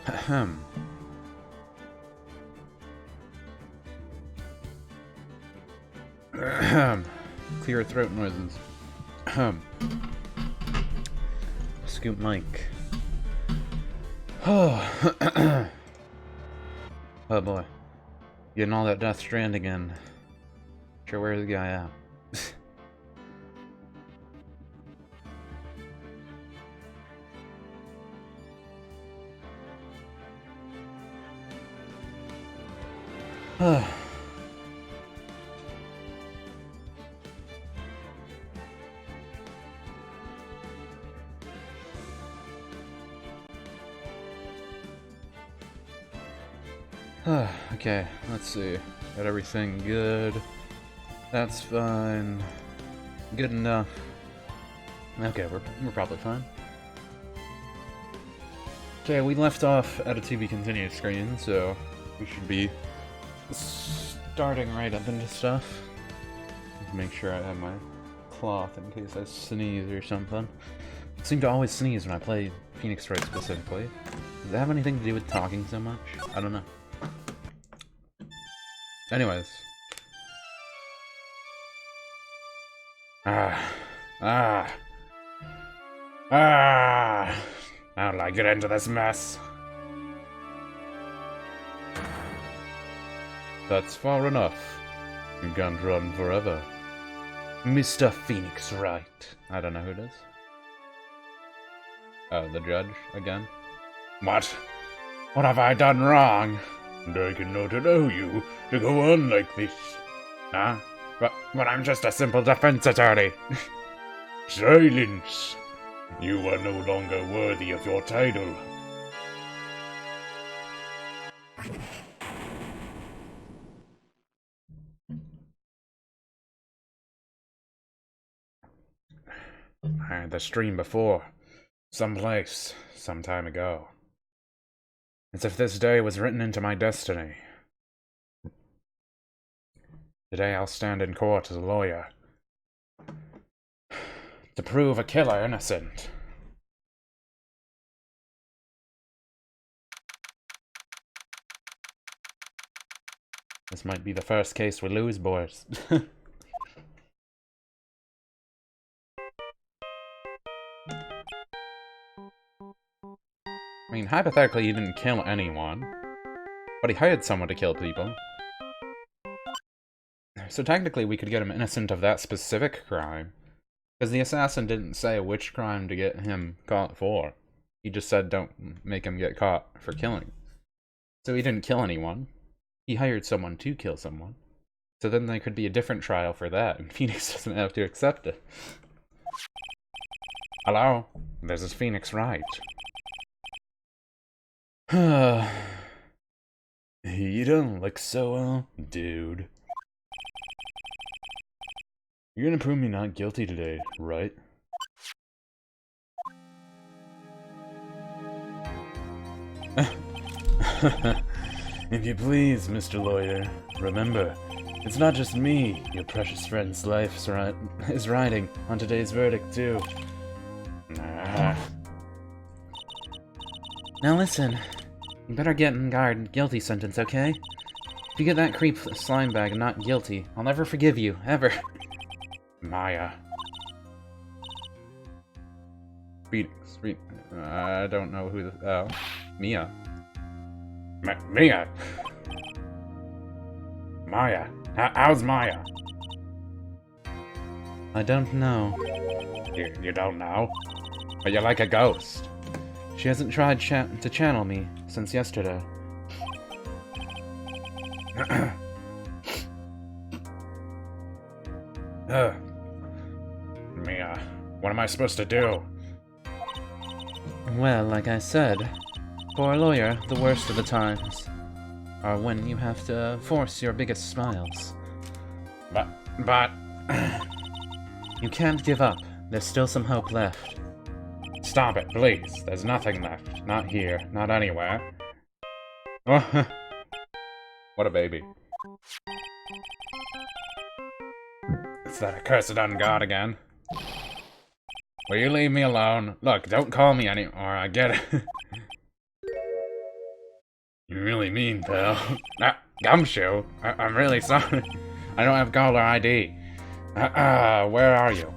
Ahem. Ahem. Clear throat noises. Ahem. Scoop mic. Oh. Oh boy. Getting all that Death Stranding in. Sure, where's the guy at? Okay, let's see. Got everything good. That's fine. Good enough. Okay, we're probably fine. Okay, we left off at a to be continued screen, so we should be starting right up into stuff. Make sure I have my cloth in case I sneeze or something. I seem to always sneeze when I play Phoenix Wright specifically. Does that have anything to do with talking so much? I don't know. Anyways. How do I get into this mess? That's far enough. You can't run forever. Mr. Phoenix Wright. I don't know who it is. Oh, the judge, again. What? What have I done wrong? And I can not allow you to go on like this. Huh? But I'm just a simple defense attorney. Silence! You are no longer worthy of your title. I had this dream before. Someplace, some time ago. As if this day was written into my destiny. Today I'll stand in court as a lawyer. To prove a killer innocent. This might be the first case we lose, boys. I mean, hypothetically, he didn't kill anyone, but he hired someone to kill people. So technically, we could get him innocent of that specific crime, because the assassin didn't say which crime to get him caught for. He just said don't make him get caught for killing. So he didn't kill anyone. He hired someone to kill someone. So then there could be a different trial for that, and Phoenix doesn't have to accept it. Hello? This is Phoenix Wright. You don't look so well, dude. You're gonna prove me not guilty today, right? If you please, Mr. Lawyer, remember, it's not just me, your precious friend's life is riding on today's verdict, too. Now listen, you better get in guard guilty sentence, okay? If you get that creep slime bag not guilty, I'll never forgive you, ever. Maya. Phoenix. I don't know who the... Oh. Mia. Mia! Maya. How's Maya? I don't know. You don't know? But you're like a ghost. She hasn't tried to channel me since yesterday. Mia, what am I supposed to do? Well, like I said, for a lawyer, the worst of the times are when you have to force your biggest smiles. But... You can't give up. There's still some hope left. Stop it, please. There's nothing left. Not here. Not anywhere. What a baby. It's that accursed ungod again. Will you leave me alone? Look, don't call me anymore, I get it. You really mean, pal. Gumshoe, I'm really sorry. I don't have caller ID. Where are you?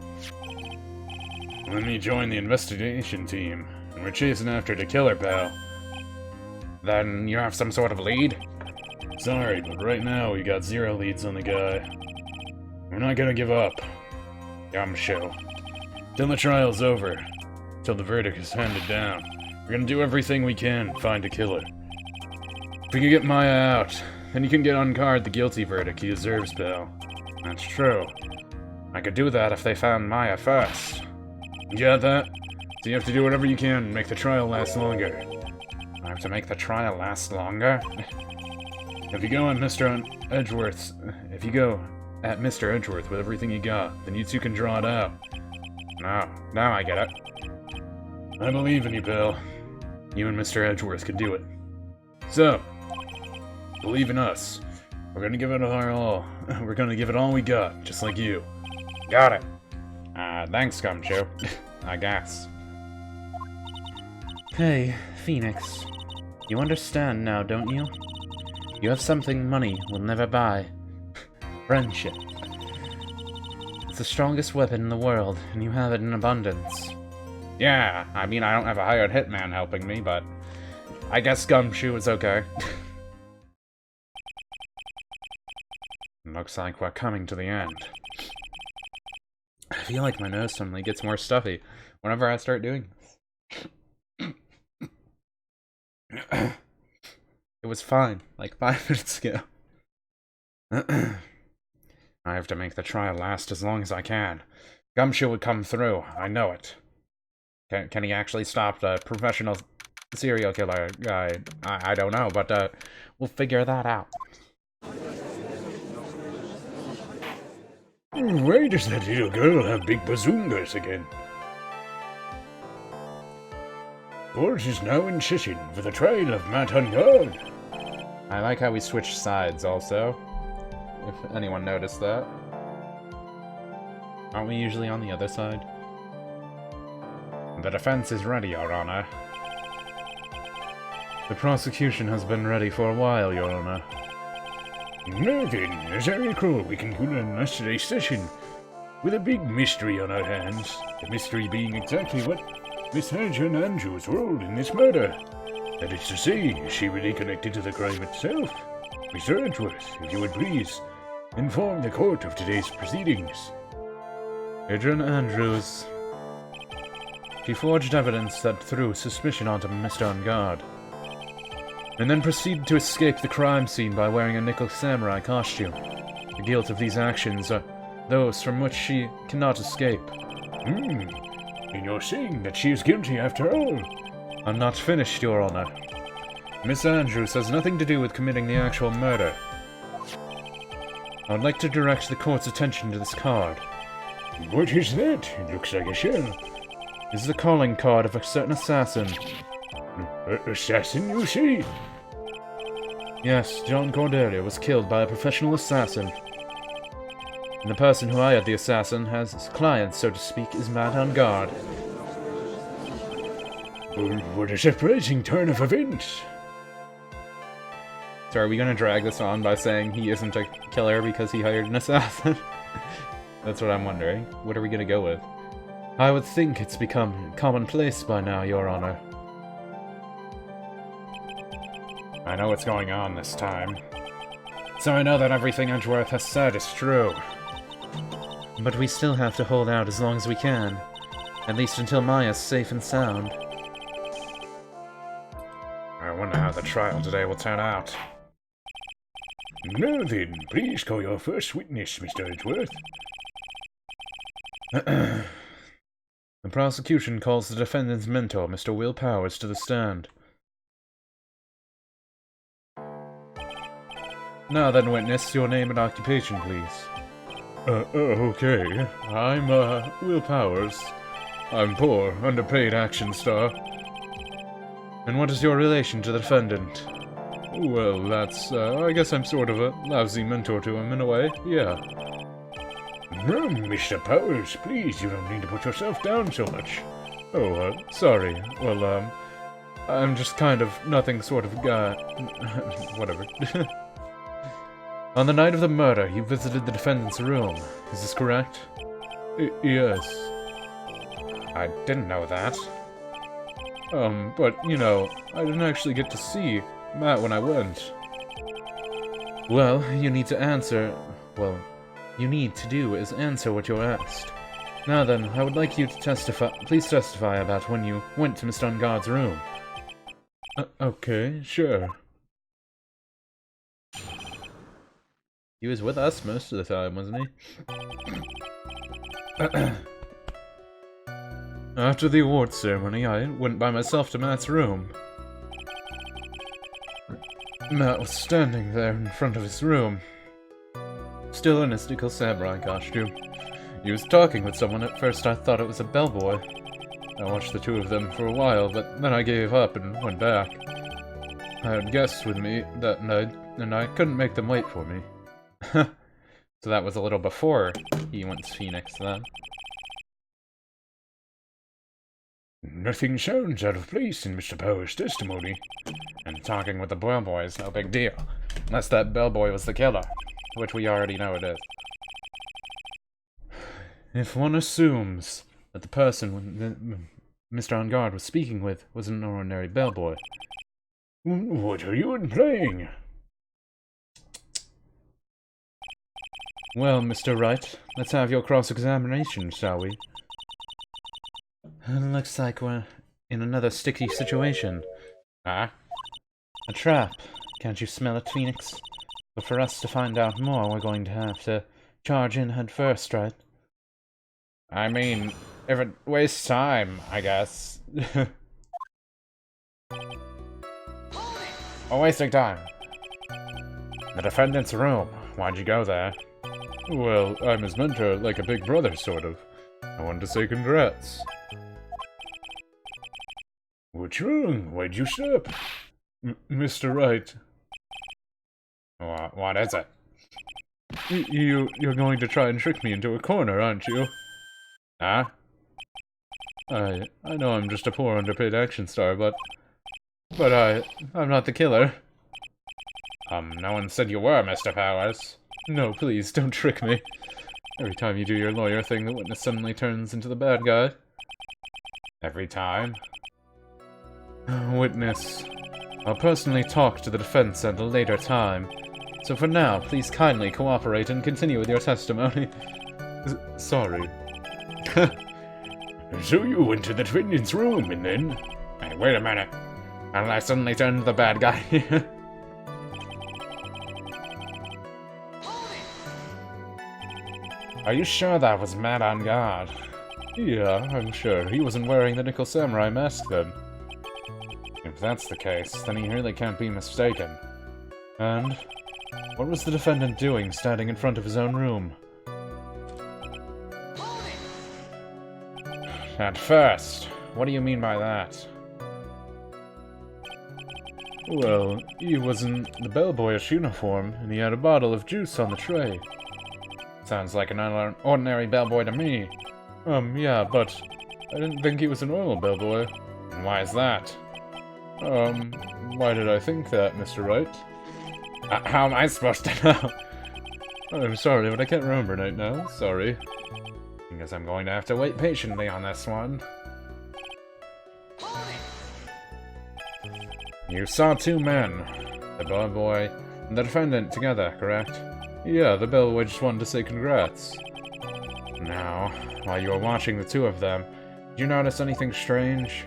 Let me join the investigation team. We're chasing after the killer, pal. Then you have some sort of lead? Sorry, but right now we got 0 leads on the guy. We're not gonna give up. Gumshoe. Till the trial's over. Till the verdict is handed down. We're gonna do everything we can to find a killer. If we can get Maya out, then you can get Uncard the guilty verdict he deserves, pal. That's true. I could do that if they found Maya first. You got that? So you have to do whatever you can to make the trial last longer. I have to make the trial last longer? If you go at Mr. Edgeworth with everything you got, then you two can draw it out. Now I get it. I believe in you, pal. You and Mr. Edgeworth can do it. So, believe in us. We're gonna give it our all. We're gonna give it all we got, just like you. Got it. Thanks, Gumshoe. I guess. Hey, Phoenix. You understand now, don't you? You have something money will never buy. Friendship. It's the strongest weapon in the world, and you have it in abundance. Yeah, I mean, I don't have a hired hitman helping me, but I guess Gumshoe is okay. Looks like we're coming to the end. I feel like my nose suddenly gets more stuffy whenever I start doing this. It was fine, like 5 minutes ago. I have to make the trial last as long as I can. Gumshoe would come through, I know it. Can he actually stop the professional serial killer guy? I don't know, but we'll figure that out. Why does that little girl have big bazungas again? Court is now in session for the trial of Matt Hungard. I like how we switched sides also, if anyone noticed that. Aren't we usually on the other side? The defense is ready, Your Honor. The prosecution has been ready for a while, Your Honor. Now then, as I recall, we concluded on today's session with a big mystery on our hands. The mystery being exactly what Miss Hanson Andrews' role in this murder. That is to say, is she really connected to the crime itself? Mr. Edgeworth, if you would please, inform the court of today's proceedings. Adrian Andrews. She forged evidence that threw suspicion onto Mr. Ungard, and then proceeded to escape the crime scene by wearing a nickel samurai costume. The guilt of these actions are those from which she cannot escape. And you're saying that she is guilty after all? I'm not finished, Your Honor. Miss Andrews has nothing to do with committing the actual murder. I would like to direct the court's attention to this card. What is that? It looks like a shell. This is the calling card of a certain assassin. Assassin, you say? Yes, John Cordelia was killed by a professional assassin. And the person who hired the assassin as his client, so to speak, is Matt Hungard. What a surprising turn of events. So are we gonna drag this on by saying he isn't a killer because he hired an assassin? That's what I'm wondering. What are we gonna go with? I would think it's become commonplace by now, Your Honor. I know what's going on this time. So I know that everything Edgeworth has said is true. But we still have to hold out as long as we can. At least until Maya's safe and sound. I wonder how the trial today will turn out. Now then, please call your first witness, Mr. Edgeworth. The prosecution calls the defendant's mentor, Mr. Will Powers, to the stand. Now then, witness, your name and occupation, please. Okay. I'm, Will Powers. I'm poor, underpaid action star. And what is your relation to the defendant? Well, that's, I guess I'm sort of a lousy mentor to him in a way, yeah. Mr. Powers, please, you don't need to put yourself down so much. Oh, sorry. Well, I'm just kind of nothing sort of guy. Whatever. On the night of the murder, you visited the defendant's room. Is this correct? Yes. I didn't know that. But, you know, I didn't actually get to see Matt when I went. Well, you need to answer... Well, you need to do is answer what you're asked. Now then, I would like you to testify... Please testify about when you went to Mr. Ungard's room. Okay, sure. He was with us most of the time, wasn't he? After the awards ceremony, I went by myself to Matt's room. Matt was standing there in front of his room, still in his Nickel Samurai costume. He was talking with someone. At first I thought it was a bellboy. I watched the two of them for a while, but then I gave up and went back. I had guests with me that night, and I couldn't make them wait for me. So that was a little before he went to Phoenix then. Nothing sounds out of place in Mr. Power's testimony. And talking with the bellboy is no big deal. Unless that bellboy was the killer, which we already know it is. If one assumes that the person Mr. Ungard was speaking with was an ordinary bellboy. What are you implying? Well, Mr. Wright, let's have your cross-examination, shall we? Looks like we're in another sticky situation. Ah? A trap. Can't you smell it, Phoenix? But for us to find out more, we're going to have to charge in head first, right? I mean, if it wastes time, I guess. Oh, wasting time. The defendant's room. Why'd you go there? Well, I'm his mentor, like a big brother, sort of. I wanted to say congrats. What's wrong? Why'd you stop? Mr. Wright. What is it? You're going to try and trick me into a corner, aren't you? Huh? I know I'm just a poor underpaid action star, but I'm not the killer. No one said you were, Mr. Powers. No, please, don't trick me. Every time you do your lawyer thing, the witness suddenly turns into the bad guy. Every time? Witness, I'll personally talk to the defense at a later time. So for now, please kindly cooperate and continue with your testimony. Sorry. So you went to the defendant's room and then... Hey, wait a minute. How did I suddenly turn into the bad guy? Are you sure that was Matt on guard? Yeah, I'm sure. He wasn't wearing the Nickel Samurai mask then. If that's the case, then he really can't be mistaken. And what was the defendant doing standing in front of his own room? At first. What do you mean by that? Well, he was in the bellboyish uniform, and he had a bottle of juice on the tray. Sounds like an ordinary bellboy to me. Yeah, but I didn't think he was an oil bellboy. And why is that? Why did I think that, Mr. Wright? How am I supposed to know? I'm sorry, but I can't remember right now. Sorry. I guess I'm going to have to wait patiently on this one. You saw two men, the bellboy and the defendant together, correct? Yeah, the bellboy just wanted to say congrats. Now, while you were watching the two of them, did you notice anything strange?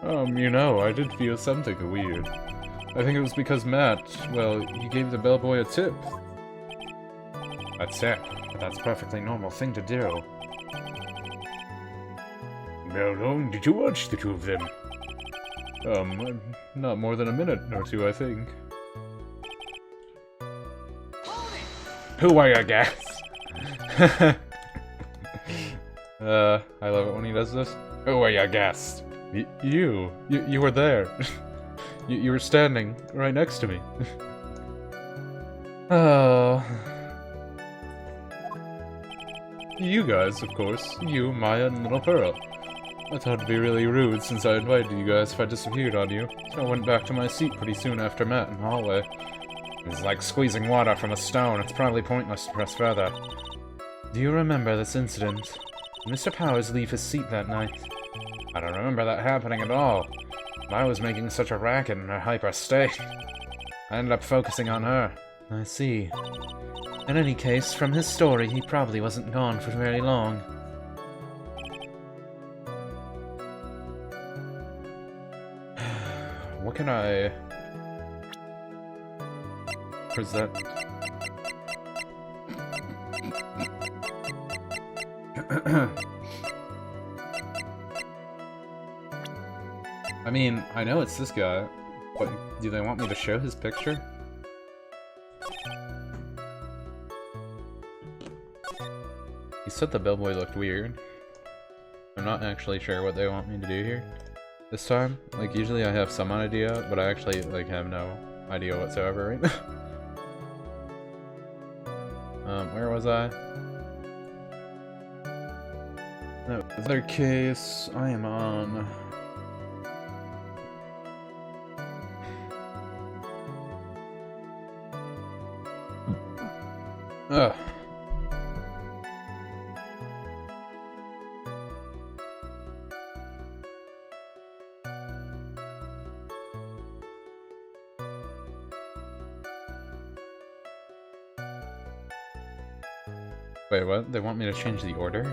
You know, I did feel something weird. I think it was because Matt, well, he gave the bellboy a tip. A tip? But that's a perfectly normal thing to do. How long did you watch the two of them? Not more than a minute or two, I think. Who were your guests? I love it when he does this. Who were your guests? You were there. you were standing right next to me. Oh. You guys, of course. You, Maya, and Little Pearl. I thought it'd be really rude since I invited you guys if I disappeared on you, so I went back to my seat pretty soon after Matt in the hallway. It's like squeezing water from a stone. It's probably pointless to press further. Do you remember this incident? Did Mr. Powers leave his seat that night? I don't remember that happening at all. I was making such a racket in her hyper state. I ended up focusing on her. I see. In any case, from his story, he probably wasn't gone for very long. What can I... present? I mean, I know it's this guy, but do they want me to show his picture? He said the bellboy looked weird. I'm not actually sure what they want me to do here. This time, like, usually I have some idea, but I actually, like, have no idea whatsoever right now. Where was I? No, other case, I am on... Ugh. Wait, what? They want me to change the order?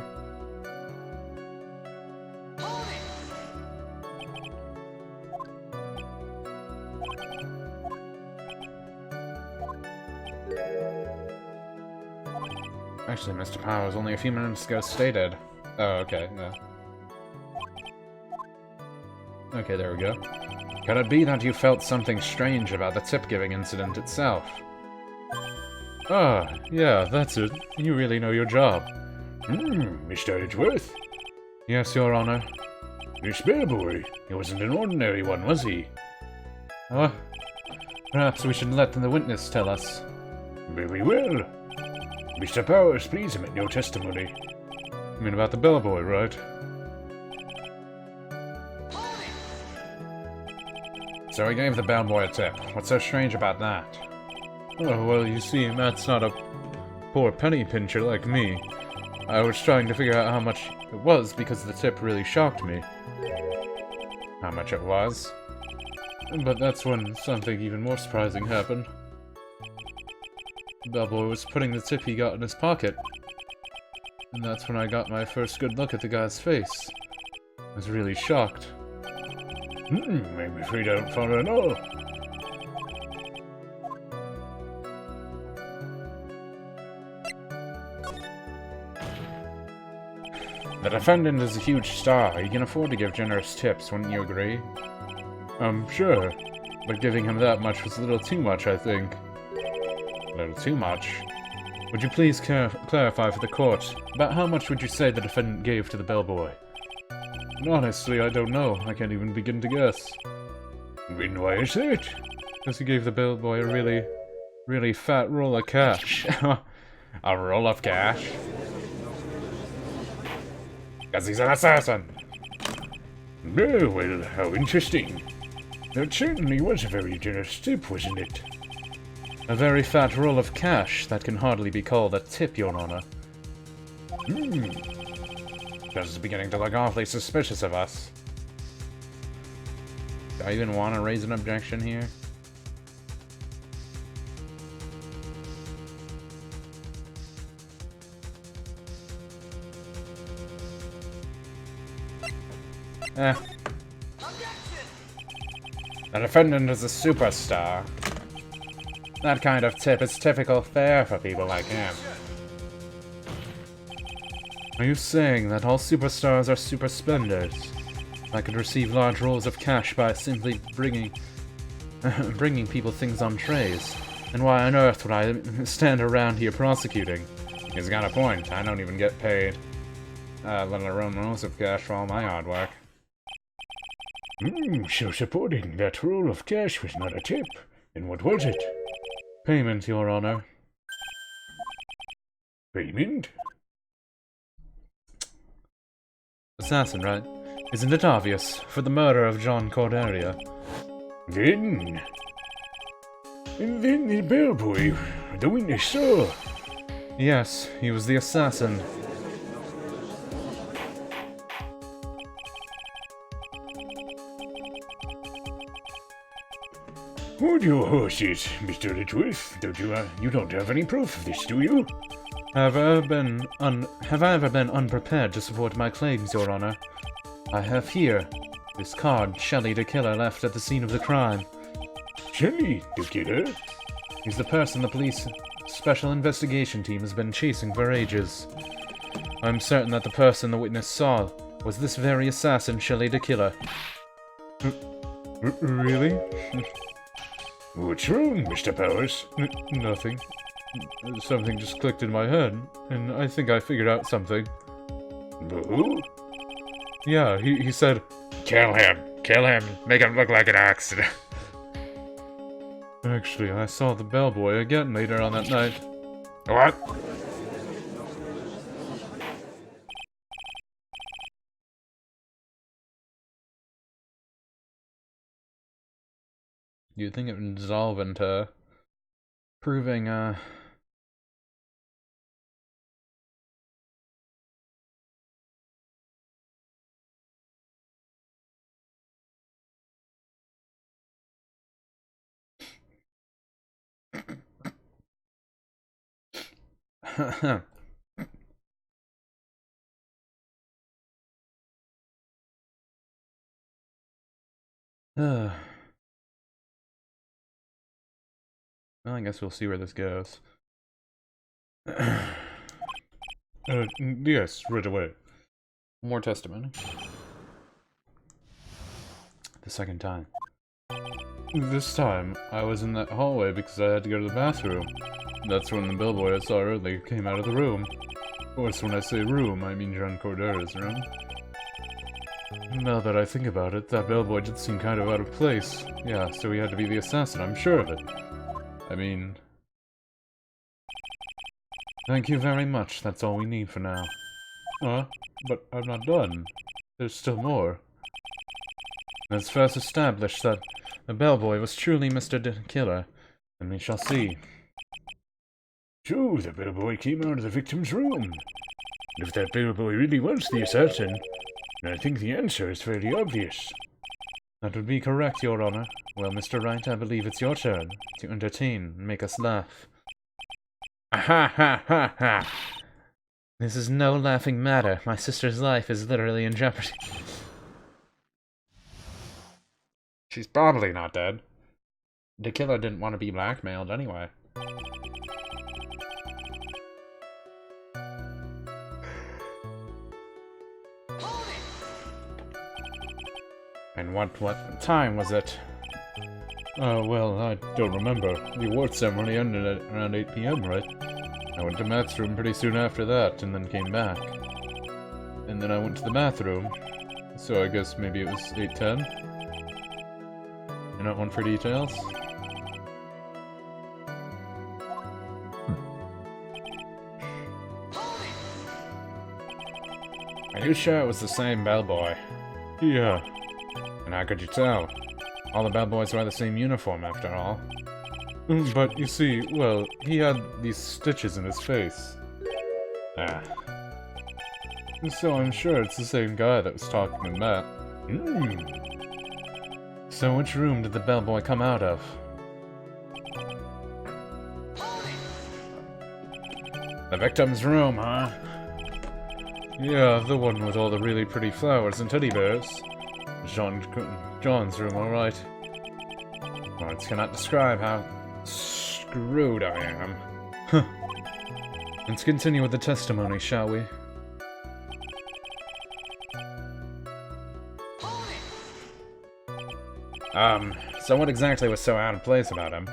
Actually, Mr. Powers only a few minutes ago stated. Oh, okay, yeah. Okay, there we go. Could it be that you felt something strange about the tip-giving incident itself? Ah, yeah, that's it. You really know your job. Mr. Edgeworth? Yes, Your Honor. This bellboy, he wasn't an ordinary one, was he? Perhaps we should let the witness tell us. Very well. Mr. Powers, please omit your testimony. You mean about the bellboy, right? So he gave the bellboy a tip. What's so strange about that? Oh, well, you see, Matt's not a poor penny pincher like me. I was trying to figure out how much it was because the tip really shocked me. How much it was? But that's when something even more surprising happened. The bellboy was putting the tip he got in his pocket. And that's when I got my first good look at the guy's face. I was really shocked. I'm afraid I don't follow at all. The defendant is a huge star. He can afford to give generous tips, wouldn't you agree? Sure. But giving him that much was a little too much, I think. A little too much. Would you please clarify for the court, about how much would you say the defendant gave to the bellboy? Honestly, I don't know. I can't even begin to guess. Then why is that? Because he gave the bellboy a really, really fat roll of cash. A roll of cash? Because he's an assassin! Oh, well, how interesting. That certainly was a very generous tip, wasn't it? A very fat roll of cash that can hardly be called a tip, Your Honor. This is beginning to look awfully suspicious of us. Do I even want to raise an objection here? The defendant is a superstar. That kind of tip is typical fare for people like him. Are you saying that all superstars are super spenders? I could receive large rolls of cash by simply bringing people things on trays. And why on earth would I stand around here prosecuting? He's got a point. I don't even get paid, let alone rolls of cash for all my hard work. So supporting that roll of cash was not a tip. Then what was it? Payment, Your Honor. Payment? Assassin, right? Isn't it obvious? For the murder of John Cordelia. Then the bellboy, the witness saw. Yes, he was the assassin. Hold your horses, Mr. Letchworth. You don't have any proof of this, do you? Have I ever been unprepared to support my claims, Your Honor? I have here this card Shelley the killer left at the scene of the crime. Shelley the killer? He's the person the police special investigation team has been chasing for ages. I'm certain that the person the witness saw was this very assassin, Shelley the killer. Really? What's wrong, Mr. Powers? Nothing. Something just clicked in my head, and I think I figured out something. Who? Yeah, he said, Kill him! Kill him! Make him look like an accident! actually, I saw the bellboy again later on that night. What? You'd think it would dissolve into proving, well, I guess we'll see where this goes. Yes, right away. More testimony. The second time. This time, I was in that hallway because I had to go to the bathroom. That's when the bellboy I saw earlier came out of the room. Of course, when I say room, I mean John Cordera's room. Now that I think about it, that bellboy did seem kind of out of place. Yeah, so he had to be the assassin, I'm sure of it. I mean... Thank you very much, that's all we need for now. But I'm not done. There's still more. Let's first establish that the bellboy was truly Mr. Killer, and we shall see. So, the bellboy came out of the victim's room. And if that bellboy really was the assassin, then I think the answer is fairly obvious. That would be correct, Your Honor. Well, Mr. Wright, I believe it's your turn to entertain and make us laugh. Ha ha ha ha! This is no laughing matter. My sister's life is literally in jeopardy. She's probably not dead. The killer didn't want to be blackmailed anyway. And what time was it? Well, I don't remember. The award ceremony ended at around 8 p.m., right? I went to math's room pretty soon after that, and then came back. And then I went to the bathroom, so I guess maybe it was 8:10? You're not one for details? Are you sure it was the same bellboy? Yeah. And how could you tell? All the bellboys wear the same uniform, after all. But you see, well, he had these stitches in his face. Ah. So I'm sure it's the same guy that was talking to Matt. So which room did the bellboy come out of? The victim's room, huh? Yeah, the one with all the really pretty flowers and teddy bears. John's room, alright. Words cannot describe how screwed I am. Huh. Let's continue with the testimony, shall we? So what exactly was so out of place about him?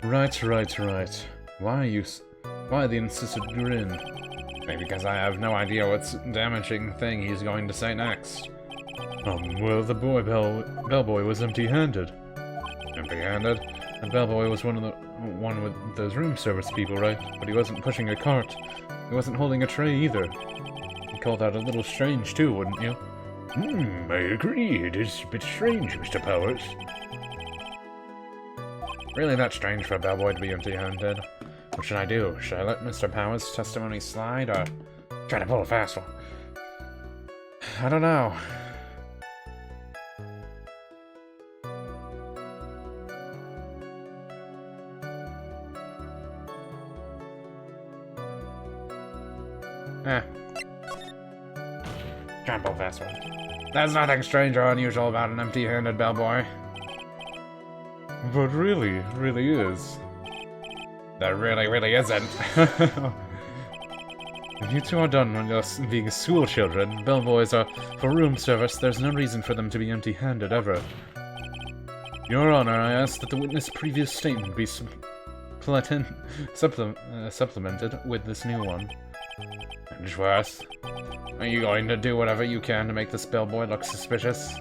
Right. Why the insistent grin? Maybe because I have no idea what damaging thing he's going to say next. Well, the bellboy was empty-handed. Empty-handed? The bellboy was one with those room service people, right? But he wasn't pushing a cart. He wasn't holding a tray either. You'd call that a little strange too, wouldn't you? I agree. It is a bit strange, Mr. Powers. Really that strange for a bellboy to be empty-handed? What should I do? Should I let Mr. Powers' testimony slide, or try to pull a fast one? I don't know. Try and pull a fast one. There's nothing strange or unusual about an empty-handed bellboy. But really is. There really isn't. When you two are done when you're being school children, bellboys are for room service. There's no reason for them to be empty-handed ever. Your Honor, I ask that the witness' previous statement be supplemented with this new one. Edgeworth, are you going to do whatever you can to make this bellboy look suspicious?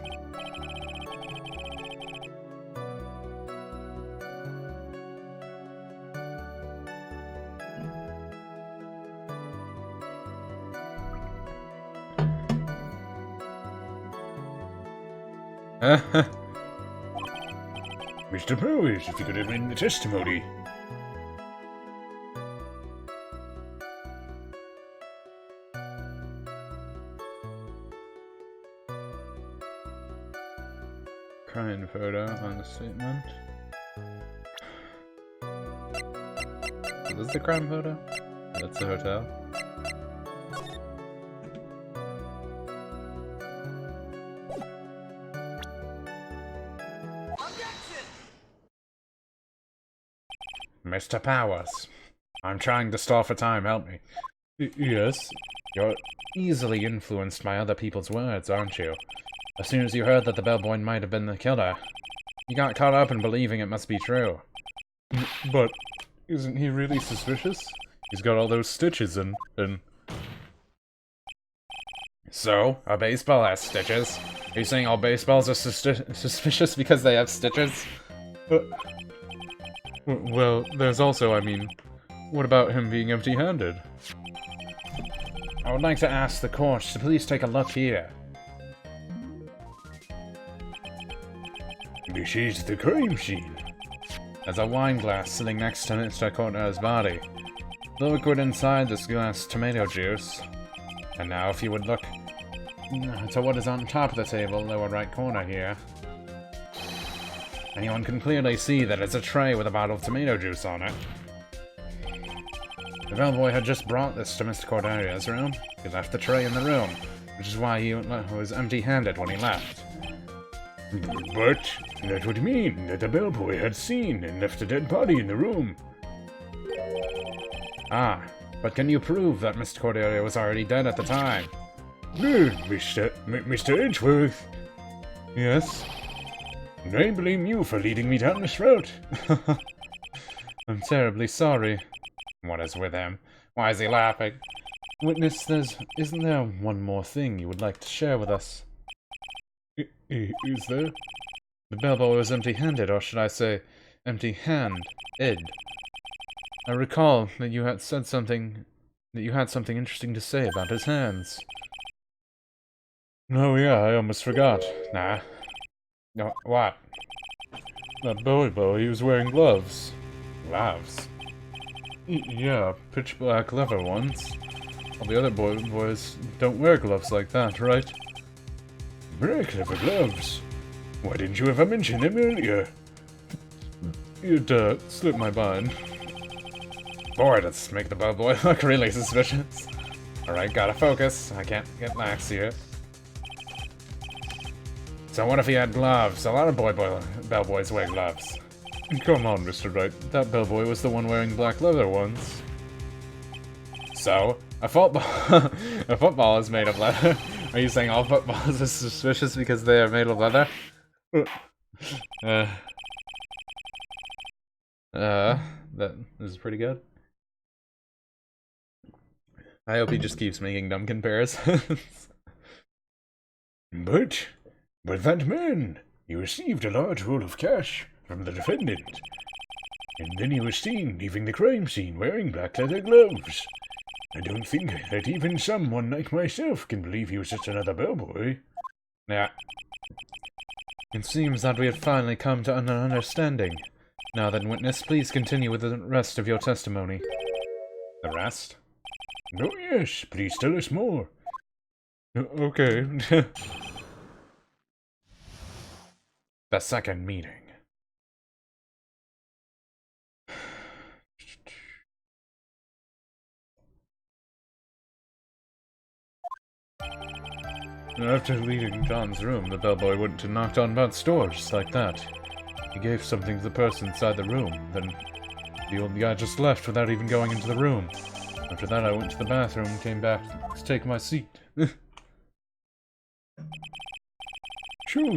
Mr. Powers, if you could have written the testimony. Crime photo on the statement. Is this the crime photo? That's the hotel. Mr. Powers, I'm trying to stall for time, help me. Yes? You're easily influenced by other people's words, aren't you? As soon as you heard that the bellboy might have been the killer, you got caught up in believing it must be true. But isn't he really suspicious? He's got all those stitches and... So, a baseball has stitches? Are you saying all baseballs are suspicious because they have stitches? Well, there's also, I mean, what about him being empty-handed? I would like to ask the court to please take a look here. This is the crime scene. There's a wine glass sitting next to Mr. Corner's body. The liquid inside this glass, tomato juice. And now if you would look to what is on top of the table, lower right corner here. Anyone can clearly see that it's a tray with a bottle of tomato juice on it. The bellboy had just brought this to Mr. Cordelia's room. He left the tray in the room, which is why he was empty-handed when he left. But that would mean that the bellboy had seen and left a dead body in the room. Ah, but can you prove that Mr. Cordelia was already dead at the time? No, Mr. Edgeworth. Yes? I blame you for leading me down this route. I'm terribly sorry. What is with him? Why is he laughing? Witness, isn't there one more thing you would like to share with us? Is there? The bellboy was empty-handed, or should I say, empty-handed. I recall that you had said something, interesting to say about his hands. Oh yeah, I almost forgot. Nah. No, what? That boy, he was wearing gloves. Gloves? Yeah, pitch black leather ones. All the other boys don't wear gloves like that, right? Black leather gloves? Why didn't you ever mention them earlier? You'd, slipped my mind. Boy, let's make the bellboy look really suspicious. Alright, gotta focus. I can't get lax here. So what if he had gloves? A lot of bellboys wear gloves. Come on, Mr. Wright. That bellboy was the one wearing black leather ones. So, a football is made of leather. Are you saying all footballs are suspicious because they are made of leather? That is pretty good. I hope he just keeps making dumb comparisons. But that man, he received a large roll of cash from the defendant. And then he was seen leaving the crime scene wearing black leather gloves. I don't think that even someone like myself can believe he was just another bellboy. Yeah. It seems that we have finally come to an understanding. Now then, witness, please continue with the rest of your testimony. The rest? Oh yes, please tell us more. Okay. The second meeting. After leaving John's room, the bellboy went and knocked on Bud's door, just like that. He gave something to the person inside the room, then the old guy just left without even going into the room. After that, I went to the bathroom and came back to take my seat. So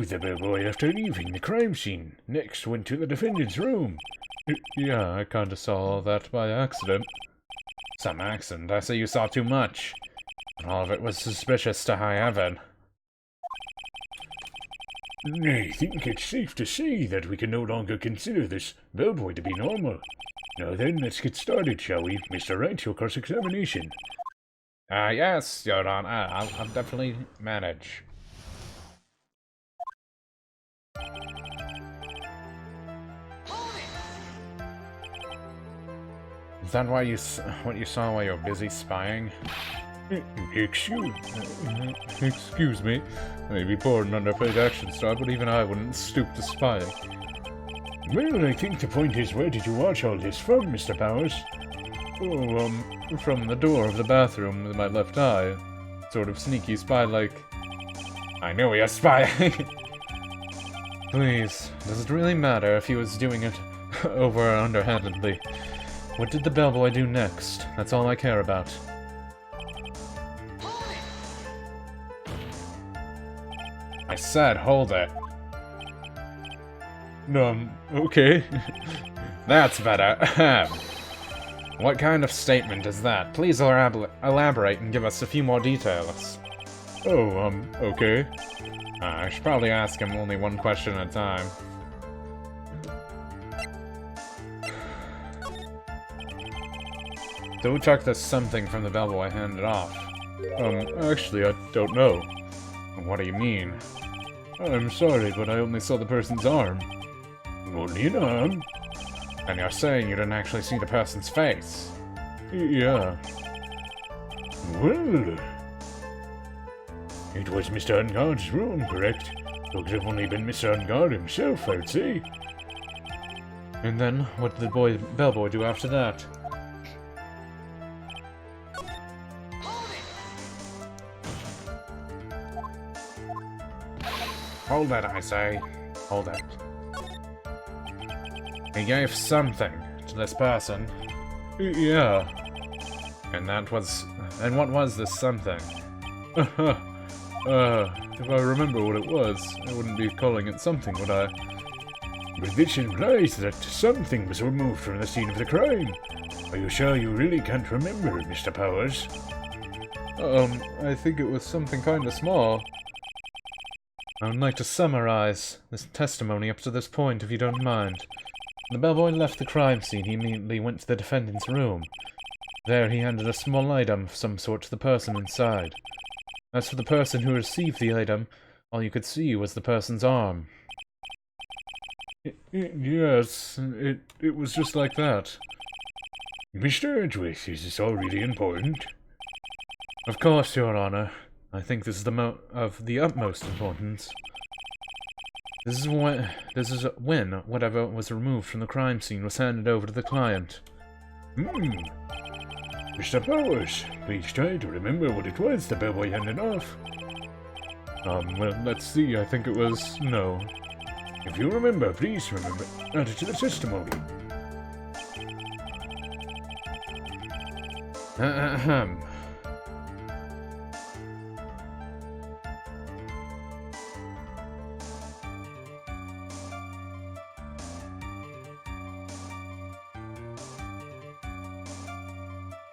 the bellboy, after leaving the crime scene, next went to the defendant's room. Yeah, I kinda saw all that by accident. Some accident. I say you saw too much. All of it was suspicious to high heaven. I think it's safe to say that we can no longer consider this bellboy to be normal. Now then, let's get started, shall we? Mr. Wright, your cross-examination. Yes, Your Honor. I'll definitely manage. Is that why what you saw while you were busy spying? Excuse me. Maybe poor and underpaid action star, but even I wouldn't stoop to spying. Well, I think the point is, where did you watch all this from, Mr. Powers? Oh, from the door of the bathroom with my left eye. Sort of sneaky spy-like. I knew you were spying. Please, does it really matter if he was doing it over or underhandedly? What did the bellboy do next? That's all I care about. I said hold it. Okay. That's better. What kind of statement is that? Please elaborate and give us a few more details. Oh, okay. I should probably ask him only one question at a time. So who took this something from the bellboy handed off? Actually, I don't know. What do you mean? I'm sorry, but I only saw the person's arm. Only an arm? And you're saying you didn't actually see the person's face? Yeah. Well, it was Mr. Unguard's room, correct? So it could have only been Mr. Unguard himself, I'd say. And then, what did the bellboy do after that? Hold it, I say. Hold it. He gave something to this person. Yeah. And what was this something? If I remember what it was, I wouldn't be calling it something, would I? But this implies that something was removed from the scene of the crime. Are you sure you really can't remember, Mr. Powers? I think it was something kinda small. I would like to summarize this testimony up to this point, if you don't mind. When the bellboy left the crime scene, he immediately went to the defendant's room. There he handed a small item of some sort to the person inside. As for the person who received the item, all you could see was the person's arm. Yes, it was just like that. Mr. Edgeworth, is this all really important? Of course, Your Honor. I think this is of the utmost importance. This is when whatever was removed from the crime scene was handed over to the client. Mr. Powers, please try to remember what it was the bellboy handed off. Well, let's see, I think it was... no. If you remember, please remember, add it to the testimony. Ahem.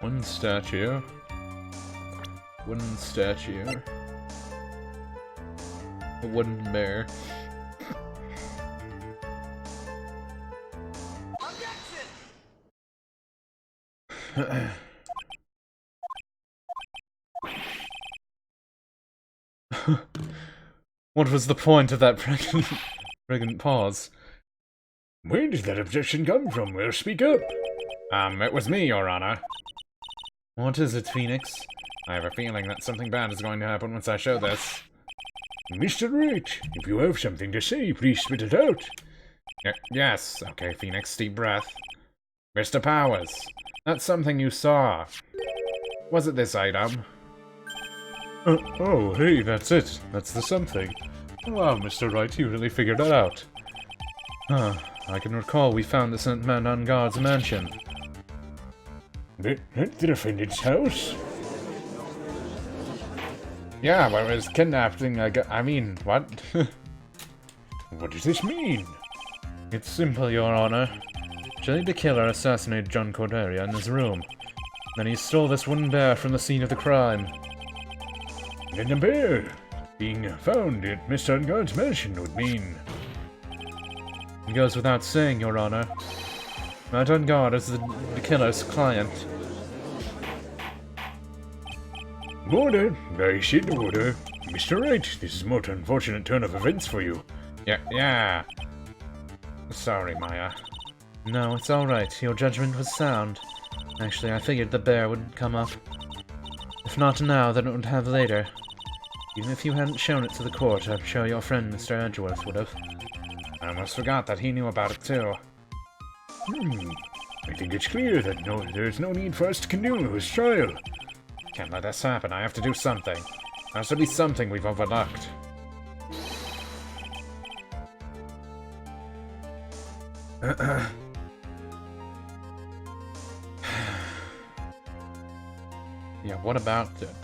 One statue. Wooden statue. A wooden bear. What was the point of that pregnant pause? Where did that objection come from? Well, speak up. It was me, Your Honor. What is it, Phoenix? I have a feeling that something bad is going to happen once I show this. Mr. Wright, if you have something to say, please spit it out. Yes, okay, Phoenix, deep breath. Mr. Powers, that's something you saw. Was it this item? Oh, hey, that's it. That's the something. Wow, Mr. Wright, you really figured that out. I can recall we found this at on Guard's mansion. At the defendant's house? Yeah, but it was kidnapping, I mean, what? What does this mean? It's simple, Your Honor. Jay the killer assassinated John Cordelia in his room. Then he stole this wooden bear from the scene of the crime. And the bear being found at Mr. Ungard's mansion would mean... It goes without saying, Your Honor. Matt Ungard is the killer's client. Order! I said order. Mr. Wright, this is a most unfortunate turn of events for you. Yeah. Sorry, Maya. No, it's alright. Your judgment was sound. Actually, I figured the bear would come up. If not now, then it would have later. Even if you hadn't shown it to the court, I'm sure your friend Mr. Edgeworth would have. I almost forgot that he knew about it too. I think it's clear that there's no need for us to continue this trial. Can't let this happen. I have to do something. There has to be something we've overlooked. Yeah, what about it?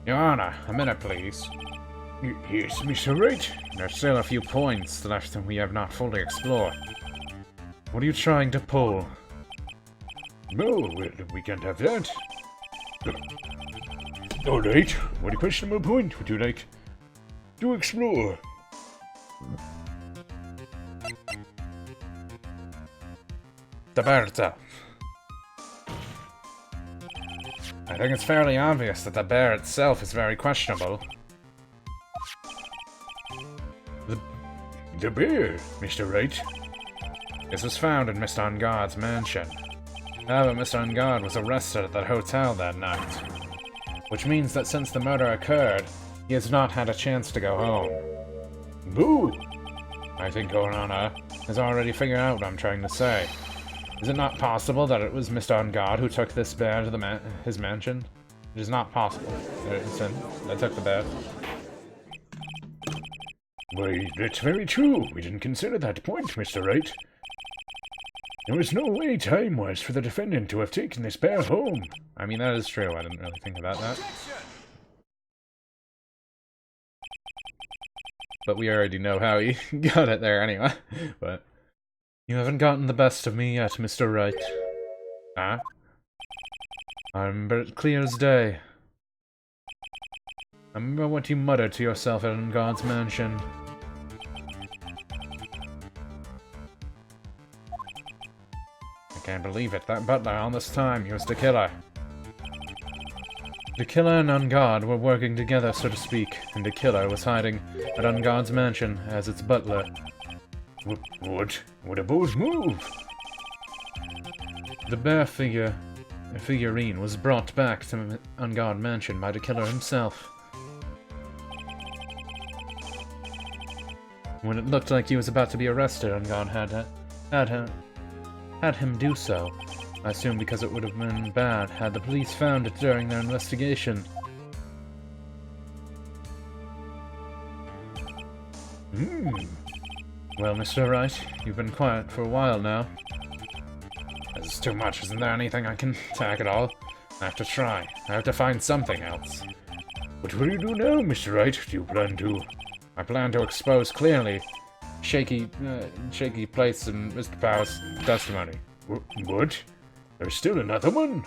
Your Honor, a minute, please. Yes, Mr. Wright? There's still a few points left that we have not fully explored. What are you trying to pull? No, well, we can't have that. Alright, what questionable point would you like to explore? The bear itself. I think it's fairly obvious that the bear itself is very questionable. The bear, Mr. Wright? This was found in Mr. Ungard's mansion. However, Mr. Ungard was arrested at that hotel that night. Which means that since the murder occurred, he has not had a chance to go home. Boo! I think Your Honor has already figured out what I'm trying to say. Is it not possible that it was Mr. Ungard who took this bear to his mansion? It is not possible. It's him that took the bear. Why, that's very true. We didn't consider that point, Mr. Wright. There was no way time-wise for the defendant to have taken this bear home. I mean, that is true. I didn't really think about that. But we already know how he got it there anyway. But you haven't gotten the best of me yet, Mr. Wright. Huh? I remember it clear as day. I remember what you muttered to yourself at Ungard's mansion. I can't believe it. That butler all this time, he was the killer. The killer and Ungard were working together, so to speak, and the killer was hiding at Ungard's mansion as its butler. What? What a bold move! The bear figurine was brought back to Ungard mansion by the killer himself. When it looked like he was about to be arrested, Ungard had him do so. I assume because it would have been bad had the police found it during their investigation. Well, Mr. Wright, you've been quiet for a while now. This is too much. Isn't there anything I can attack at all? I have to try. I have to find something else. What will you do now, Mr. Wright? Do you plan to... I plan to expose clearly shaky plates in Mr. Powers' testimony. What? There's still another one?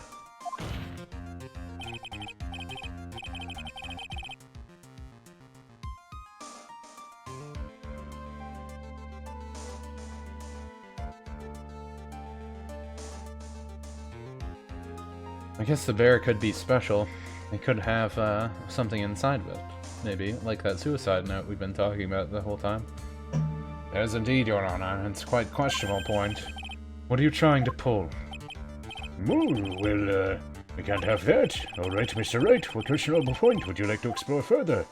I guess the bear could be special. It could have something inside of it. maybe, like that suicide note we've been talking about the whole time. Yes, indeed, Your Honor. It's quite a questionable point. What are you trying to pull? Oh, well, we can't have that. All right, Mr. Wright, what questionable point would you like to explore further?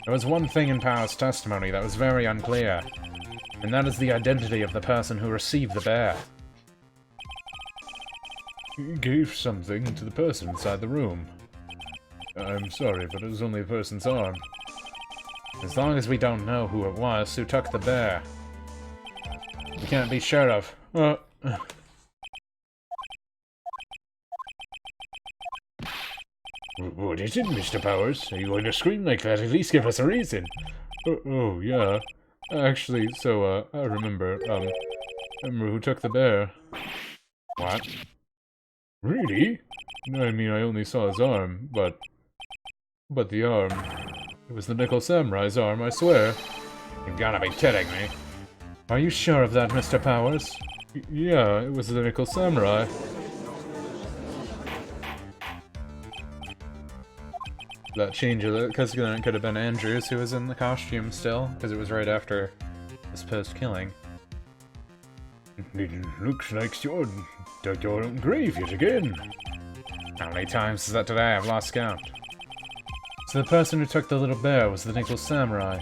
There was one thing in Power's testimony that was very unclear, and that is the identity of the person who received the bear. He gave something to the person inside the room. I'm sorry, but it was only a person's arm. As long as we don't know who it was who took the bear, we can't be sure of. What is it, Mr. Powers? Are you going to scream like that? At least give us a reason. Oh, yeah. Actually, so, I remember who took the bear. What? Really? I mean, I only saw his arm, but the arm. It was the Nickel Samurai's arm, I swear. You gotta be kidding me. Are you sure of that, Mr. Powers? Yeah, it was the Nickel Samurai. That changes it, because then it could have been Andrews who was in the costume still, because it was right after his post-killing. It looks like you dug your own grave yet again. How many times is that today? I've lost count. So the person who took the little bear was the Nickel Samurai.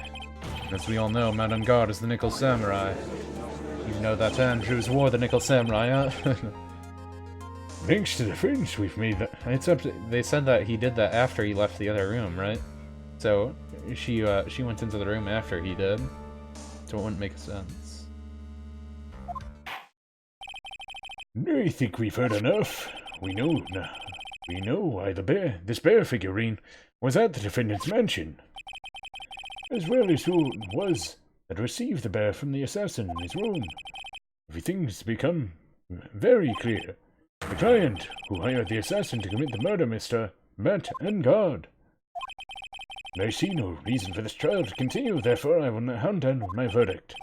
As we all know, Madame Guard is the Nickel Samurai. You know that Andrews wore the Nickel Samurai, huh? Thanks to the friends we've made that. It's up to, they said that he did that after he left the other room, right? So she went into the room after he did. So it wouldn't make sense. I think we've heard enough. We know why this bear figurine was at the defendant's mansion, as well as who it was that received the bear from the assassin in his room. Everything's become very clear. The client who hired the assassin to commit the murder, Mr. Matt and God. I see no reason for this trial to continue, therefore I will hand down my verdict.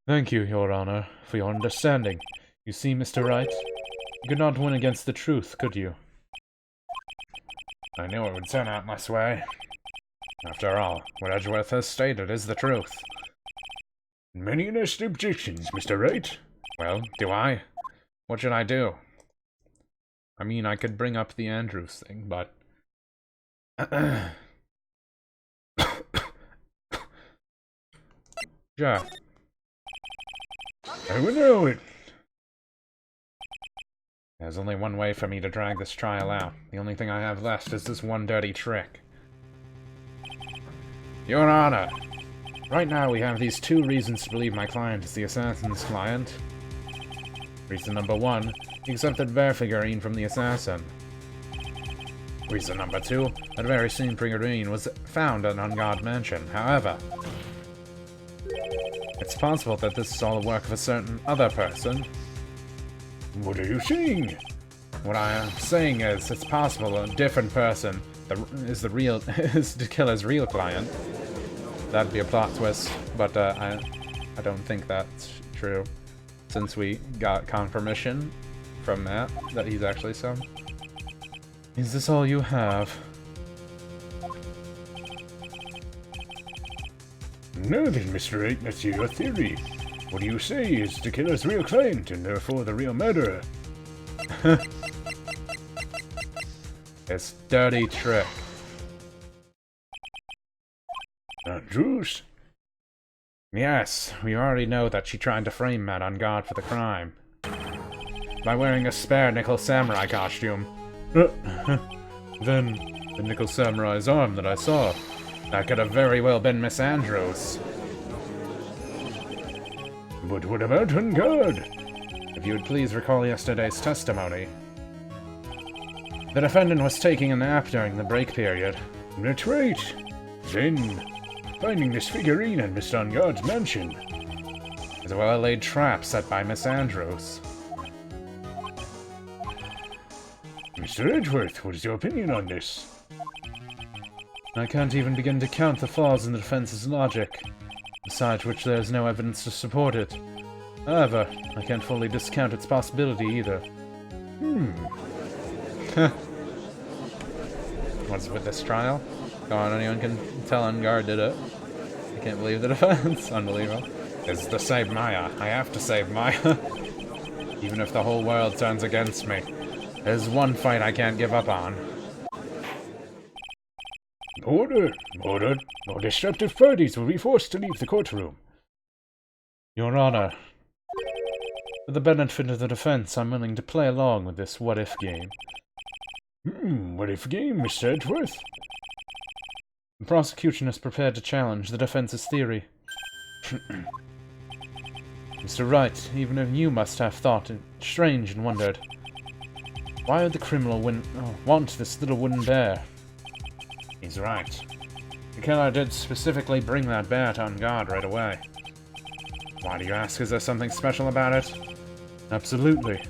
Thank you, Your Honor, for your understanding. You see, Mr. Wright, you could not win against the truth, could you? I knew it would turn out this way. After all, what Edgeworth has stated is the truth. Many honest objections, Mr. Wright. Well, do I? What should I do? I mean, I could bring up the Andrews thing, but... Yeah. I will know it. There's only one way for me to drag this trial out. The only thing I have left is this one dirty trick. Your Honor! Right now we have these two reasons to believe my client is the assassin's client. Reason number one, he accepted their figurine from the assassin. Reason number two, that very same figurine was found at On God Mansion. However, it's possible that this is all the work of a certain other person. What are you saying? What I am saying is, it's possible a different person is the killer's real client. That'd be a plot twist, but I don't think that's true, since we got confirmation from Matt that he's actually some. Is this all you have? No then, Mr. Wright, that's your theory. What do you say is the killer's real client, and therefore the real murderer? It's dirty trick. Andrews? Yes, we already know that she tried to frame Matt on God for the crime. By wearing a spare Nickel Samurai costume. Then, the Nickel Samurai's arm that I saw. That could have very well been Miss Andrews. But what about On God? If you would please recall yesterday's testimony. The defendant was taking a nap during the break period. That's right. Then, finding this figurine at Miss On God's mansion. It was a well-laid trap set by Miss Andrews. Mr. Edgeworth, what is your opinion on this? I can't even begin to count the flaws in the defense's logic, besides which there is no evidence to support it. However, I can't fully discount its possibility either. What's with this trial? Go on, anyone can tell Unguard did it. I can't believe the defense. Unbelievable. It's to save Maya. I have to save Maya. Even if the whole world turns against me. There's one fight I can't give up on. Order! Order! No disruptive parties will be forced to leave the courtroom. Your Honor, for the benefit of the defense, I'm willing to play along with this what-if game. What-if game, Mr. Edgeworth? The prosecution is prepared to challenge the defense's theory. Mr. Wright, even if you must have thought it strange and wondered, why would the criminal want this little wooden bear? He's right. The killer did specifically bring that bear to Unguard right away. Why do you ask? Is there something special about it? Absolutely.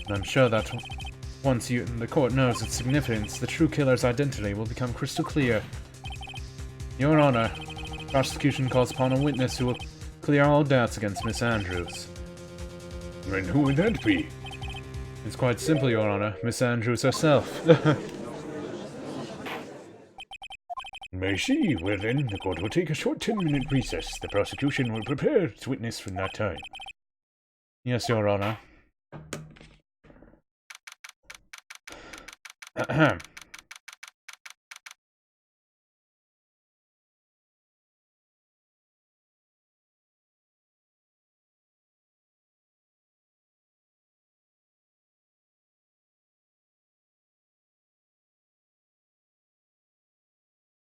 And I'm sure that once the court knows its significance, the true killer's identity will become crystal clear. Your Honor, prosecution calls upon a witness who will clear all doubts against Miss Andrews. And who would that be? It's quite simple, Your Honor. Miss Andrews herself. I see. Well then, the court will take a short 10-minute recess. The prosecution will prepare its witness from that time. Yes, Your Honor.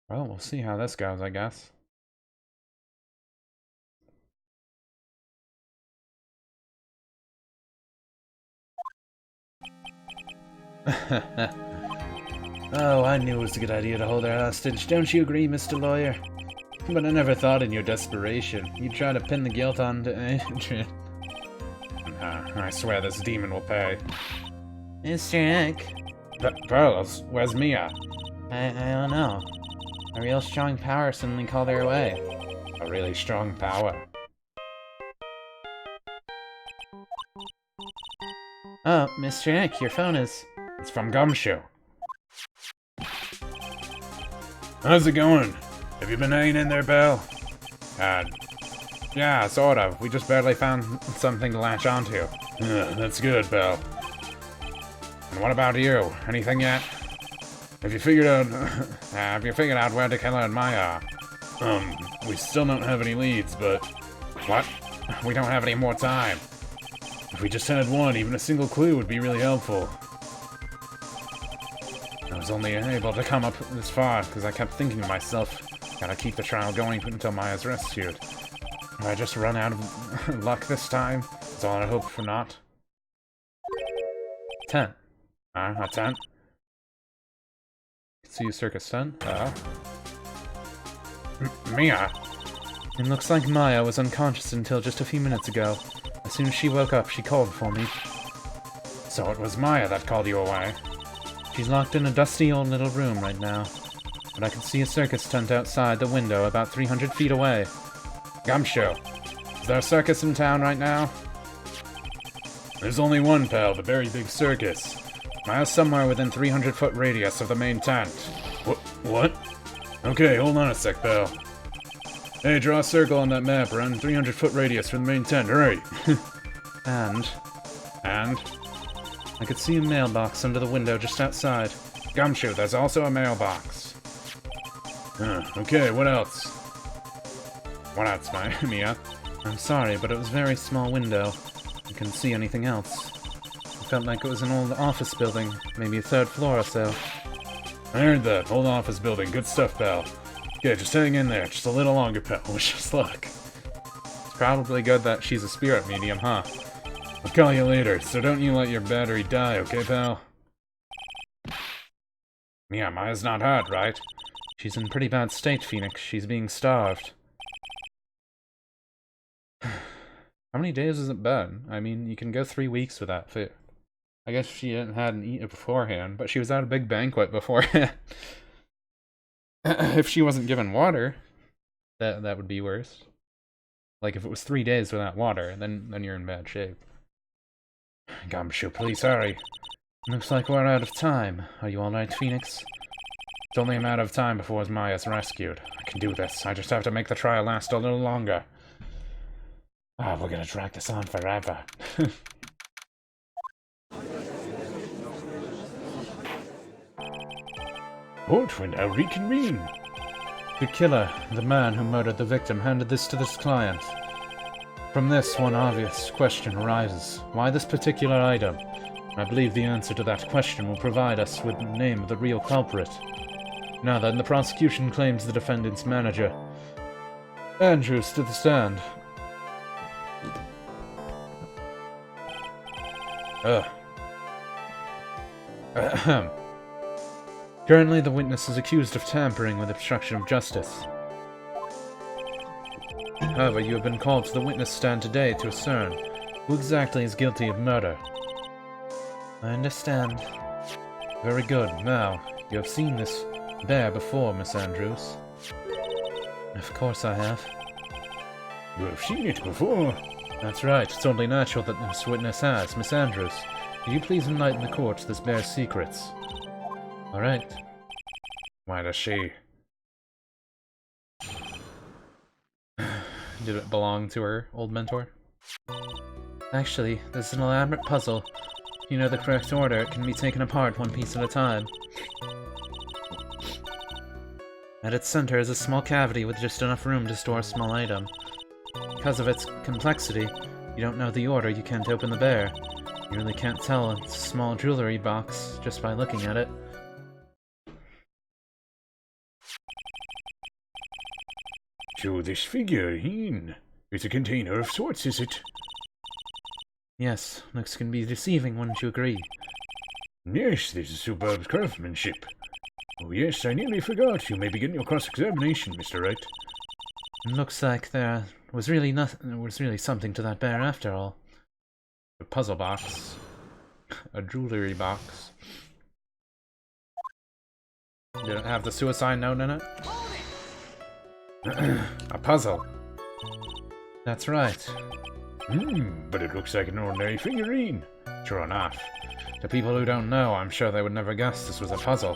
Well, we'll see how this goes, I guess. Oh, I knew it was a good idea to hold her hostage. Don't you agree, Mr. Lawyer? But I never thought in your desperation you'd try to pin the guilt onto Adrian. I swear this demon will pay. Mr. Eck? Pearls, where's Mia? I don't know. A real strong power suddenly called her away. A really strong power. Oh, Mr. Eck, your phone is... It's from Gumshoe. How's it going? Have you been hanging in there, pal? Yeah, sort of. We just barely found something to latch onto. That's good, pal. And what about you? Anything yet? Have you figured out... Have you figured out where the killer and Maya are? We still don't have any leads, but... What? We don't have any more time. If we just had one, even a single clue would be really helpful. I was only able to come up this far because I kept thinking to myself, gotta keep the trial going until Maya's rescued. Have I just run out of luck this time? That's all I hope for not. 10. A 10? See you, Circus 10. Mia! It looks like Maya was unconscious until just a few minutes ago. As soon as she woke up, she called for me. So it was Maya that called you away? She's locked in a dusty old little room right now. But I can see a circus tent outside the window about 300 feet away. Gumshoe, is there a circus in town right now? There's only one, pal, the very big circus. Maya's somewhere within 300-foot radius of the main tent. What? Okay, hold on a sec, pal. Hey, draw a circle on that map around 300-foot radius from the main tent, hurry! And And? I could see a mailbox under the window just outside. Gumshoe, there's also a mailbox. Okay, what else? What else, Mia? I'm sorry, but it was a very small window. I couldn't see anything else. It felt like it was an old office building, maybe a third floor or so. I heard that. Old office building. Good stuff, pal. Okay, just hang in there. Just a little longer, pal. Wish us luck. It's probably good that she's a spirit medium, huh? I'll call you later, so don't you let your battery die, okay, pal? Mia, Maya's not hurt, right? She's in pretty bad state, Phoenix. She's being starved. How many days has it been? I mean, you can go 3 weeks without food. I guess she hadn't eaten beforehand, but she was at a big banquet beforehand. If she wasn't given water, that would be worse. Like, if it was 3 days without water, then you're in bad shape. Gumshoe, please hurry. Looks like we're out of time. Are you alright, Phoenix? It's only a matter of time before Maya's rescued. I can do this. I just have to make the trial last a little longer. Ah, we're gonna drag this on forever. Court will now reconvene. The killer, the man who murdered the victim, handed this to this client. From this, one obvious question arises. Why this particular item? I believe the answer to that question will provide us with the name of the real culprit. Now then, the prosecution claims the defendant's manager. Andrews to the stand. Currently, the witness is accused of tampering with obstruction of justice. However, you have been called to the witness stand today to discern who exactly is guilty of murder. I understand. Very good. Now, you have seen this bear before, Miss Andrews. Of course I have. You have seen it before. That's right. It's only natural that this witness has. Miss Andrews, could you please enlighten the court to this bear's secrets? Alright. Why does she? Did it belong to her old mentor? Actually, this is an elaborate puzzle. If you know the correct order, it can be taken apart one piece at a time. At its center is a small cavity with just enough room to store a small item. Because of its complexity, you don't know the order, you can't open the bear. You really can't tell it's a small jewelry box just by looking at it. So this figurine is a container of sorts, is it? Yes, looks can be deceiving, wouldn't you agree? Yes, this is superb craftsmanship. Oh yes, I nearly forgot. You may begin your cross-examination, Mr. Wright. It looks like there was really something to that bear after all. A puzzle box. A jewelry box. Did it have the suicide note in it? A puzzle. That's right. But it looks like an ordinary figurine. True enough. To people who don't know, I'm sure they would never guess this was a puzzle.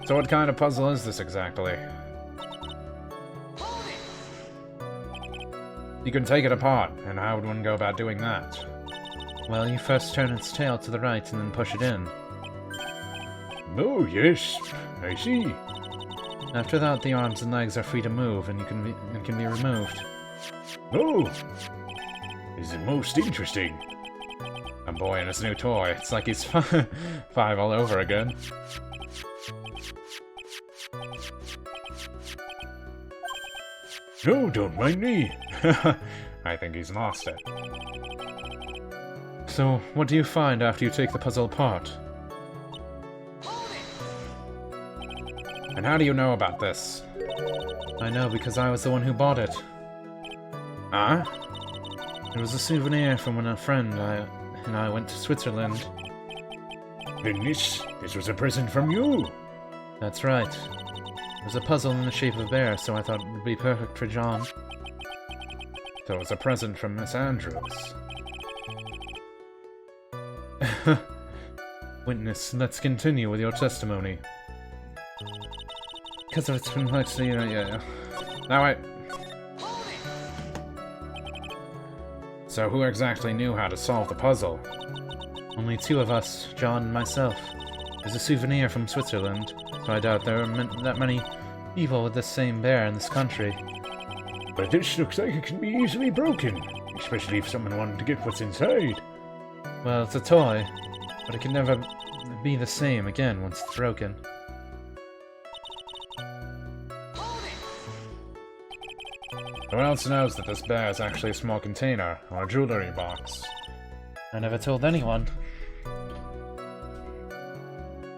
So what kind of puzzle is this exactly? You can take it apart, and how would one go about doing that? Well, you first turn its tail to the right and then push it in. Oh yes, I see. After that, the arms and legs are free to move, and it can be removed. Oh, this is most interesting. A boy and his new toy. It's like he's 5 all over again. No, don't mind me. I think he's lost it. So, what do you find after you take the puzzle apart? And how do you know about this? I know because I was the one who bought it. Huh? It was a souvenir from when a friend and I went to Switzerland. Then this was a present from you. That's right. It was a puzzle in the shape of a bear, so I thought it would be perfect for John. So it was a present from Miss Andrews. Witness, let's continue with your testimony. Because of its complexity, yeah. Now wait. So who exactly knew how to solve the puzzle? Only 2 of us, John and myself. It's a souvenir from Switzerland, so I doubt there are that many people with this same bear in this country. But this looks like it can be easily broken, especially if someone wanted to get what's inside. Well, it's a toy, but it can never be the same again once it's broken. Who else knows that this bear is actually a small container, or a jewelry box? I never told anyone.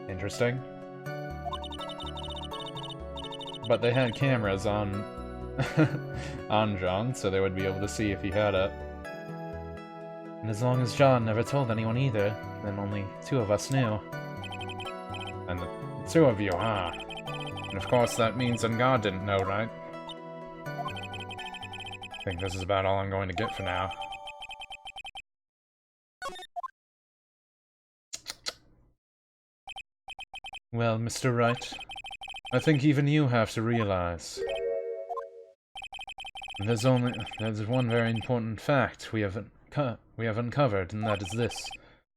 Interesting. But they had cameras on on John, so they would be able to see if he had it. And as long as John never told anyone either, then only 2 of us knew. And the 2 of you, huh? And of course that means that God didn't know, right? I think this is about all I'm going to get for now. Well, Mr. Wright, I think even you have to realize there's one very important fact we have uncovered, and that is this.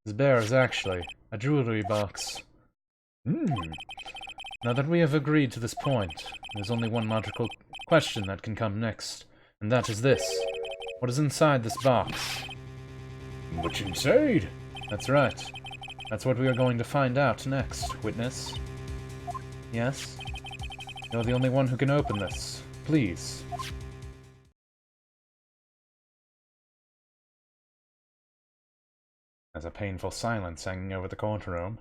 This bear is actually a jewelry box. Now that we have agreed to this point, there's only one logical question that can come next, and that is this. What is inside this box? What's inside? That's right. That's what we are going to find out next, witness. Yes? You're the only one who can open this. Please. There's a painful silence hanging over the courtroom.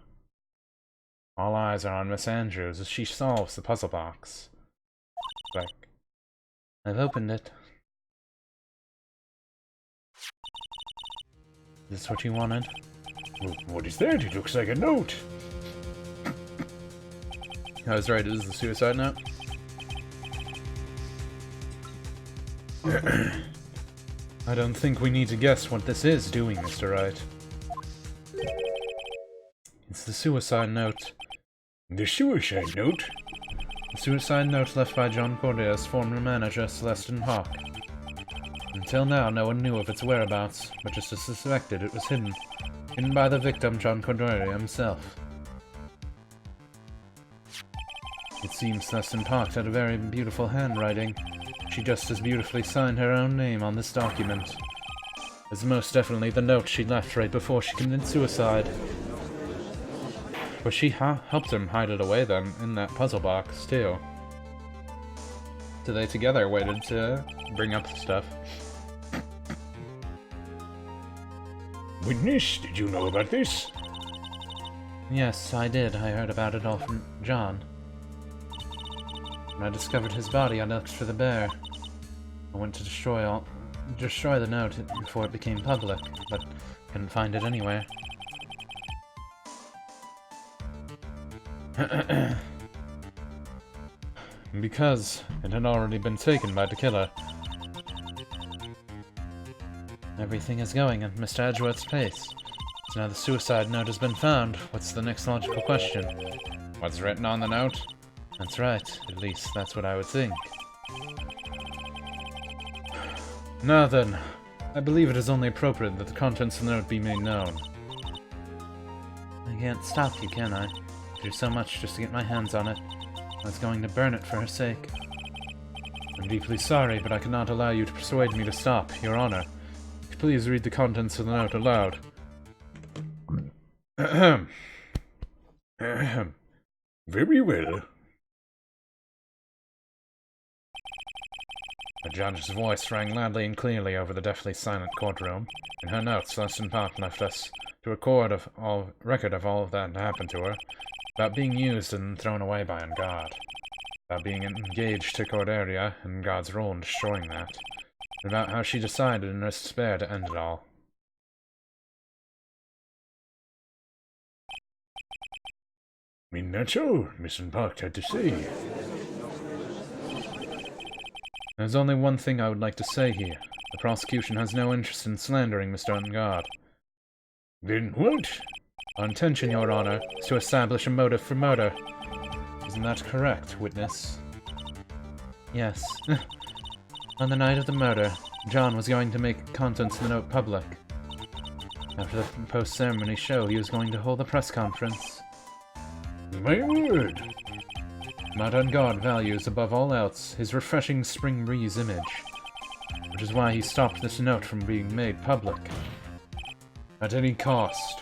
All eyes are on Miss Andrews as she solves the puzzle box. Like, I've opened it. Is this what you wanted? What is that? It looks like a note. I was right, it is the suicide note. I don't think we need to guess what this is, do we, Mr. Wright? It's the suicide note. The suicide note? The suicide note left by John Corday's former manager, Celestin Hawk. Until now, no one knew of its whereabouts, but just suspected it was hidden. Hidden by the victim, John Cordelia himself. It seems Celestin Hawk had a very beautiful handwriting. She just as beautifully signed her own name on this document. It's most definitely the note she left right before she committed suicide. But she helped him hide it away then, in that puzzle box, too. So they together waited to bring up the stuff. Witness, did you know about this? Yes, I did. I heard about it all from John. When I discovered his body, I looked for the bear. I went to destroy the note before it became public, but couldn't find it anywhere. Because it had already been taken by the killer. Everything is going at Mr. Edgeworth's pace. So now the suicide note has been found. What's the next logical question? What's written on the note? That's right. At least that's what I would think. Now then, I believe it is only appropriate that the contents of the note be made known. I can't stop you, can I? I do so much just to get my hands on it. I was going to burn it for her sake. I'm deeply sorry, but I cannot allow you to persuade me to stop, Your Honor. Please read the contents of the note aloud. Ahem. Ahem. Very well. The judge's voice rang loudly and clearly over the deathly silent courtroom. In her notes, Celestin Park left us to record of all that happened to her, about being used and thrown away by Ungod, about being engaged to Cordelia and God's role in destroying that, and about how she decided in her despair to end it all. I mean, that's all Miss Park had to say. There's only one thing I would like to say here. The prosecution has no interest in slandering Mr. Ungod. Then what? Our intention, Your Honor, is to establish a motive for murder. Isn't that correct, witness? Yes. On the night of the murder, John was going to make contents of the note public. After the post-ceremony show, he was going to hold a press conference. My word! Modern God values, above all else, his refreshing spring breeze image, which is why he stopped this note from being made public. At any cost.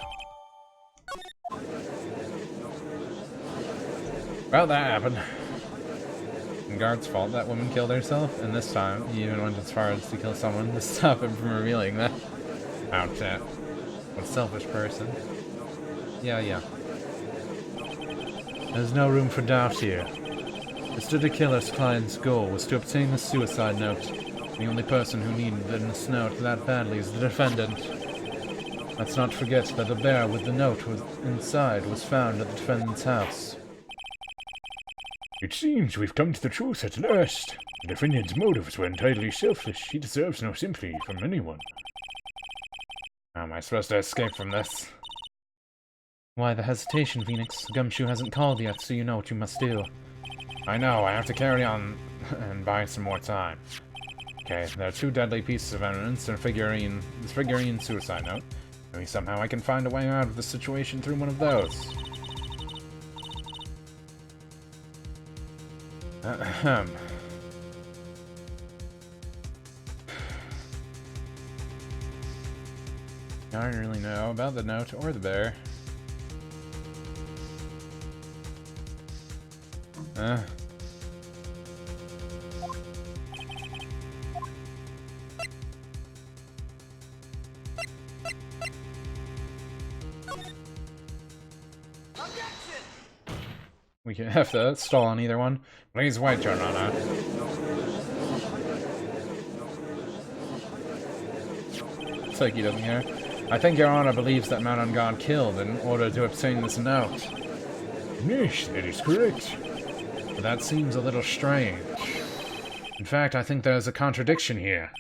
Well, that happened. Guard's fault that woman killed herself, and this time he even went as far as to kill someone to stop him from revealing that. Ouch, that. What a selfish person. Yeah. There's no room for doubt here. Mr. the Killer's client's goal was to obtain the suicide note. The only person who needed this note that badly is the defendant. Let's not forget that the bear with the note inside was found at the defendant's house. It seems we've come to the truth at last. The defendant's motives were entirely selfish. He deserves no sympathy from anyone. How am I supposed to escape from this? Why the hesitation, Phoenix? Gumshoe hasn't called yet, so you know what you must do. I know, I have to carry on and buy some more time. Okay, there are 2 deadly pieces of evidence and a figurine suicide note. Maybe somehow I can find a way out of the situation through one of those. Ahem. I don't really know about the note or the bear. We can have to stall on either one. Please wait, Your Honor. It's like he doesn't care. I think Your Honor believes that man on guard killed in order to obtain this note. Yes, that is correct. But that seems a little strange. In fact, I think there's a contradiction here.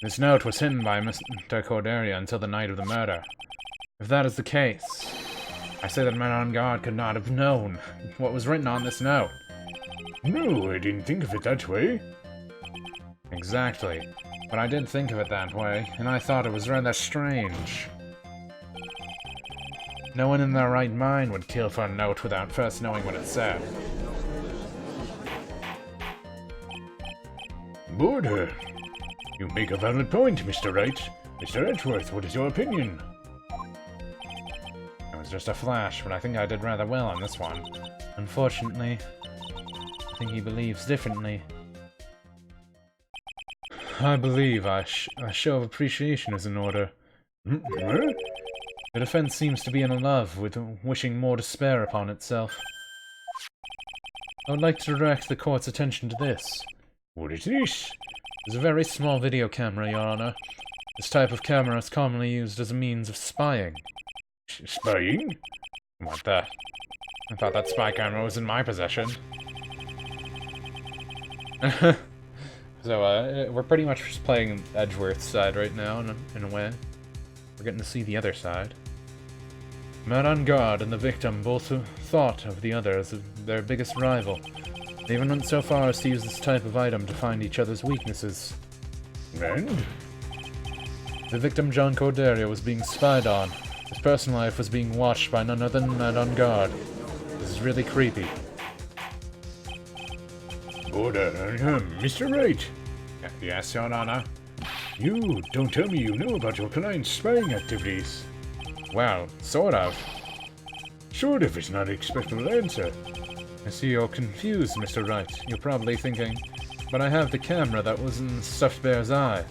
This note was hidden by Mr. Cordelia until the night of the murder. If that is the case, I say that man on guard could not have known what was written on this note. No, I didn't think of it that way. Exactly. But I did think of it that way, and I thought it was rather strange. No one in their right mind would kill for a note without first knowing what it said. Border. You make a valid point, Mr. Wright. Mr. Edgeworth, what is your opinion? It was just a flash, but I think I did rather well on this one. Unfortunately, I think he believes differently. I believe a show of appreciation is in order. Huh? The defense seems to be in love with wishing more despair upon itself. I would like to direct the court's attention to this. What is this? It's a very small video camera, Your Honor. This type of camera is commonly used as a means of spying. Spying? What the? I thought that spy camera was in my possession. So, we're pretty much just playing Edgeworth's side right now, in a way. We're getting to see the other side. Man on guard and the victim both thought of the other as their biggest rival. They even went so far as to use this type of item to find each other's weaknesses. And? The victim, John Cordelia, was being spied on. His personal life was being watched by none other than Man on guard. This is really creepy. Border, Mr. Wright. Yes, Your Honor. You don't tell me you know about your client's spying activities. Well, sort of. Sort of is not an expectable answer. I see you're confused, Mr. Wright. You're probably thinking, but I have the camera that was in Stuffed Bear's eye.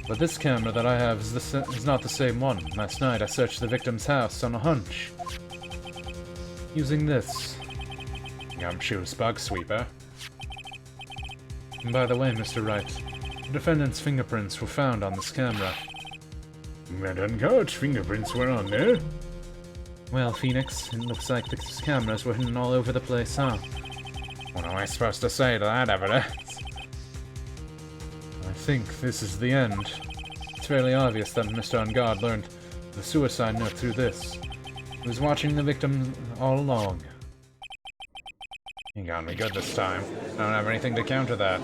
But this camera that I have is not the same one. Last night I searched the victim's house on a hunch. Using this Gumshoe's bug sweeper. And by the way, Mr. Wright, the defendant's fingerprints were found on this camera. Madame Guard's fingerprints were on there. Well, Phoenix, it looks like the cameras were hidden all over the place, huh? What am I supposed to say to that evidence? I think this is the end. It's fairly obvious that Mr. On Guard learned the suicide note through this. He was watching the victim all along. You got me good this time. I don't have anything to counter that.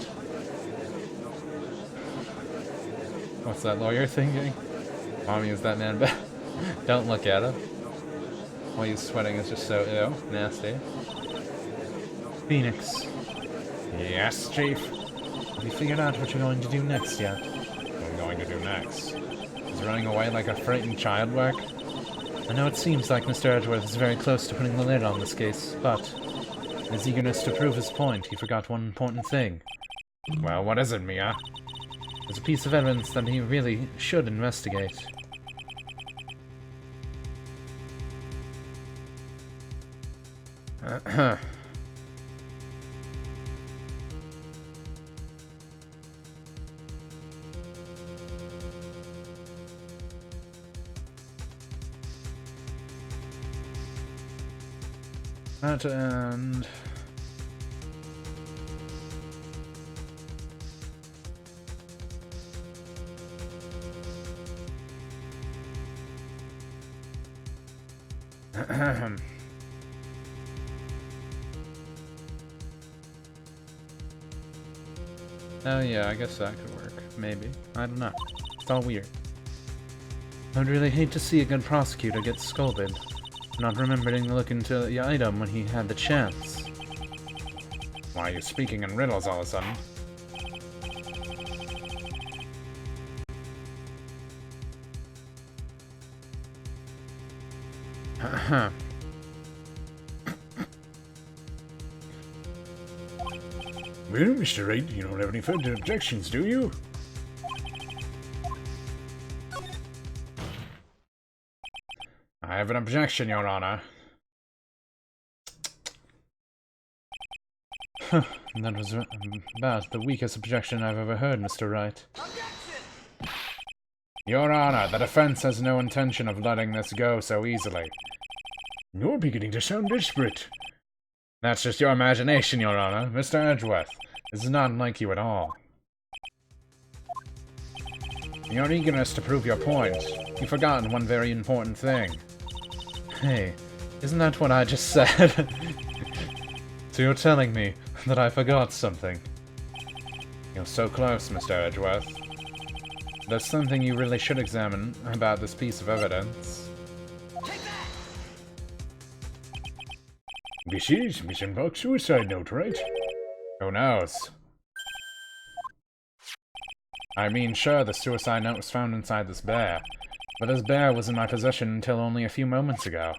What's that lawyer thinking? Mommy, is that man bad? Don't look at him. Why he's sweating is just so ew, nasty. Phoenix. Yes, Chief? Have you figured out what you're going to do next yet? What I'm going to do next? Is running away like a frightened child work? I know it seems like Mr. Edgeworth is very close to putting the lid on this case, but in his eagerness to prove his point, he forgot one important thing. Well, what is it, Mia? There's a piece of evidence that he really should investigate. That and... Oh yeah, I guess that could work. Maybe. I don't know. It's all weird. I'd really hate to see a good prosecutor get scolded for not remembering to look into the item when he had the chance. Why are you speaking in riddles all of a sudden? Well, Mr. Wright, you don't have any further objections, do you? I have an objection, Your Honor. That was about the weakest objection I've ever heard, Mr. Wright. Your Honor, the defense has no intention of letting this go so easily. You're beginning to sound desperate. That's just your imagination, Your Honor. Mr. Edgeworth, this is not like you at all. In your eagerness to prove your point, you've forgotten one very important thing. Hey, isn't that what I just said? So you're telling me that I forgot something? You're so close, Mr. Edgeworth. There's something you really should examine about this piece of evidence. This is Miss Unbox's suicide note, right? Who knows? I mean, sure, the suicide note was found inside this bear, but this bear was in my possession until only a few moments ago.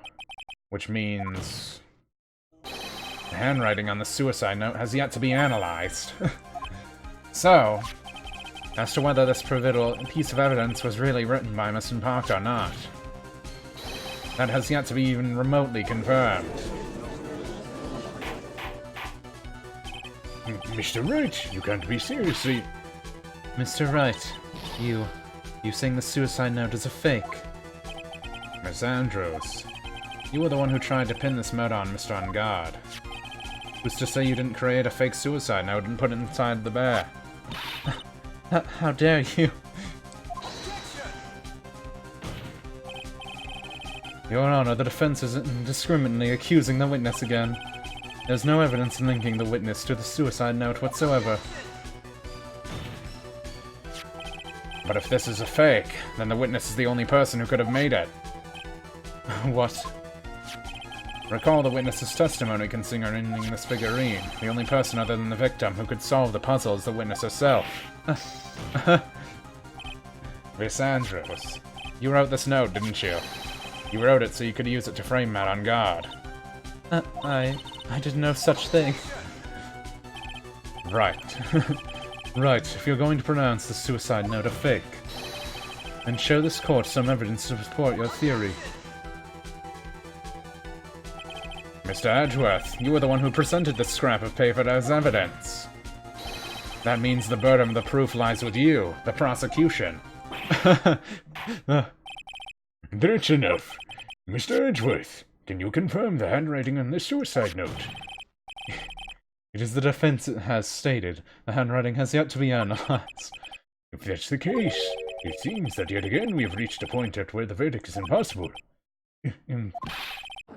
Which means... the handwriting on the suicide note has yet to be analyzed. So, as to whether this pivotal piece of evidence was really written by Miss Park or not, that has yet to be even remotely confirmed. Mr. Wright, you can't be seriously... Mr. Wright, you saying the suicide note is a fake? Miss Andrews, you were the one who tried to pin this murder on Mr. Ungard. Who's to say you didn't create a fake suicide note and put it inside the bear? How dare you? Your Honor, the defense is indiscriminately accusing the witness again. There's no evidence linking the witness to the suicide note whatsoever. But if this is a fake, then the witness is the only person who could have made it. What? Recall the witness's testimony concerning this figurine. The only person other than the victim who could solve the puzzle is the witness herself. Miss Andrews, you wrote this note, didn't you? You wrote it so you could use it to frame Matt on guard. I did no such thing. Right. Right, if you're going to pronounce the suicide note a fake, then show this court some evidence to support your theory. Mr. Edgeworth, you were the one who presented this scrap of paper as evidence. That means the burden of the proof lies with you, the prosecution. That's enough. Mr. Edgeworth, can you confirm the handwriting on this suicide note? It is the defense has stated. The handwriting has yet to be analyzed. If that's the case, it seems that yet again we have reached a point at where the verdict is impossible.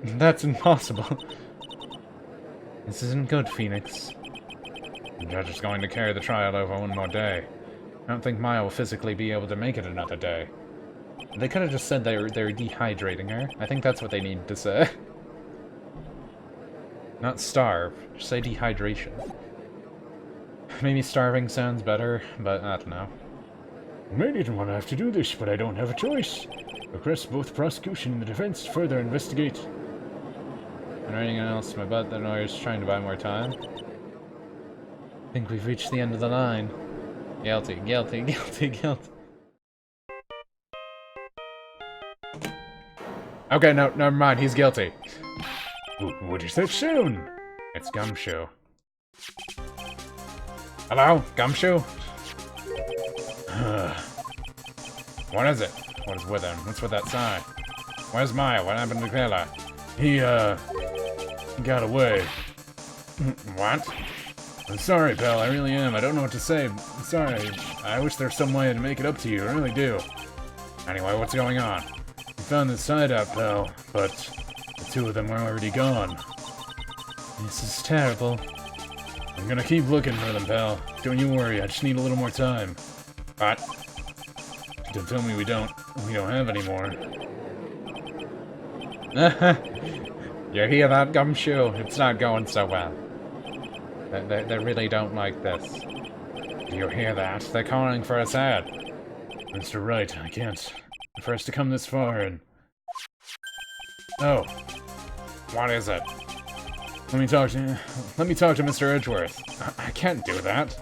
That's impossible. This isn't good, Phoenix. The judge is going to carry the trial over one more day. I don't think Maya will physically be able to make it another day. They could have just said they're dehydrating her. I think that's what they need to say. Not starve. Just say dehydration. Maybe starving sounds better, but I don't know. I didn't want to have to do this, but I don't have a choice. Request both prosecution and the defense to further investigate. And anything else, my butt, the lawyer's trying to buy more time. I think we've reached the end of the line. Guilty, guilty, guilty, guilty. Okay, no, never mind, he's guilty. What is that sound? It's Gumshoe. Hello, Gumshoe? What is it? What is with him? What's with that sign? Where's Maya? What happened to Kayla? He got away. What? I'm sorry, pal, I really am. I don't know what to say. I'm sorry. I wish there's some way to make it up to you, I really do. Anyway, what's going on? We found this hideout, pal, but 2 of them are already gone. This is terrible. I'm gonna keep looking for them, pal. Don't you worry, I just need a little more time. What? Don't tell me we don't have any more. You hear that, Gumshoe? It's not going so well. They really don't like this. Do you hear that? They're calling for his head. Mr. Wright, I can't. For us to come this far and... Oh. What is it? Let me talk to Mr. Edgeworth. I can't do that.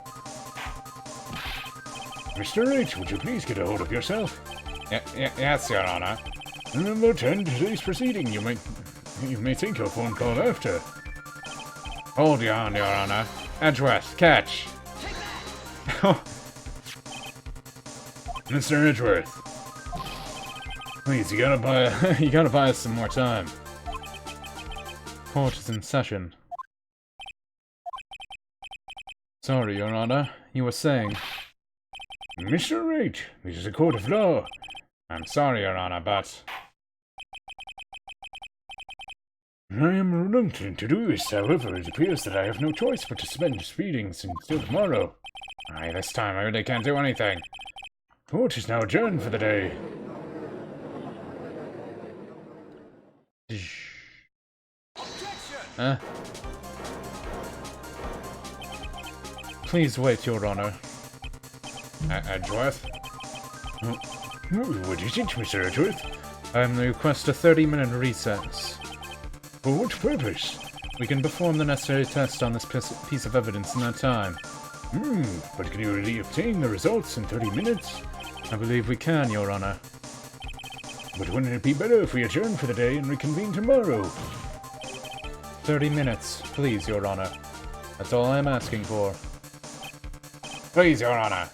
Mr. Wright, would you please get a hold of yourself? Yes, Your Honor. And attend today's proceeding. You may think a phone call after. Hold on, Your Honor. Edgeworth, catch! Mr. Edgeworth. Please, you gotta buy us some more time. Court is in session. Sorry, Your Honor. You were saying... Mr. Wright, this is a court of law. I'm sorry, Your Honor, but... I am reluctant to do this, however. It appears that I have no choice but to suspend proceedings until tomorrow. Aye, this time I really can't do anything. Court is now adjourned for the day. Please wait, Your Honor. Edgeworth? What is it, Mr. Edgeworth? I am to request a 30-minute recess. For what purpose? We can perform the necessary test on this piece of evidence in that time. But can you really obtain the results in 30 minutes? I believe we can, Your Honor. But wouldn't it be better if we adjourn for the day and reconvene tomorrow? 30 minutes, please, Your Honor. That's all I'm asking for. Please, Your Honor.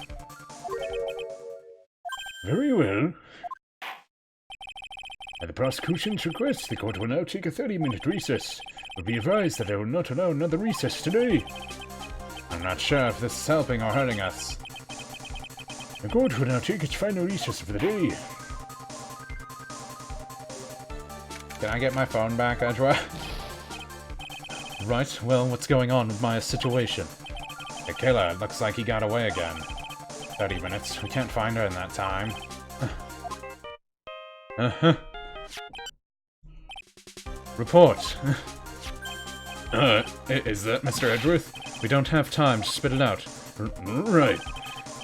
Very well. At the prosecution's request, the court will now take a 30-minute recess. But be advised that I will not allow another recess today. I'm not sure if this is helping or hurting us. The court will now take its final recess for the day. Can I get my phone back, Edgeworth? Right, well, what's going on with my situation? The killer, looks like he got away again. 30 minutes, we can't find her in that time. Report! Is that Mr. Edgeworth? We don't have time to spit it out. Right.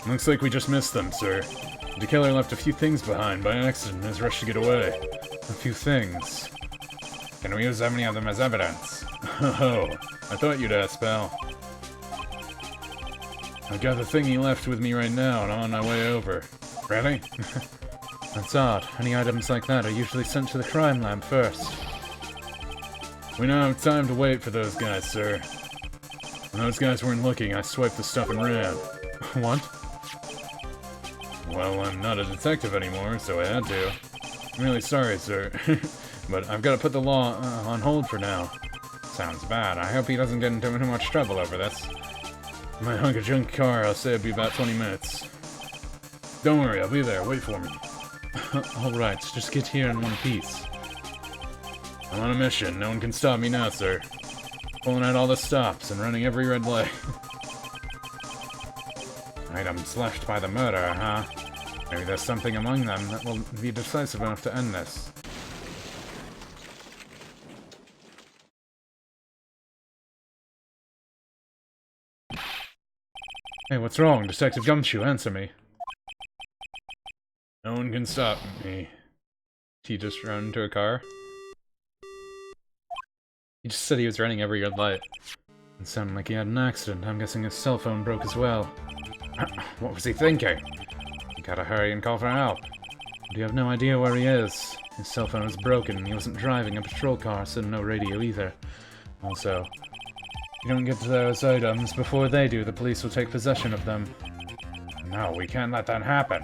Looks like we just missed them, sir. The killer left a few things behind by accident and has rushed to get away. A few things. Can we use any of them as evidence? Oh, I thought you'd ask, pal. I've got the thing he left with me right now, and I'm on my way over. Really? That's odd. Any items like that are usually sent to the crime lab first. We don't have time to wait for those guys, sir. When those guys weren't looking, I swiped the stuff and ran. What? Well, I'm not a detective anymore, so I had to. I'm really sorry, sir. But I've got to put the law on hold for now. Sounds bad. I hope he doesn't get into too much trouble over this. My hunk of junk car, I'll say it'll be about 20 minutes. Don't worry, I'll be there. Wait for me. Alright, just get here in one piece. I'm on a mission. No one can stop me now, sir. Pulling out all the stops and running every red light. Items left by the murderer, huh? Maybe there's something among them that will be decisive enough to end this. Hey, what's wrong? Detective Gumshoe, answer me. No one can stop me. He just ran into a car? He just said he was running every red light. It sounded like he had an accident. I'm guessing his cell phone broke as well. What was he thinking? You gotta hurry and call for help. But you have no idea where he is. His cell phone was broken. He wasn't driving a patrol car, so no radio either. Also, if you don't get to those items before they do, the police will take possession of them. No, we can't let that happen.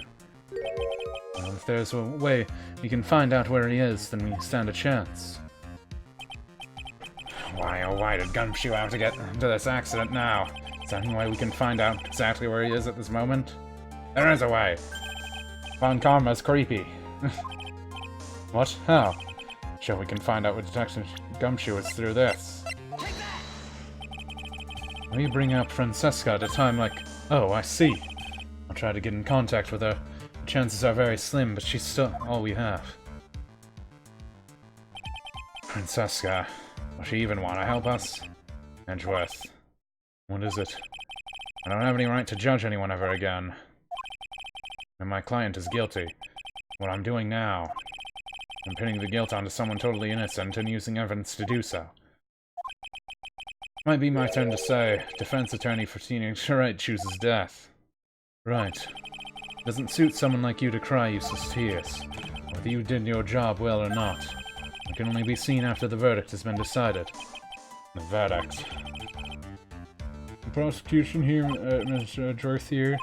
Well, if there's a way we can find out where he is, then we stand a chance. Why, oh why did Gumshoe have to get into this accident now? Is there any way we can find out exactly where he is at this moment? There is a way. Von Karma's creepy. What? How? Sure, we can find out what Detective Gumshoe is through this. We bring up Francesca at a time like... Oh, I see. I'll try to get in contact with her. The chances are very slim, but she's still all we have. Francesca. Will she even want to help us? Edgeworth. What is it? I don't have any right to judge anyone ever again. And my client is guilty. What I'm doing now... I'm pinning the guilt onto someone totally innocent and using evidence to do so. Might be my turn to say, defense attorney for teenage Wright chooses death. Right. Doesn't suit someone like you to cry useless tears, whether you did your job well or not. It can only be seen after the verdict has been decided. The verdict. The prosecution here, Mr. Edgeworth here.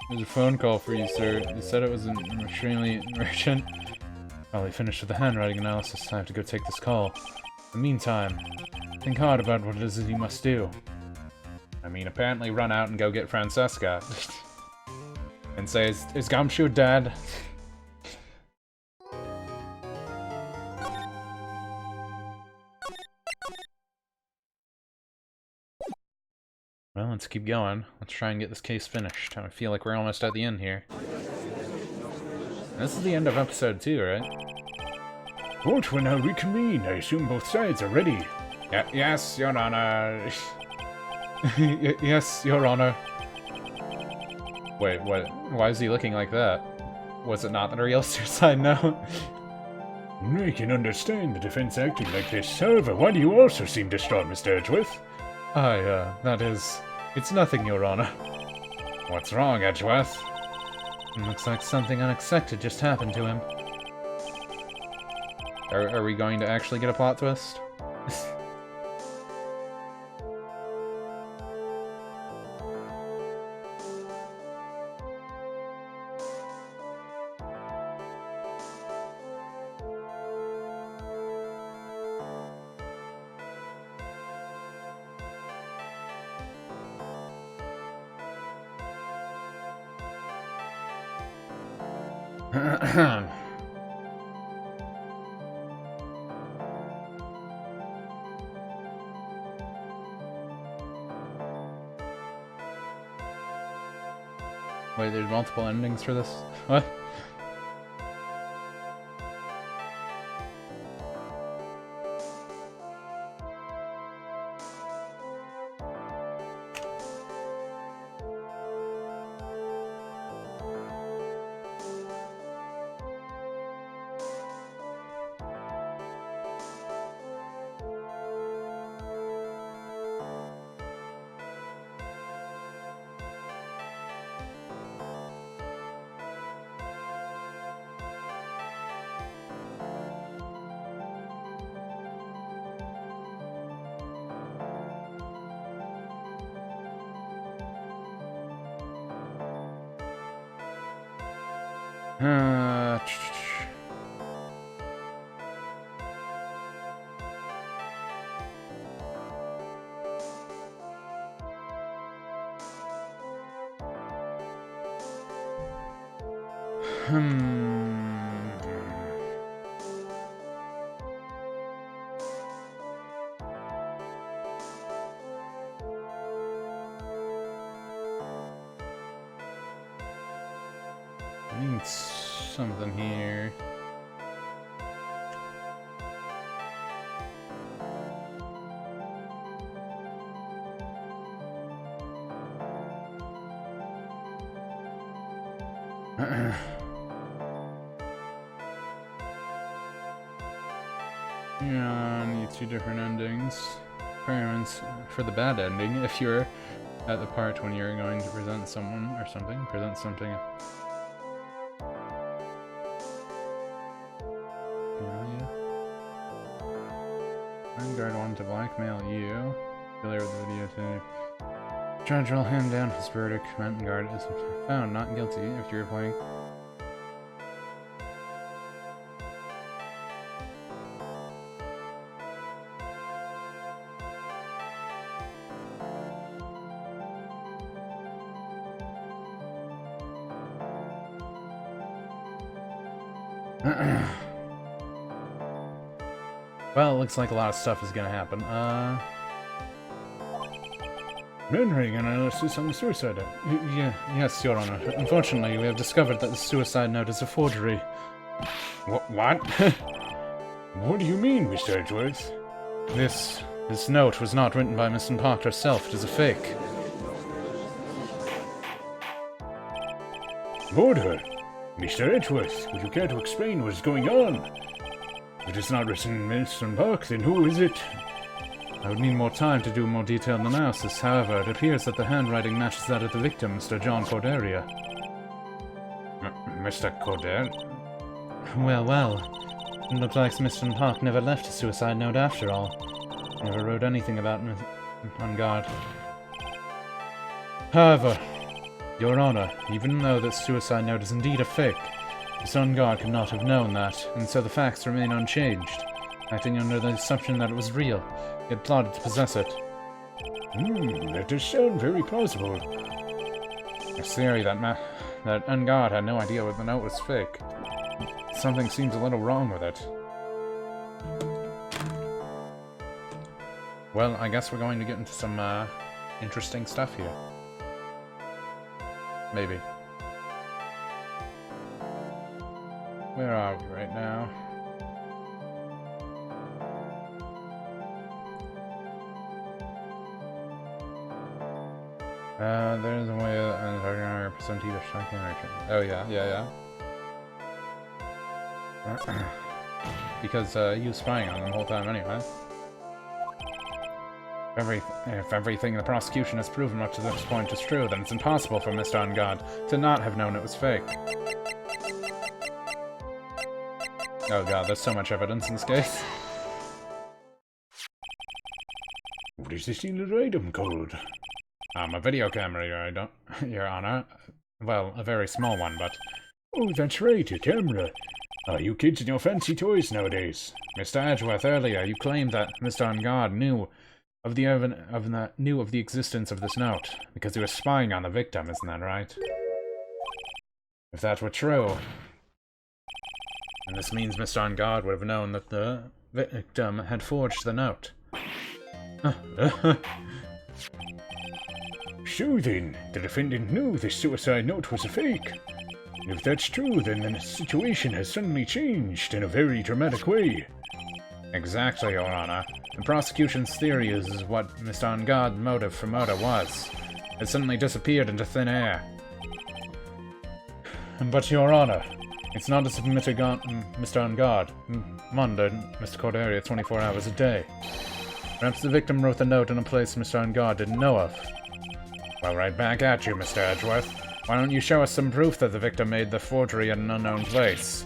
There's a phone call for you, sir. You said it was extremely urgent. Probably finished with the handwriting analysis. I have to go take this call. In the meantime, think hard about what it is that you must do. I mean, apparently run out and go get Francesca. And say, is Gumshoe dead? Well, let's keep going. Let's try and get this case finished. I feel like we're almost at the end here. This is the end of episode 2, right? Court will now reconvene. I assume both sides are ready. Yes, Your Honor. Yes, Your Honor. Wait, what? Why is he looking like that? Was it not the real suicide note? I can understand the defense acting like this. However, why do you also seem distraught, Mr. Edgeworth? That is... It's nothing, Your Honor. What's wrong, Edgeworth? Looks like something unexpected just happened to him. Are we going to actually get a plot twist? Wait, there's multiple endings for this? What? I need something here. Yeah, I need 2 different endings. Requirements for the bad ending, if you're at the part when you're going to present someone or something. Present something. Vanguard wanted to blackmail you. Failure of the videotape. Judge will hand down his verdict. Vanguard is found not guilty if you're playing. Well, it looks like a lot of stuff is gonna happen. Handwriting analysis on the suicide note. Yes, Your Honor. Unfortunately, we have discovered that the suicide note is a forgery. What? What do you mean, Mr. Edgeworth? This note was not written by Miss Park herself. It is a fake. Order! Mr. Edgeworth, would you care to explain what is going on? If it is not written Miss Park, then who is it? I would need more time to do a more detailed analysis. However, it appears that the handwriting matches that of the victim, Mr. John Corderia. Mr. Corder? Well. It looks like Mr. Park never left a suicide note after all. Never wrote anything about Miss on guard. However, Your Honor, even though the suicide note is indeed a fake, Miss on guard could not have known that, and so the facts remain unchanged, acting under the assumption that it was real. He had plotted to possess it. That does sound very plausible. His theory that Ungod had no idea what the note was fake. Something seems a little wrong with it. Well, I guess we're going to get into some interesting stuff here. Maybe. Where are we right now? There's a way that represent either shocking or oh yeah. Because he was spying on them the whole time anyway. If everything the prosecution has proven up to this point is true, then it's impossible for Mr. Ungod to not have known it was fake. Oh god, there's so much evidence in this case. What is this little item called? A video camera, Your Honor. Well, a very small one, but... Oh, that's right, a camera. You kids and your fancy toys nowadays. Mr. Edgeworth, earlier you claimed that Mr. Ungod knew of the existence of this note, because he was spying on the victim, isn't that right? If that were true, then this means Mr. Ungod would have known that the victim had forged the note. So then, the defendant knew the suicide note was a fake. And if that's true, then the situation has suddenly changed in a very dramatic way. Exactly, Your Honor. The prosecution's theory is what Mr. Ungod's motive for murder was. It suddenly disappeared into thin air. But, Your Honor, it's not as if Mr. Ungod monitored Mr. Corderia 24 hours a day. Perhaps the victim wrote the note in a place Mr. Ungod didn't know of. Well, right back at you, Mr. Edgeworth. Why don't you show us some proof that the victim made the forgery at an unknown place?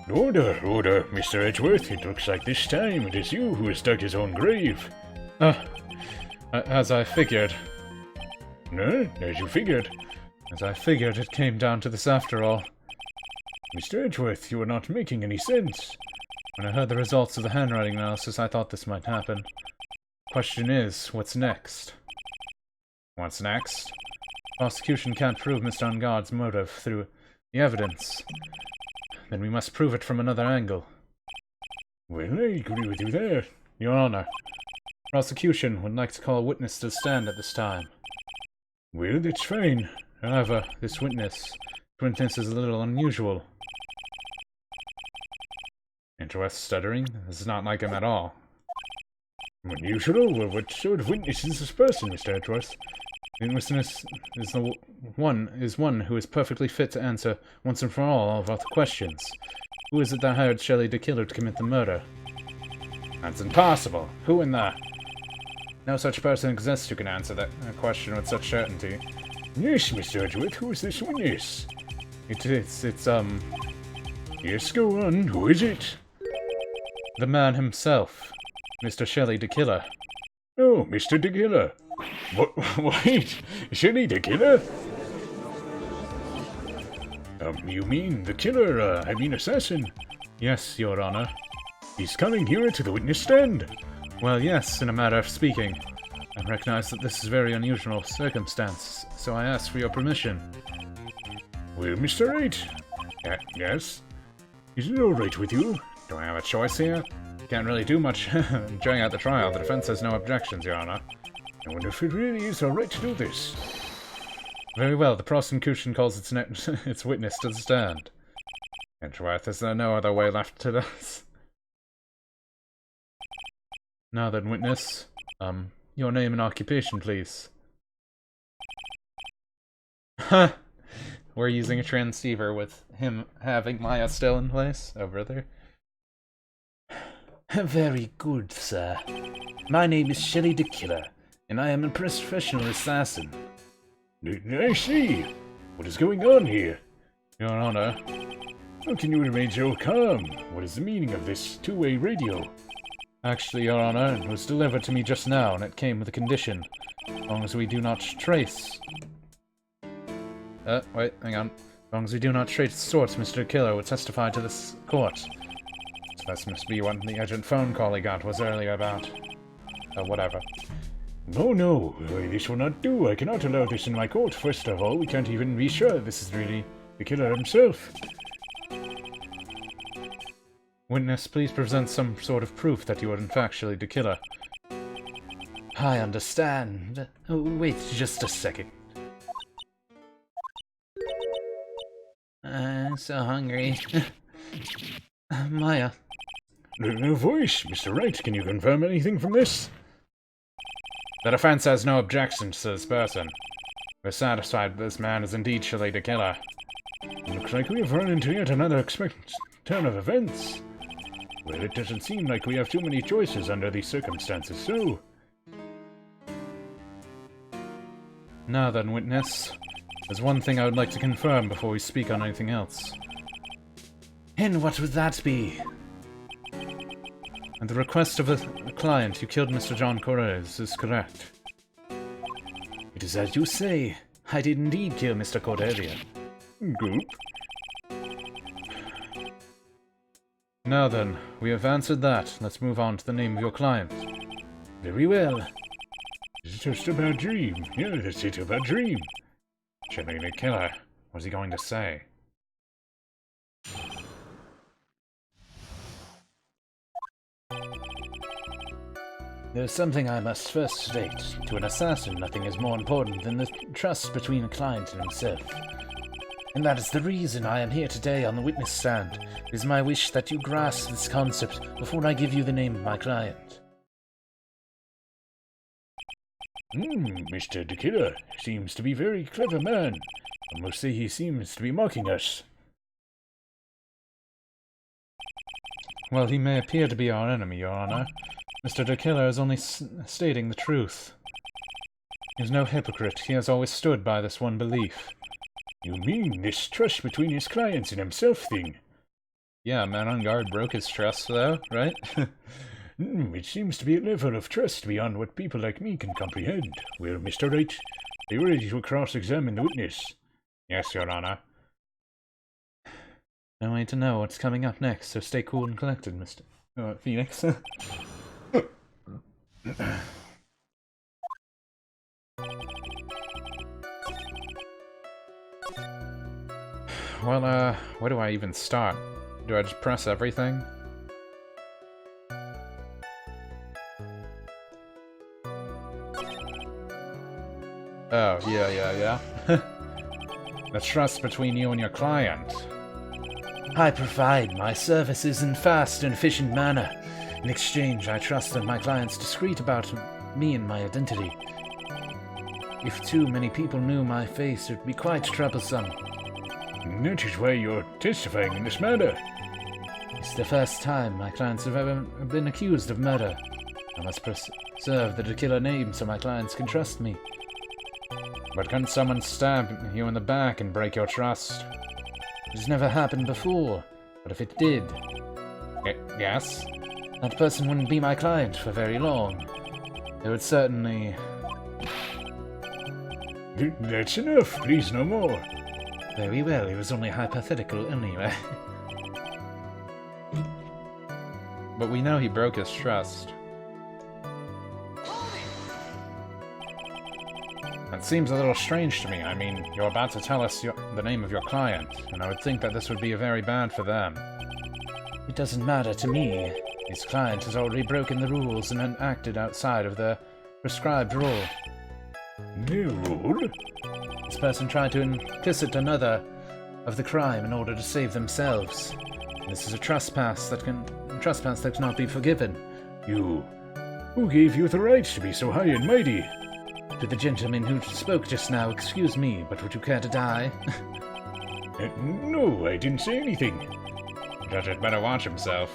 Order, Mr. Edgeworth. It looks like this time it is you who has dug his own grave. As I figured. No, as you figured. As I figured, it came down to this after all. Mr. Edgeworth, you are not making any sense. When I heard the results of the handwriting analysis, I thought this might happen. Question is, what's next? What's next? Prosecution can't prove Mr. Ungod's motive through the evidence. Then we must prove it from another angle. Well, I agree with you there. Your Honor, prosecution would like to call a witness to the stand at this time. Well, that's fine. However, this witness is a little unusual. Edgeworth stuttering? This is not like him at all. Unusual? Well, what sort of witness is this person, Mr. Edgeworth? The witness is one who is perfectly fit to answer once and for all of our questions. Who is it that hired Shelley the killer to commit the murder? That's impossible. Who in the... No such person exists who can answer that question with such certainty. Yes, Mr. Edgeworth, who is this witness? It's Yes, go on. Who is it? The man himself. Mr. Shelley the killer. Oh, Mr. the killer. Wait, Shelley the killer? You mean the killer, assassin? Yes, Your Honor. He's coming here to the witness stand. Well, yes, in a matter of speaking. I recognize that this is a very unusual circumstance, so I ask for your permission. Well, Mr. Wright? Yes? Is it alright with you? Do I have a choice here? Can't really do much during out the trial. The defense has no objections, Your Honor. I wonder if it really is alright to do this. Very well, the prosecution calls its witness to the stand. Edgeworth, is there no other way left to this? Now then, witness. Your name and occupation, please. Huh! We're using a transceiver with him having Maya still in place over there. Very good, sir. My name is Shelley the Killer, and I am a professional assassin. I see. What is going on here? Your Honor. How can you remain so calm? What is the meaning of this two-way radio? Actually, Your Honor, it was delivered to me just now, and it came with a condition. As long as we do not trace... wait, hang on. As long as we do not trace the source, Mr. Killer would testify to this court. So this must be what the urgent phone call he got was earlier about. Whatever. No, this will not do. I cannot allow this in my court. First of all, we can't even be sure this is really the killer himself. Witness, please present some sort of proof that you are in fact Shelley the Killer. I understand. Oh, wait just a second. I'm so hungry. Maya. No voice. Mr. Wright, can you confirm anything from this? The defense has no objections to this person. We're satisfied that this man is indeed Shelley the Killer. Looks like we have run into yet another expected turn of events. Well, it doesn't seem like we have too many choices under these circumstances, so... Now then, witness. There's one thing I would like to confirm before we speak on anything else. And what would that be? At the request of a client, you killed Mr. John Cortez, is correct. It is as you say. I did indeed kill Mr. Cordelia. Good. Now then, we have answered that. Let's move on to the name of your client. Very well. It's just a bad dream. Yeah, that's it, a bad dream. Shelley the Killer. What's he going to say? There's something I must first state. To an assassin, nothing is more important than the trust between a client and himself. And that is the reason I am here today on the witness stand. It is my wish that you grasp this concept before I give you the name of my client. Mr. the Killer seems to be a very clever man. I must say he seems to be mocking us. Well, he may appear to be our enemy, Your Honor. Mr. the Killer is only stating the truth. He is no hypocrite. He has always stood by this one belief. You mean this trust between his clients and himself thing? Yeah, man on guard broke his trust, though, right? It seems to be a level of trust beyond what people like me can comprehend. Well, Mr. Wright, are you ready to cross-examine the witness? Yes, Your Honor. I want to know what's coming up next, so stay cool and collected, Mr. Phoenix. Well, where do I even start? Do I just press everything? Oh, yeah. The trust between you and your client. I provide my services in fast and efficient manner. In exchange, I trust that my client's discreet about me and my identity. If too many people knew my face, it would be quite troublesome. That is why you're testifying in this matter. It's the first time my clients have ever been accused of murder. I must preserve the killer name so my clients can trust me. But couldn't someone stab you in the back and break your trust? It has never happened before, but if it did... Yes? That person wouldn't be my client for very long. They would certainly... That's enough, please, no more. Very well, it was only hypothetical anyway. But we know he broke his trust. That seems a little strange to me. I mean, you're about to tell us the name of your client, and I would think that this would be very bad for them. It doesn't matter to me. His client has already broken the rules and acted outside of the prescribed rule. New rule? This person tried to implicit another of the crime in order to save themselves. This is a trespass that cannot be forgiven. You. Who gave you the right to be so high and mighty? To the gentleman who spoke just now, excuse me, but would you care to die? No, I didn't say anything. Judge had better watch himself.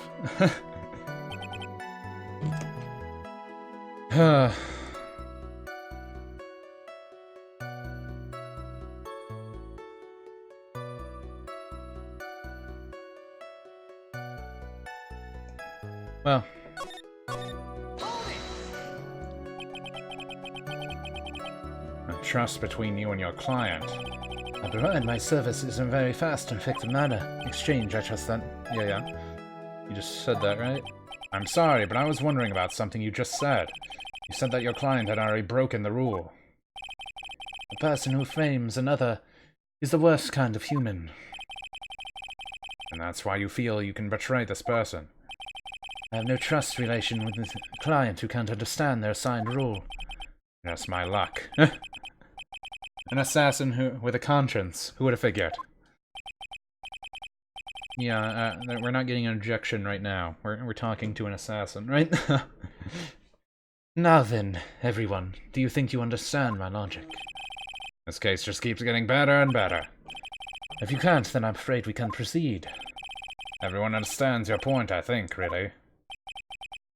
Well. A trust between you and your client. I provide my services in a very fast and effective manner. Exchange, I trust that. Yeah. You just said that, right? I'm sorry, but I was wondering about something you just said. You said that your client had already broken the rule. A person who frames another is the worst kind of human. And that's why you feel you can betray this person. I have no trust relation with the client who can't understand their assigned rule. That's my luck. An assassin with a conscience. Who would have figured? Yeah, we're not getting an objection right now. We're talking to an assassin, right? Now then, everyone, do you think you understand my logic? This case just keeps getting better and better. If you can't, then I'm afraid we can proceed. Everyone understands your point, I think, really.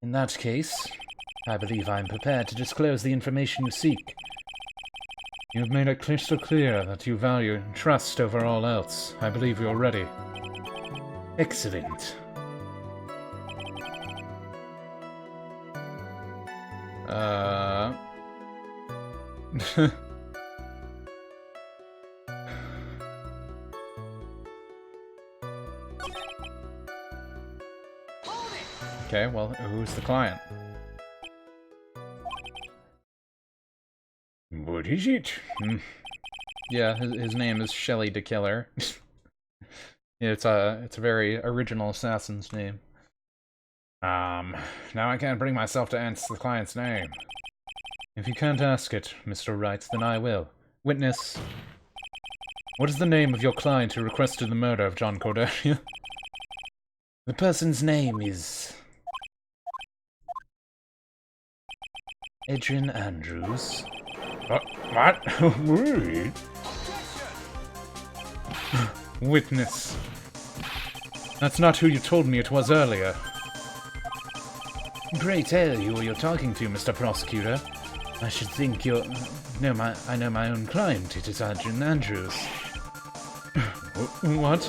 In that case, I believe I am prepared to disclose the information you seek. You have made it crystal clear that you value trust over all else. I believe you're ready. Excellent. Okay, well, who's the client? What is it? Yeah, his name is Shelly the Killer. Yeah, it's a very original assassin's name. Now I can't bring myself to answer the client's name. If you can't ask it, Mr. Wright, then I will. Witness. What is the name of your client who requested the murder of John Cordelia? The person's name is... Adrian Andrews. What? Wait. Witness. That's not who you told me it was earlier. Pray tell who you're talking to, Mr. Prosecutor. I should think you're... No, I know my own client. It is Adrian Andrews. What?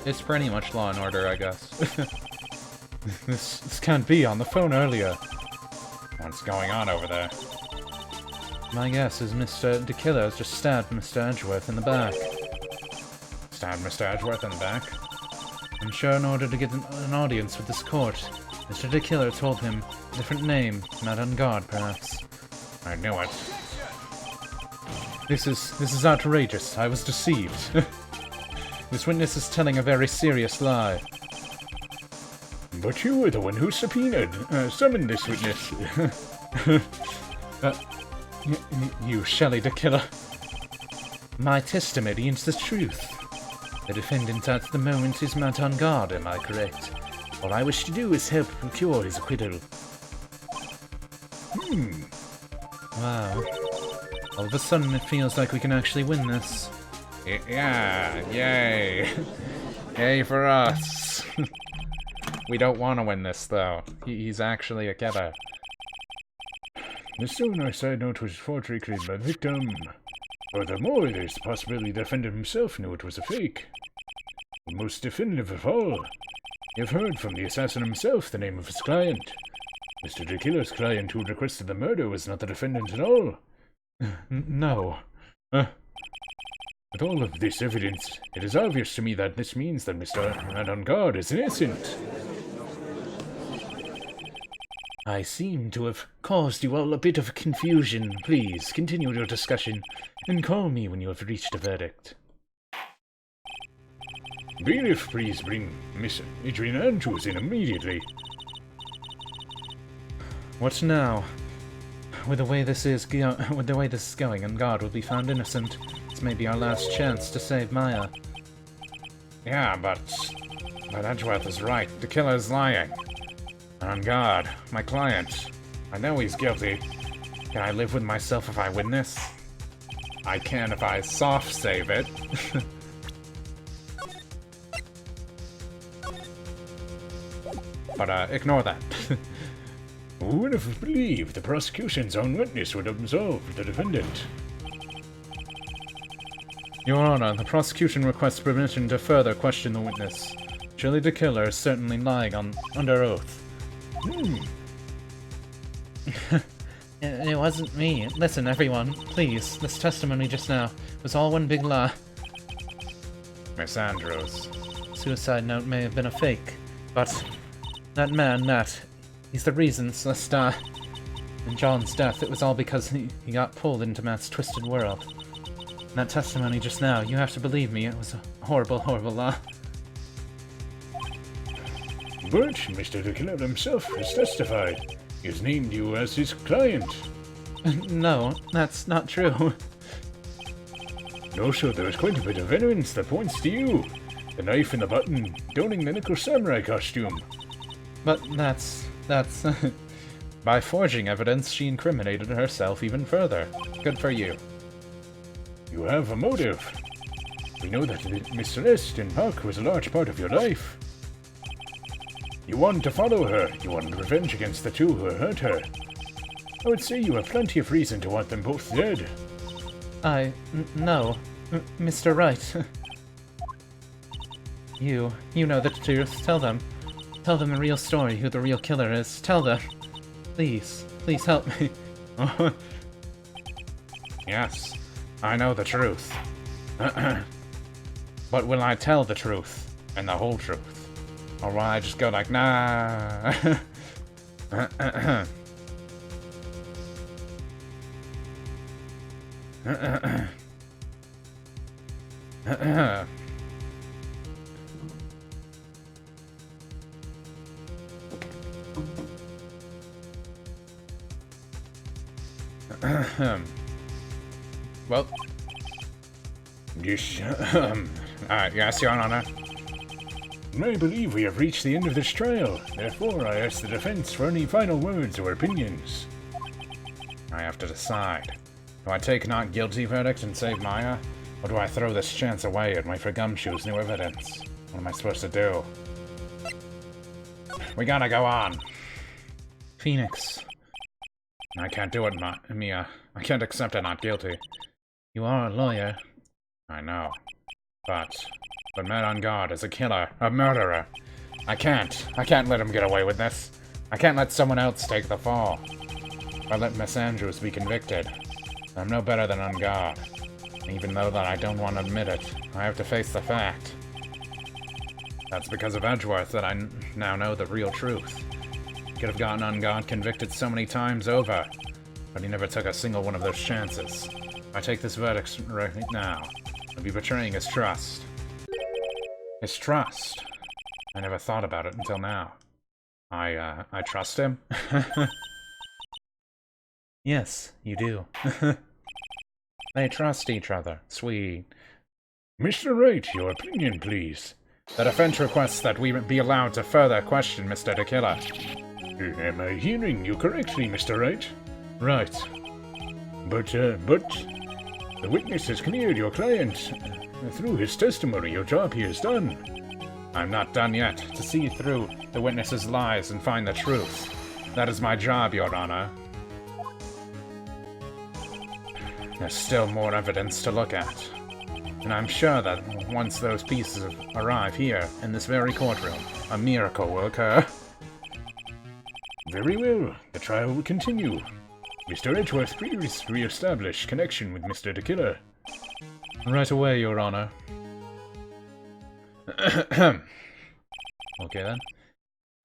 It's pretty much Law and Order, I guess. This can't be on the phone earlier. What's going on over there? My guess is Mr. De Killer has just stabbed Mr. Edgeworth in the back. Stabbed Mr. Edgeworth in the back? I'm sure in order to get an audience with this court, Mr. De Killer told him a different name, not on guard, perhaps. I knew it. This is outrageous. I was deceived. This witness is telling a very serious lie. But you were the one who summoned this witness. You, Shelley the Killer. My testimony is the truth. The defendant at the moment is not on guard, am I correct? All I wish to do is help procure his acquittal. Wow. All of a sudden it feels like we can actually win this. Yeah, yay. Yay for us. We don't want to win this, though. He's actually a killer. The sooner side note was forgery created by the victim. Furthermore, there's the possibility the defendant himself knew it was a fake. The most definitive of all, you've heard from the assassin himself the name of his client. Mr. De Killer's client who requested the murder was not the defendant at all. No. With all of this evidence, it is obvious to me that this means that Mr. Man on Guard is innocent. I seem to have caused you all a bit of confusion. Please, continue your discussion, and call me when you have reached a verdict. Bailiff, please bring Miss Adrian Andrews in immediately. What now? With the way this is going, and God will be found innocent, this may be our last chance to save Maya. Yeah, but Edgeworth is right. The killer is lying. And on God, my client. I know he's guilty. Can I live with myself if I win this? I can if I soft save it. But ignore that. Who would have believed the prosecution's own witness would absolve the defendant? Your Honor, the prosecution requests permission to further question the witness. Surely the killer is certainly lying under oath. It wasn't me. Listen, everyone, please. This testimony just now was all one big lie. Miss Andrews. Suicide note may have been a fake, but that man, he's the reason Celeste died. In John's death, it was all because he got pulled into Matt's twisted world. And that testimony just now, you have to believe me, it was a horrible, horrible lie. But Mr. the Killer himself has testified. He has named you as his client. No, that's not true. And also, there is quite a bit of evidence that points to you. The knife and the button, donning the Nickel Samurai costume. But that's... By forging evidence, she incriminated herself even further. Good for you. You have a motive. We know that Miss Celeste in Park was a large part of your life. You want to follow her. You want revenge against the two who hurt her. I would say you have plenty of reason to want them both dead. No. Mr. Wright. You know the truth. Tell them. Tell them the real story, who the real killer is. Tell them. Please help me. Yes, I know the truth. But will I tell the truth, and the whole truth? Or will I just go like, nah? Well, Yes, yes, Your Honor. I believe we have reached the end of this trial. Therefore, I ask the defense for any final words or opinions. I have to decide. Do I take not guilty verdict and save Maya? Or do I throw this chance away and wait for Gumshoe's new evidence? What am I supposed to do? We gotta go on. Phoenix. I can't do it, Mia. I can't accept it not guilty. You are a lawyer. I know. But Matt on God is a killer, a murderer. I can't let him get away with this. I can't let someone else take the fall. If I let Miss Andrews be convicted, I'm no better than on God. Even though that I don't want to admit it, I have to face the fact. That's because of Edgeworth that I now know the real truth. He could have gotten on God convicted so many times over, but he never took a single one of those chances. If I take this verdict right now, I'll be betraying his trust. His trust? I never thought about it until now. I trust him? Yes, you do. They trust each other. Sweet. Mr. Wright, your opinion, please. The defense requests that we be allowed to further question Mr. the Killer. Am I hearing you correctly, Mr. Wright? Right. But the witness has cleared your client. Through his testimony, your job here is done. I'm not done yet. To see through the witness's lies and find the truth. That is my job, Your Honor. There's still more evidence to look at. And I'm sure that once those pieces arrive here, in this very courtroom, a miracle will occur. Very well. The trial will continue. Mr. Edgeworth previously re-established connection with Mr. the Killer. Right away, Your Honor. Okay then.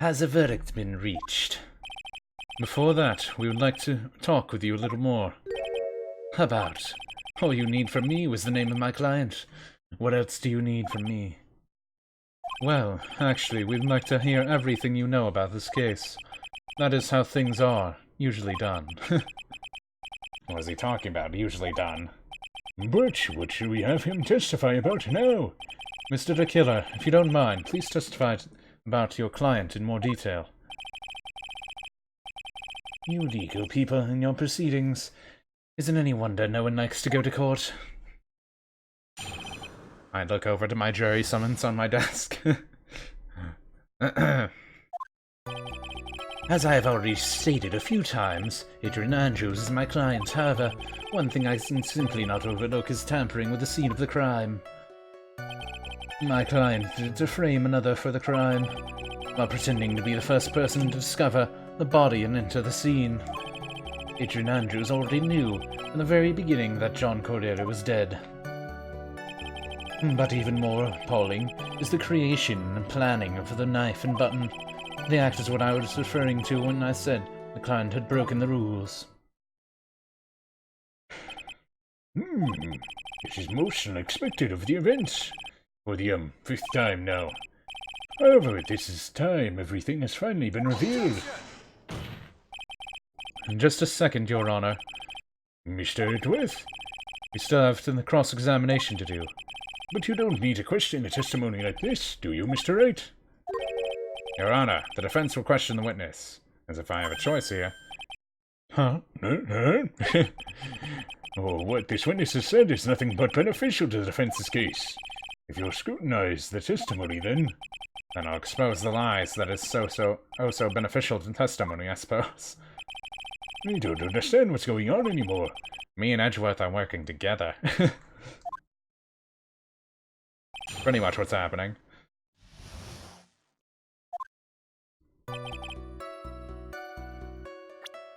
Has a verdict been reached? Before that, we would like to talk with you a little more. About? All you need from me was the name of my client. What else do you need from me? Well, actually, we'd like to hear everything you know about this case. That is how things are, usually done. What is he talking about? Usually done. But what should we have him testify about now? Mr. the Killer, if you don't mind, please testify about your client in more detail. You legal people in your proceedings. Isn't any wonder no one likes to go to court? I look over to my jury summons on my desk. As I have already stated a few times, Adrian Andrews is my client. However, one thing I can simply not overlook is tampering with the scene of the crime. My client did to frame another for the crime, while pretending to be the first person to discover the body and enter the scene. Adrian Andrews already knew from the very beginning that John Cordelia was dead. But even more appalling is the creation and planning of the knife and button. The act is what I was referring to when I said the client had broken the rules. This is most unexpected of the events. For the, 5th time now. However, at this time, everything has finally been revealed. In just a second, Your Honor. Mr. Edworth? We still have the cross-examination to do. But you don't need to question a testimony like this, do you, Mr. Wright? Your Honor, the defense will question the witness, as if I have a choice here. Huh? Oh, what this witness has said is nothing but beneficial to the defense's case. If you'll scrutinize the testimony, then I'll expose the lies that is so beneficial to testimony, I suppose. I don't understand what's going on anymore. Me and Edgeworth are working together. Pretty much what's happening.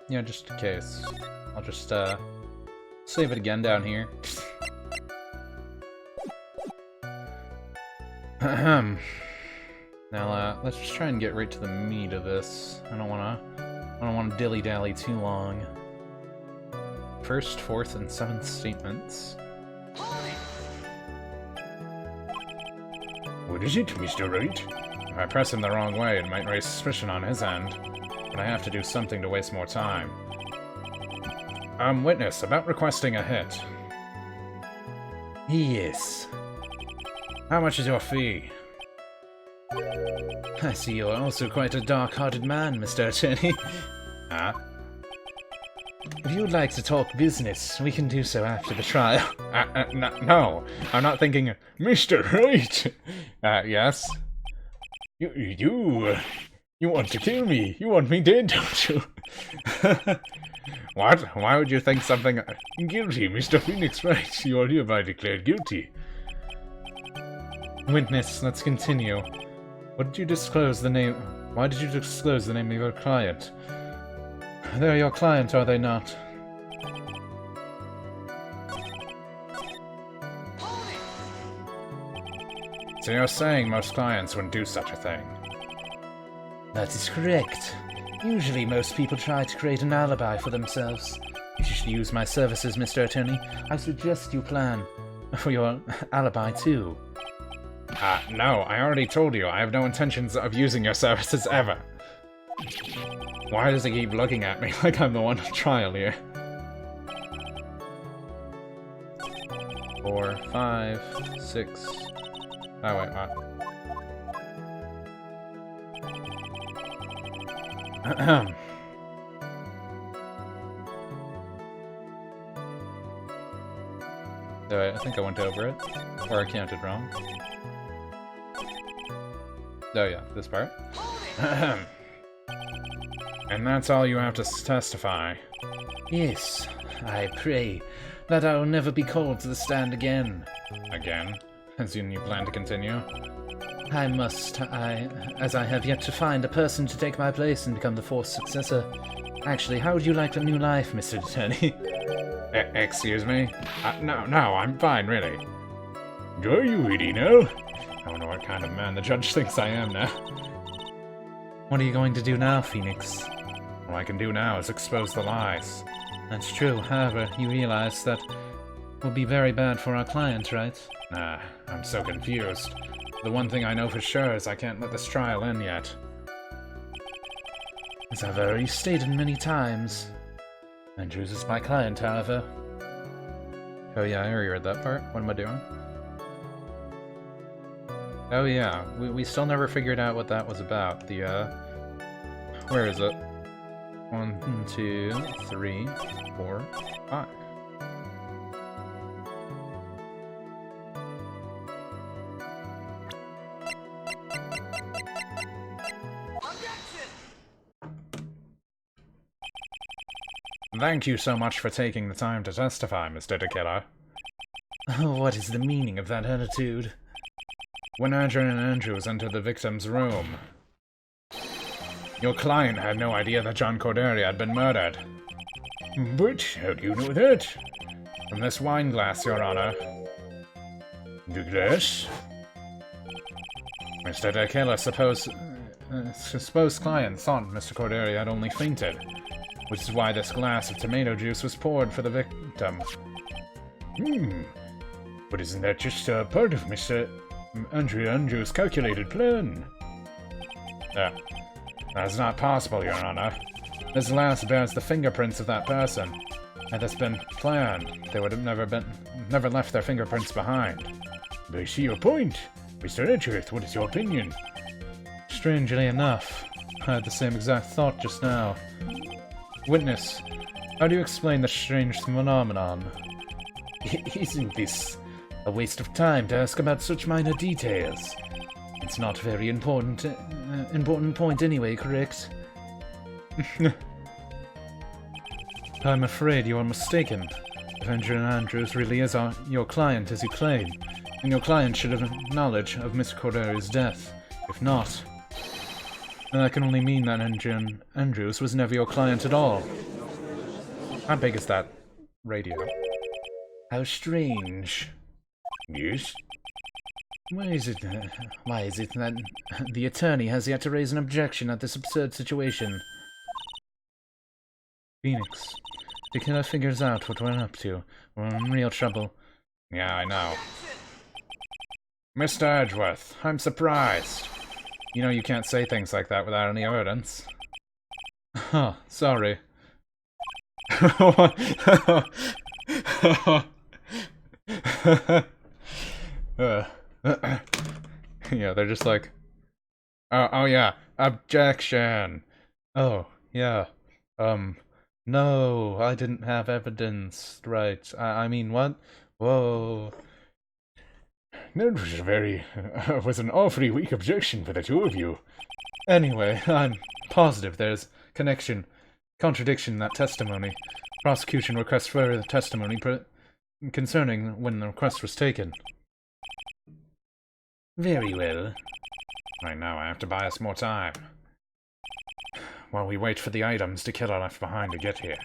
Yeah, just in case. I'll just, save it again down here. Now, let's just try and get right to the meat of this. I don't wanna dilly-dally too long. First, fourth, and seventh statements. What is it, Mr. Wright? If I press him the wrong way, it might raise suspicion on his end. But I have to do something to waste more time. Witness, about requesting a hit. Yes. How much is your fee? I see you're also quite a dark-hearted man, Mr. Attorney. Huh? If you would like to talk business, we can do so after the trial. No, I'm not thinking... Mr. Wright! Yes? You want to kill me. You want me dead, don't you? What? Why would you think something... Guilty, Mr. Phoenix Wright. You are hereby declared guilty. Witness, let's continue. What did you disclose the name... Why did you disclose the name of your client? They're your client, are they not? So you're saying most clients wouldn't do such a thing? That is correct. Usually most people try to create an alibi for themselves. If you should use my services, Mr. Attorney, I suggest you plan for your alibi too. No, I already told you, I have no intentions of using your services ever. Why does he keep looking at me like I'm the one on trial here? 4, 5, 6... Oh wait, what? I think I went over it. Or I counted wrong. Oh yeah, this part. And that's all you have to testify? Yes, I pray that I will never be called to the stand again. Again? As in you plan to continue? I must, as I have yet to find a person to take my place and become the forced successor. Actually, how would you like a new life, Mr. Attorney? Excuse me? No, I'm fine, really. Are you really now? I don't know what kind of man the judge thinks I am now. What are you going to do now, Phoenix? All I can do now is expose the lies. That's true. However, you realize that will be very bad for our client, right? Nah, I'm so confused. The one thing I know for sure is I can't let this trial end yet. As I've already stated many times, Andrews is my client, however. Oh yeah, I already read that part. What am I doing? Oh yeah, we still never figured out what that was about. The, where is it? 1, 2, 3, 4, 5. Thank you so much for taking the time to testify, Mr. DeKiller. Oh, what is the meaning of that attitude? When Adrian and Andrews entered the victim's room, your client had no idea that John Cordelia had been murdered. But how do you know that? From this wine glass, Your Honor. The glass? Mr. DeKiller's supposed client thought Mr. Cordelia had only fainted, which is why this glass of tomato juice was poured for the victim. But isn't that just a part of Mr. Andrews' calculated plan? That's not possible, Your Honor. This glass bears the fingerprints of that person. Had this been planned, they would have never left their fingerprints behind. I see your point. Mr. Edgeworth, what is your opinion? Strangely enough, I had the same exact thought just now. Witness, how do you explain the strange phenomenon? Isn't this a waste of time to ask about such minor details? It's not very important point anyway, correct? I'm afraid you are mistaken. If Andrews really is your client as you claim, then your client should have knowledge of Mr. Corderia's death. If not, then that can only mean that Andrews was never your client at all. How big is that radio? How strange. Yes? Why is it that the attorney has yet to raise an objection at this absurd situation? Phoenix, the killer figures out what we're up to. We're in real trouble. Yeah, I know. Mr. Edgeworth, I'm surprised. You know you can't say things like that without any evidence. Huh, sorry. Yeah, they're just like, oh yeah, objection. Oh, yeah. No, I didn't have evidence. Right. I mean, what? Whoa. That was an awfully weak objection for the two of you. Anyway, I'm positive there's contradiction in that testimony. Prosecution requests further testimony concerning when the request was taken. Very well. Right now, I have to buy us more time. While we wait for the items DeKiller left behind to get here,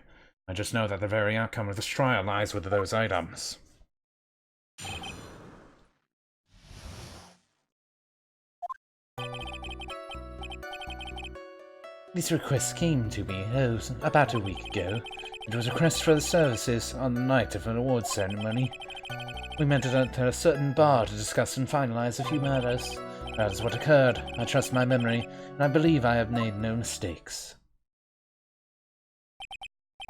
I just know that the very outcome of this trial lies with those items. This request came to me, about a week ago. It was a request for the services on the night of an awards ceremony. We met at a certain bar to discuss and finalize a few matters. That is what occurred. I trust my memory, and I believe I have made no mistakes.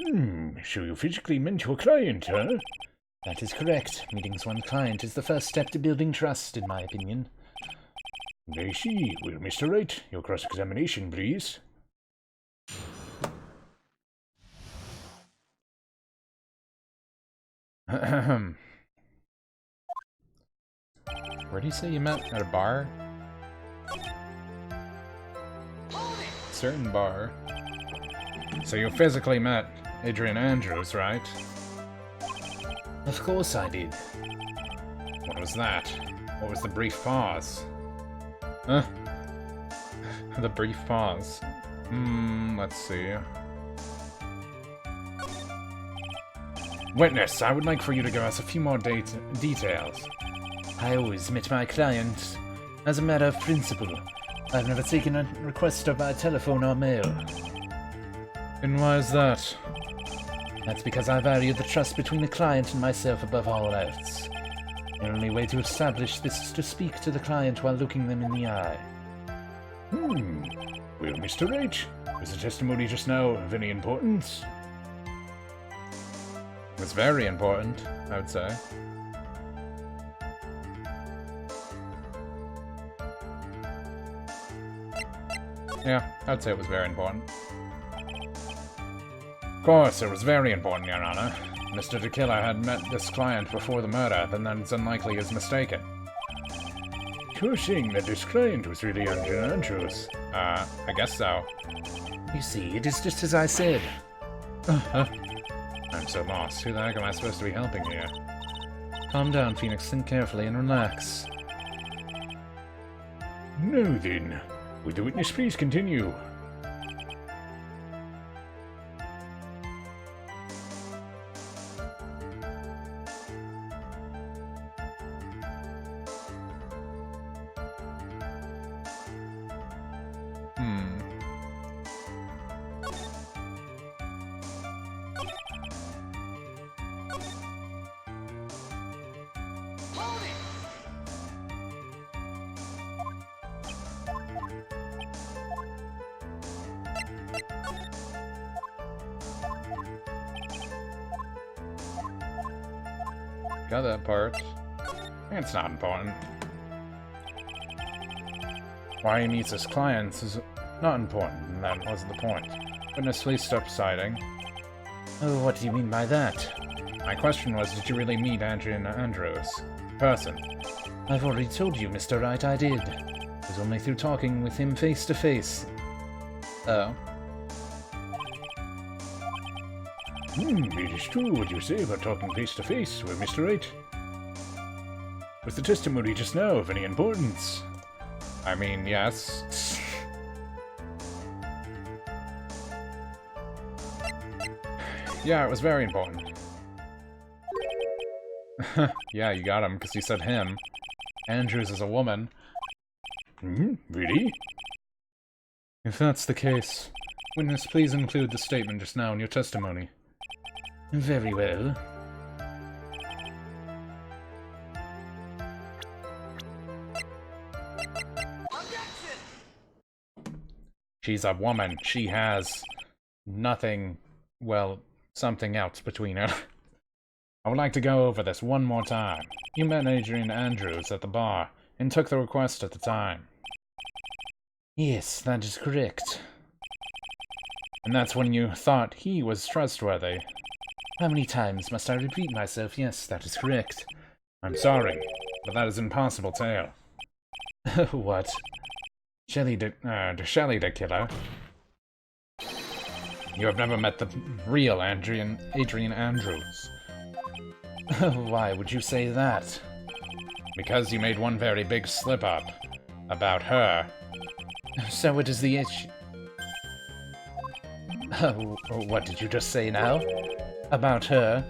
So you physically met your client, huh? That is correct. Meeting one's client is the first step to building trust, in my opinion. I see. Well, Mr. Wright, your cross-examination, please. Where do you say you met? At a bar? Certain bar. So you physically met Adrian Andrews, right? Of course I did. What was that? What was the brief pause? The brief pause. Let's see. Witness, I would like for you to give us a few more details. I always met my clients as a matter of principle. I've never taken a request by telephone or mail. And why is that? That's because I value the trust between the client and myself above all else. The only way to establish this is to speak to the client while looking them in the eye. Well, Mr. Wright, was the testimony just now of any importance? It was very important, I would say. Yeah, I'd say it was very important. Of course, it was very important, Your Honor. Mr. DeKiller had met this client before the murder, then it's unlikely he's mistaken. You're saying that this client was really Andrew Andrews? I guess so. You see, it is just as I said. I'm so lost. Who the heck am I supposed to be helping here? Calm down, Phoenix. Think carefully and relax. Now then, would the witness please continue? Got that part. It's not important. Why he meets his clients is not important, and that wasn't the point. Witness, please stop citing. Oh, what do you mean by that? My question was, did you really meet Adrian Andrews? Person. I've already told you, Mr. Wright, I did. It was only through talking with him face to face. Oh. It is true what you say about talking face to face with Mr. Wright. Was the testimony just now of any importance? I mean, yes. Yeah, it was very important. Yeah, you got him, because you said him. Andrews is a woman. Really? If that's the case, witness, please include the statement just now in your testimony. Very well. She's a woman. She has nothing, well, something else between her. I would like to go over this one more time. You met Adrian Andrews at the bar and took the request at the time. Yes, that is correct. And that's when you thought he was trustworthy. How many times must I repeat myself? Yes, that is correct. I'm sorry, but that is an impossible tale. What? Shelley the killer. You have never met the real Adrian Andrews. Why would you say that? Because you made one very big slip-up about her. So it is the issue. What did you just say now? About her?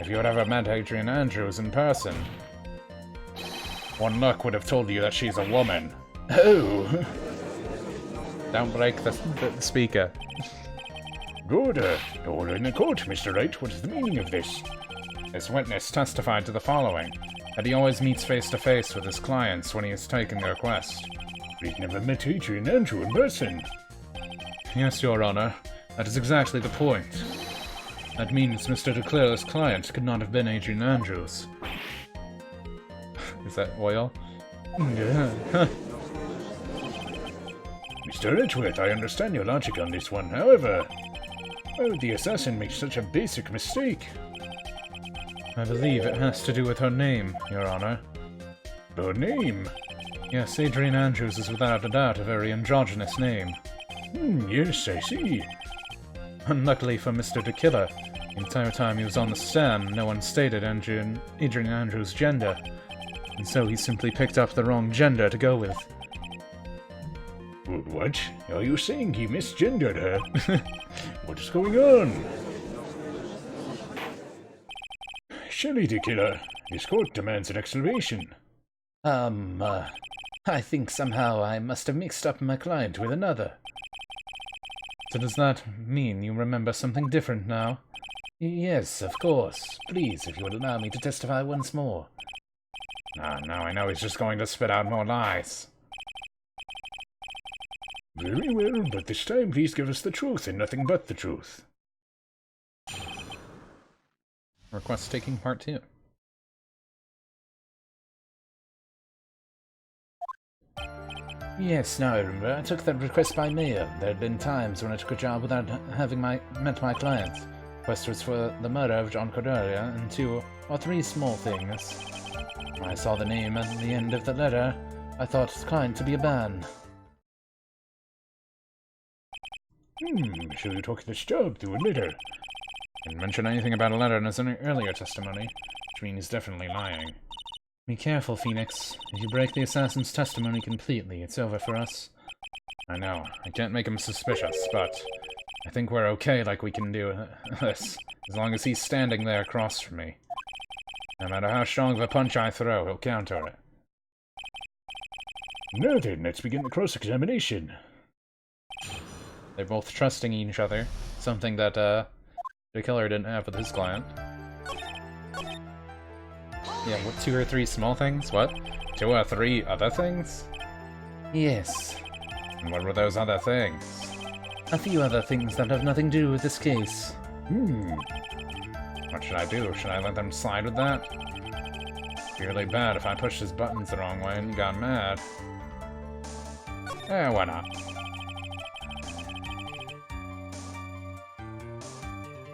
If you had ever met Adrian Andrews in person, one look would have told you that she's a woman. Oh! Don't break the speaker. Good. Order in the court, Mr. Wright. What is the meaning of this? This witness testified to the following, that he always meets face-to-face with his clients when he is taking the request. We've never met Adrian Andrew in person. Yes, Your Honor. That is exactly the point. That means Mr. DeClare's client could not have been Adrian Andrews. Is that oil? Yeah. Mr. Edgeworth, I understand your logic on this one. However, why would the assassin make such a basic mistake? I believe it has to do with her name, Your Honor. Her name? Yes, Adrian Andrews is without a doubt a very androgynous name. Yes, I see. Unluckily for Mr. DeKiller, the entire time he was on the stand, no one stated Adrian Andrews' gender, and so he simply picked up the wrong gender to go with. What? Are you saying he misgendered her? What is going on? Shelley the killer. This court demands an explanation. I think somehow I must have mixed up my client with another. So does that mean you remember something different now? Yes, of course. Please, if you would allow me to testify once more. Ah, now I know he's just going to spit out more lies. Very well, but this time please give us the truth and nothing but the truth. Request taking part 2. Yes, now I remember. I took that request by mail. There had been times when I took a job without having met my client. The request was for the murder of John Cordelia and 2 or 3 small things. When I saw the name at the end of the letter, I thought the client to be a man. So you took this job through a letter. Didn't mention anything about a letter in his earlier testimony, which means he's definitely lying. Be careful, Phoenix. If you break the assassin's testimony completely, it's over for us. I know, I can't make him suspicious, but I think we're okay like we can do this, as long as he's standing there across from me. No matter how strong of a punch I throw, he'll counter it. Now then, let's begin the cross-examination. They're both trusting each other, something that, the killer didn't have with his client. Yeah, what, 2 or 3 small things? What? 2 or 3 other things? Yes. And what were those other things? A few other things that have nothing to do with this case. What should I do? Should I let them slide with that? It'd be really bad if I pushed his buttons the wrong way and got mad. Why not?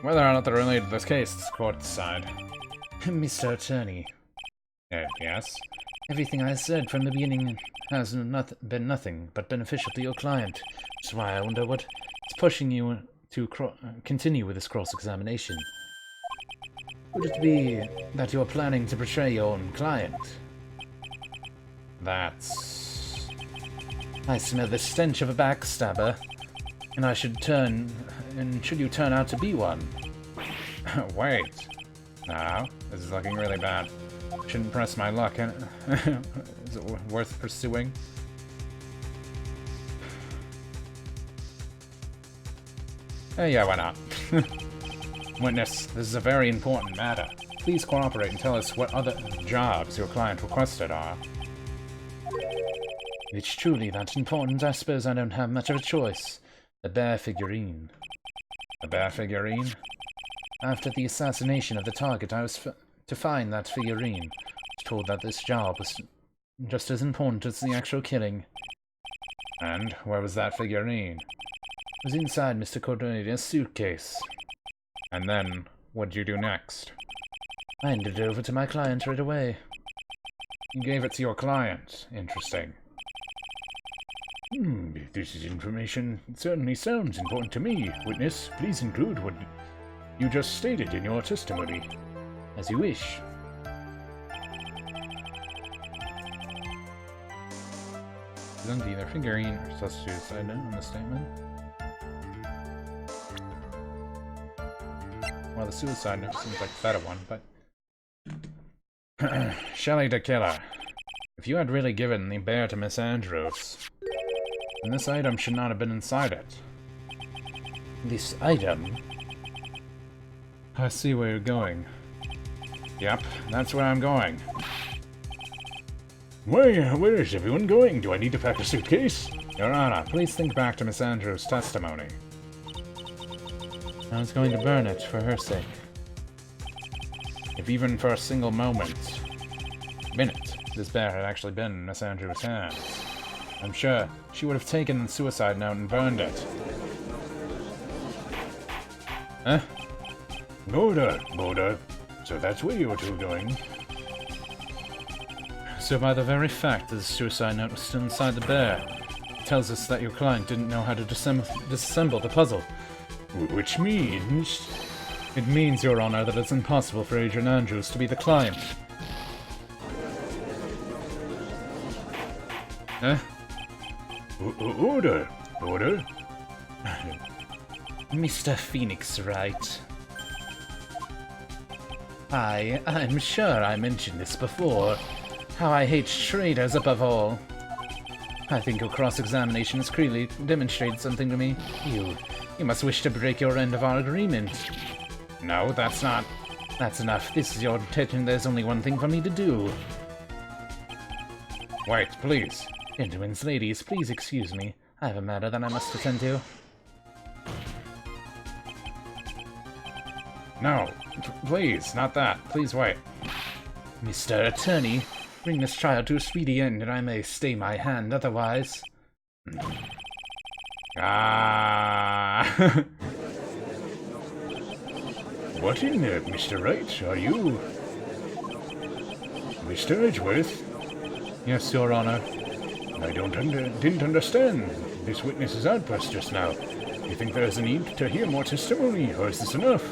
Whether or not they're related to this case, it's the court decide. Mr. Attorney. Yes? Everything I said from the beginning has been nothing but beneficial to your client. That's why I wonder what is pushing you to continue with this cross-examination. Would it be that you're planning to betray your own client? That's... I smell the stench of a backstabber, and should you turn out to be one? Wait. No, this is looking really bad. Shouldn't press my luck. Is it worth pursuing? Yeah, why not? Witness, this is a very important matter. Please cooperate and tell us what other jobs your client requested are. If it's truly that important, I suppose I don't have much of a choice. The bear figurine. The bear figurine? After the assassination of the target, I was to find that figurine. I was told that this job was just as important as the actual killing. And where was that figurine? It was inside Mr. Cordelia's suitcase. And then, what'd you do next? I handed it over to my client right away. You gave it to your client. Interesting. This is information. It certainly sounds important to me. Witness, please include what you just stated in your testimony. As you wish. Isn't either figurine or such suicide note in the statement? Well, the suicide note seems like the better one, but... Shelley the Killer. If you had really given the bear to Miss Andrews, then this item should not have been inside it. This item? I see where you're going. Yep, that's where I'm going. Why, where is everyone going? Do I need to pack a suitcase? Your Honor, please think back to Miss Andrews' testimony. I was going to burn it for her sake. If even for a single minute, this bear had actually been in Miss Andrews' hands, I'm sure she would have taken the suicide note and burned it. Huh? Border. So that's where you're two going. So by the very fact that the suicide note was still inside the bear, it tells us that your client didn't know how to disassemble the puzzle. Which means... It means, Your Honor, that it's impossible for Adrian Andrews to be the client. Huh? Order. Mr. Phoenix, Wright. I'm sure I mentioned this before. How I hate traitors above all. I think your cross-examination has clearly demonstrated something to me. You must wish to break your end of our agreement. No, that's not. That's enough. This is your intention. There's only one thing for me to do. Wait, please. Gentlemen, ladies, please excuse me. I have a matter that I must attend to. No, please, not that. Please wait. Mr. Attorney, bring this trial to a speedy end, and I may stay my hand otherwise. Ah. What in there, Mr. Wright? Are you... Mr. Edgeworth? Yes, Your Honor. I didn't understand this witness's outburst just now. You think there is a need to hear more testimony, or is this enough?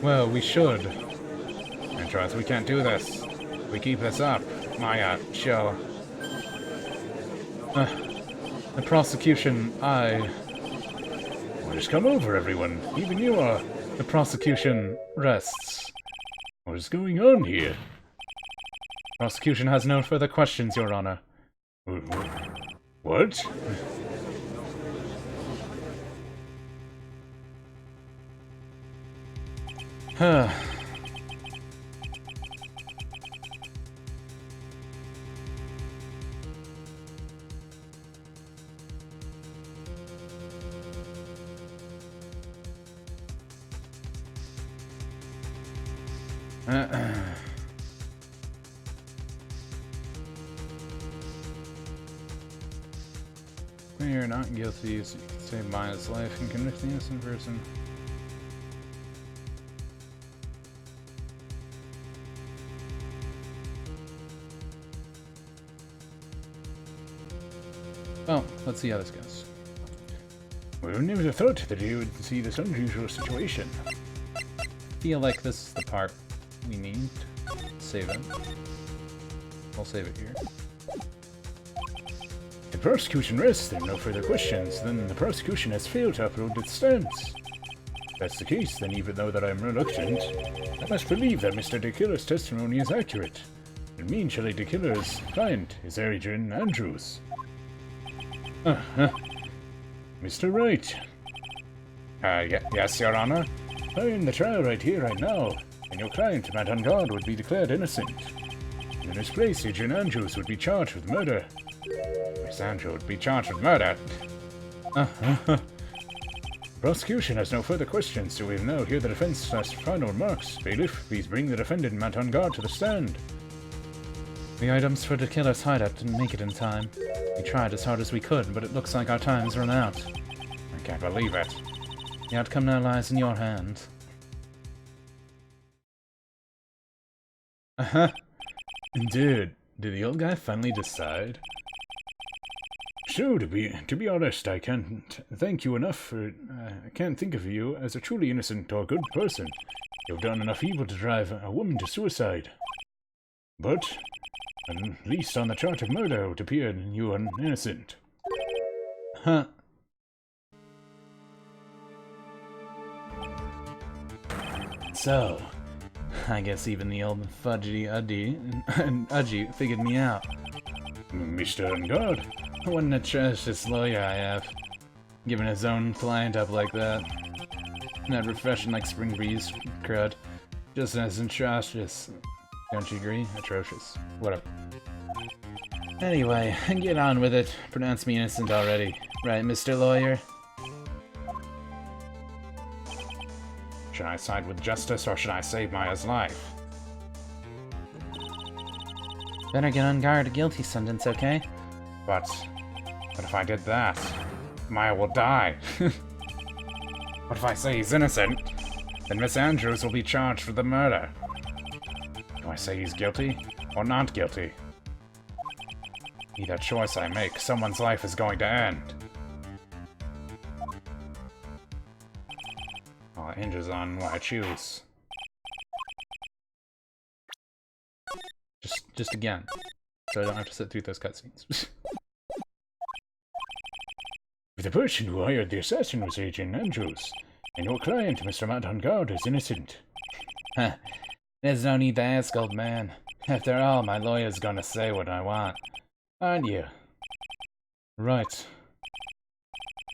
Well, we should. Edgeworth, we can't do this. We keep this up. Chill. The prosecution, What has come over everyone? Even you are... The prosecution rests. What is going on here? Prosecution has no further questions, Your Honor. What? Huh. When you're not guilty, so you can save Maya's life and convict the innocent person. Well, let's see how this goes. Well, I never thought that you would see this unusual situation. Feel like this is the part we need. Save it. We'll save it here. If the prosecution rests and no further questions, then the prosecution has failed to uphold its stance. If that's the case, then even though that I am reluctant, I must believe that Mr. De Killer's testimony is accurate. And me and Shelley De Killer's client is Adrian Andrews. Mr. Wright. Yes, Your Honor? I am the trial right here, right now, and your client, Matt Ungard, would be declared innocent. In his place, Adrian Andrews would be charged with murder. Miss Andrew would be charged with murder. The prosecution has no further questions, so we will now hear the defense last final remarks. Bailiff, please bring the defendant, Matt Ungard, to the stand. The items for the killer's hideout didn't make it in time. We tried as hard as we could, but it looks like our time's run out. I can't believe it. The outcome now lies in your hands. Did the old guy finally decide? So, to be honest, I can't thank you enough for... I can't think of you as a truly innocent or good person. You've done enough evil to drive a woman to suicide. But, at least on the charge of murder, it would appear you are innocent. Huh. So, I guess even the old Udgy figured me out. Mr. Ungard? What an atrocious lawyer I have. Giving his own client up like that. Not refreshing like spring breeze crud. Just as atrocious. Don't you agree? Atrocious. Whatever. Anyway, get on with it. Pronounce me innocent already. Right, Mr. Lawyer? Should I side with justice or should I save Maya's life? Better get on guard a guilty sentence, okay? But if I did that, Maya will die. What if I say he's innocent? Then Miss Andrews will be charged for the murder. Do I say he's guilty or not guilty? Either choice I make, someone's life is going to end. Well, it hinges on what I choose. Just again. So I don't have to sit through those cutscenes. If the person who hired the assassin was Adrian Andrews, and your client, Mr. Matt Ungard, is innocent. There's no need to ask, old man. After all, my lawyer's gonna say what I want. Aren't you? Right.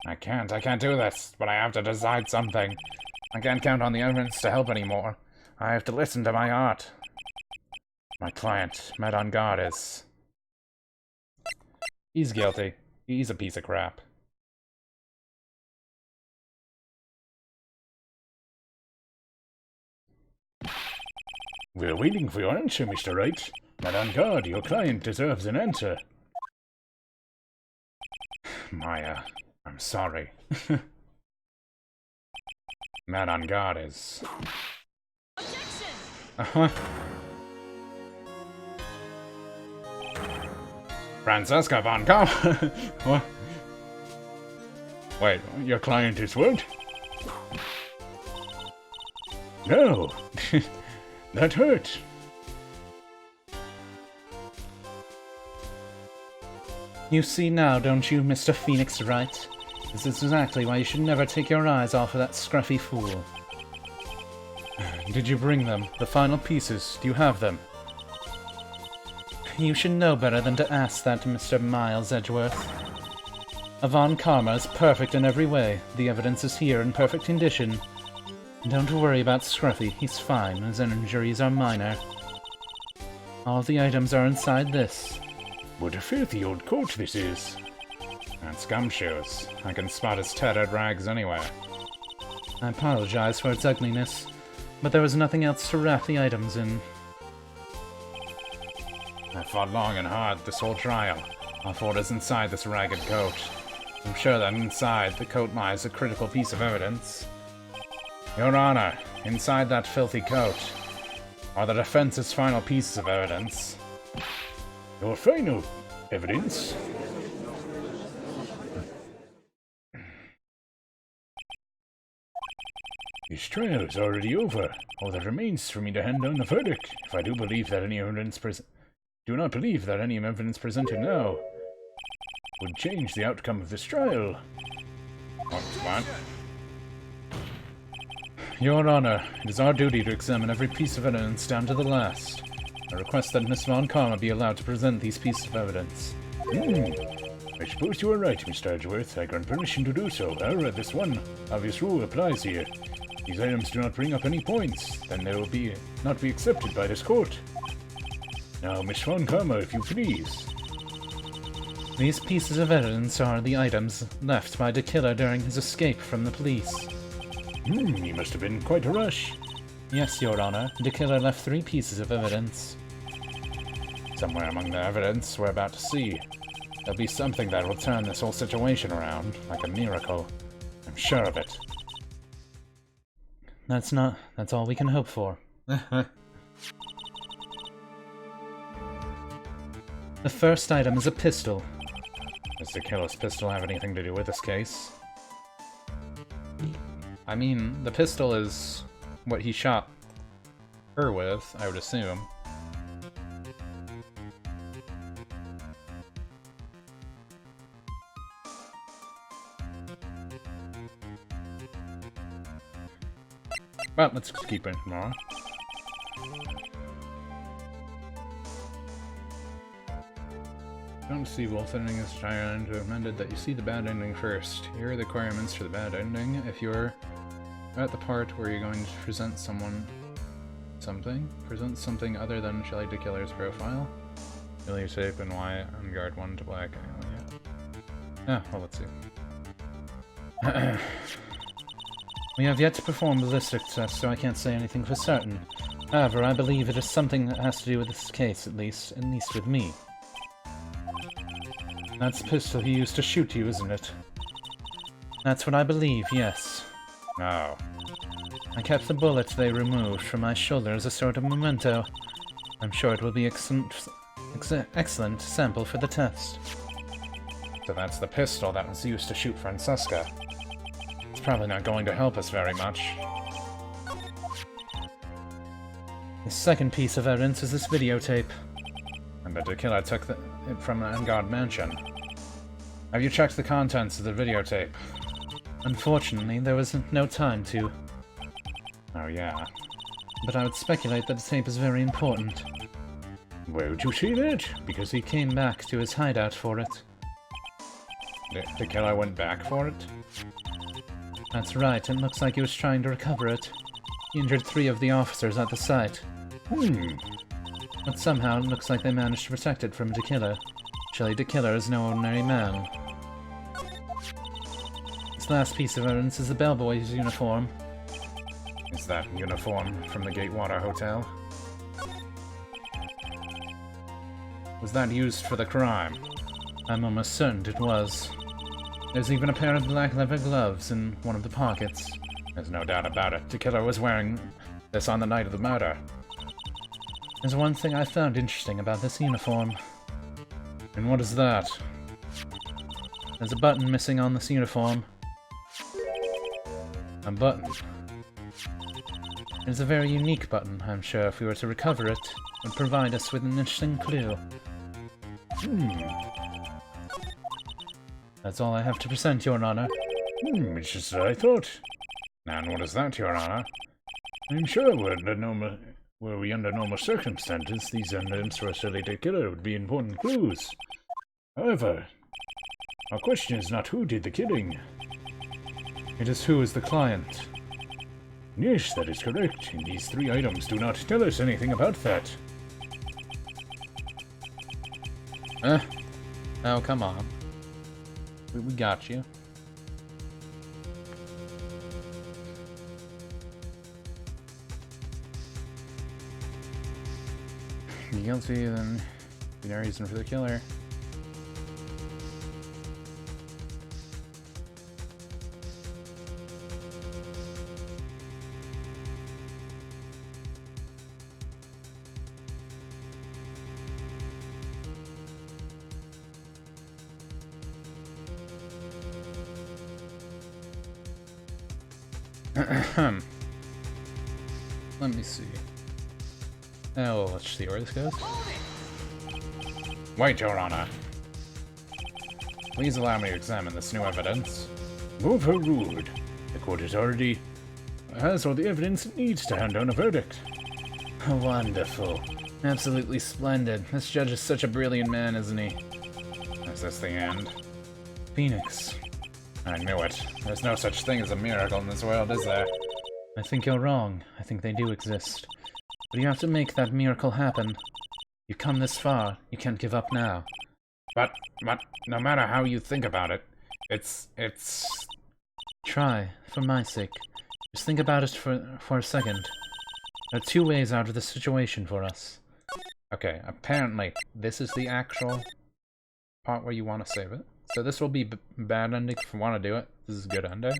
I can't do this, but I have to decide something. I can't count on the evidence to help anymore. I have to listen to my heart. My client, Met on God, is... He's guilty. He's a piece of crap. We're waiting for your answer, Mr. Wright. Met on God, your client deserves an answer. Maya, I'm sorry. Met on God is... Objection! Francesca von Kamm. What? Wait, your client is what? No. That hurt. You see now, don't you, Mr. Phoenix Wright? This is exactly why you should never take your eyes off of that scruffy fool. Did you bring them? The final pieces? Do you have them? You should know better than to ask that to Mr. Miles Edgeworth. Von Karma is perfect in every way. The evidence is here in perfect condition. Don't worry about Scruffy, he's fine. His injuries are minor. All the items are inside this. What a filthy old coat this is. That's Gumshoes. I can spot his tattered rags anywhere. I apologize for its ugliness, but there was nothing else to wrap the items in. I fought long and hard this whole trial. I'll what is inside this ragged coat. I'm sure that inside the coat lies a critical piece of evidence. Your Honor, inside that filthy coat are the defense's final pieces of evidence. Your final evidence? This trial is already over. All that remains for me to hand down the verdict. If I do not believe that any evidence presented now would change the outcome of this trial. What? Your Honor, it is our duty to examine every piece of evidence down to the last. I request that Miss Von Karma be allowed to present these pieces of evidence. I suppose you are right, Mr. Edgeworth. I grant permission to do so. However, this one obvious rule applies here. These items do not bring up any points, then they will not be accepted by this court. Now, Miss Von Karma, if you please. These pieces of evidence are the items left by the killer during his escape from the police. He must have been quite a rush. Yes, Your Honor. The killer left 3 pieces of evidence. Somewhere among the evidence we're about to see, there'll be something that will turn this whole situation around, like a miracle. I'm sure of it. That's all we can hope for. The first item is a pistol. Does the killer's pistol have anything to do with this case? I mean, the pistol is what he shot her with, I would assume. But let's keep it more. Don't see Wolf ending is trying to amended that you see the bad ending first. Here are the requirements for the bad ending. If you're at the part where you're going to present present something other shall Shelly the Killer's profile. Really tape and Y on guard 1 to black. Yeah, well, let's see. We have yet to perform ballistic tests, so I can't say anything for certain. However, I believe it is something that has to do with this case, at least with me. That's the pistol he used to shoot you, isn't it? That's what I believe, yes. Oh. I kept the bullet they removed from my shoulder as a sort of memento. I'm sure it will be excellent sample for the test. So that's the pistol that was used to shoot Francesca. It's probably not going to help us very much. The second piece of evidence is this videotape. And the killer took it from the Engard mansion. Have you checked the contents of the videotape? Unfortunately, there was no time to. Oh yeah. But I would speculate that the tape is very important. Where would you see that? Because he came back to his hideout for it. The killer went back for it? That's right, it looks like he was trying to recover it. He injured 3 of the officers at the site. But somehow it looks like they managed to protect it from the killer. Surely the killer is no ordinary man. This last piece of evidence is the bellboy's uniform. Is that uniform from the Gatewater Hotel? Was that used for the crime? I'm almost certain it was. There's even a pair of black leather gloves in one of the pockets. There's no doubt about it. The killer was wearing this on the night of the murder. There's one thing I found interesting about this uniform. And what is that? There's a button missing on this uniform. A button? It's a very unique button. I'm sure if we were to recover it, it would provide us with an interesting clue. That's all I have to present, Your Honor. It's just what I thought. And what is that, Your Honor? I'm sure were we under normal circumstances, these evidence for a related killer would be important clues. However, our question is not who did the killing. It is who is the client. Yes, that is correct, and these 3 items do not tell us anything about that. Oh, come on. We got you. You're guilty, then be no reason for the killer. Let me see. Oh, let's see where this goes. Wait, Your Honor. Please allow me to examine this new evidence. Overruled. The court has all the evidence it needs to hand down a verdict. Wonderful. Absolutely splendid. This judge is such a brilliant man, isn't he? Is this the end? Phoenix. I knew it. There's no such thing as a miracle in this world, is there? I think you're wrong. I think they do exist. But you have to make that miracle happen. You've come this far. You can't give up now. But no matter how you think about it, it's... Try, for my sake. Just think about it for a second. There are 2 ways out of this situation for us. Okay, apparently this is the actual part where you want to save it. So this will be bad ending if you want to do it. This is good ending.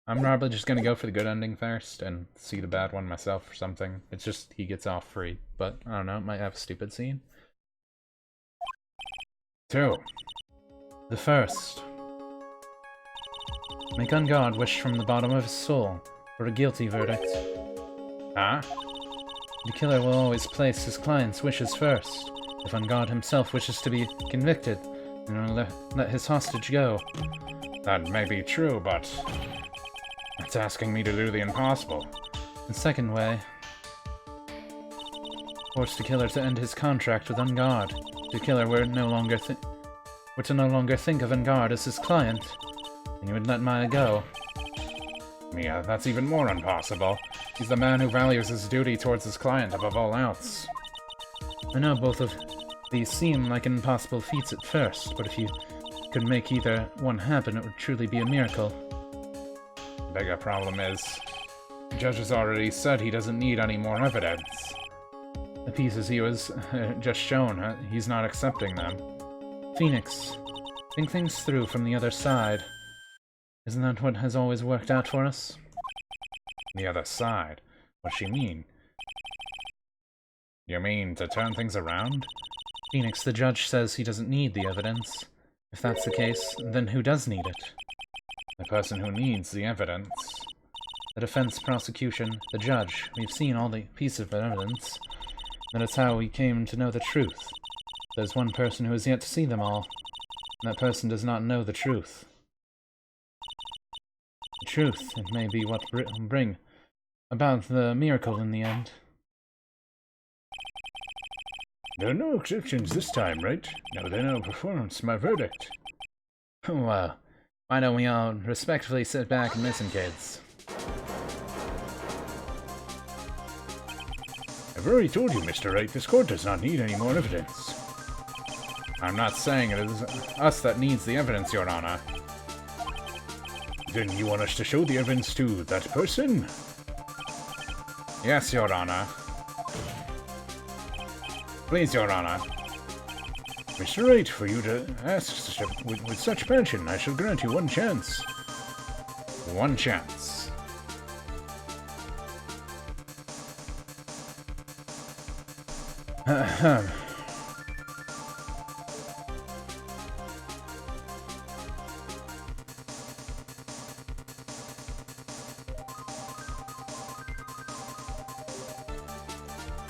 I'm probably just gonna go for the good ending first and see the bad one myself or something. It's just he gets off free, but I don't know, it might have a stupid scene. 2. The first. Make Ungard wish from the bottom of his soul for a guilty verdict. Huh? The killer will always place his client's wishes first. If Ungard himself wishes to be convicted, then he'll let his hostage go. That may be true, but... it's asking me to do the impossible. The second way. Force the killer to end his contract with Ungard. The killer were to no longer think of Ungard as his client, and he would let Maya go. Yeah, that's even more impossible. He's the man who values his duty towards his client above all else. I know both of these seem like impossible feats at first, but if you could make either one happen, it would truly be a miracle. The bigger problem is, the judge has already said he doesn't need any more evidence. The pieces he was just shown, he's not accepting them. Phoenix, think things through from the other side. Isn't that what has always worked out for us? The other side? What's she mean? You mean to turn things around? Phoenix, the judge says he doesn't need the evidence. If that's the case, then who does need it? The person who needs the evidence. The defense, prosecution, the judge. We've seen all the pieces of evidence. That is how we came to know the truth. There's one person who has yet to see them all. And that person does not know the truth. The truth, it may be what bring about the miracle in the end. There are no exceptions this time, right? Now then I'll perform my verdict. Well, why don't we all respectfully sit back and listen, kids? I've already told you, Mr. Wright, this court does not need any more evidence. I'm not saying it is us that needs the evidence, Your Honor. Then you want us to show the evidence to that person? Yes, Your Honor. Please, Your Honor. Mr. Wright, for you to ask with such passion, I shall grant you one chance. One chance. Ahem.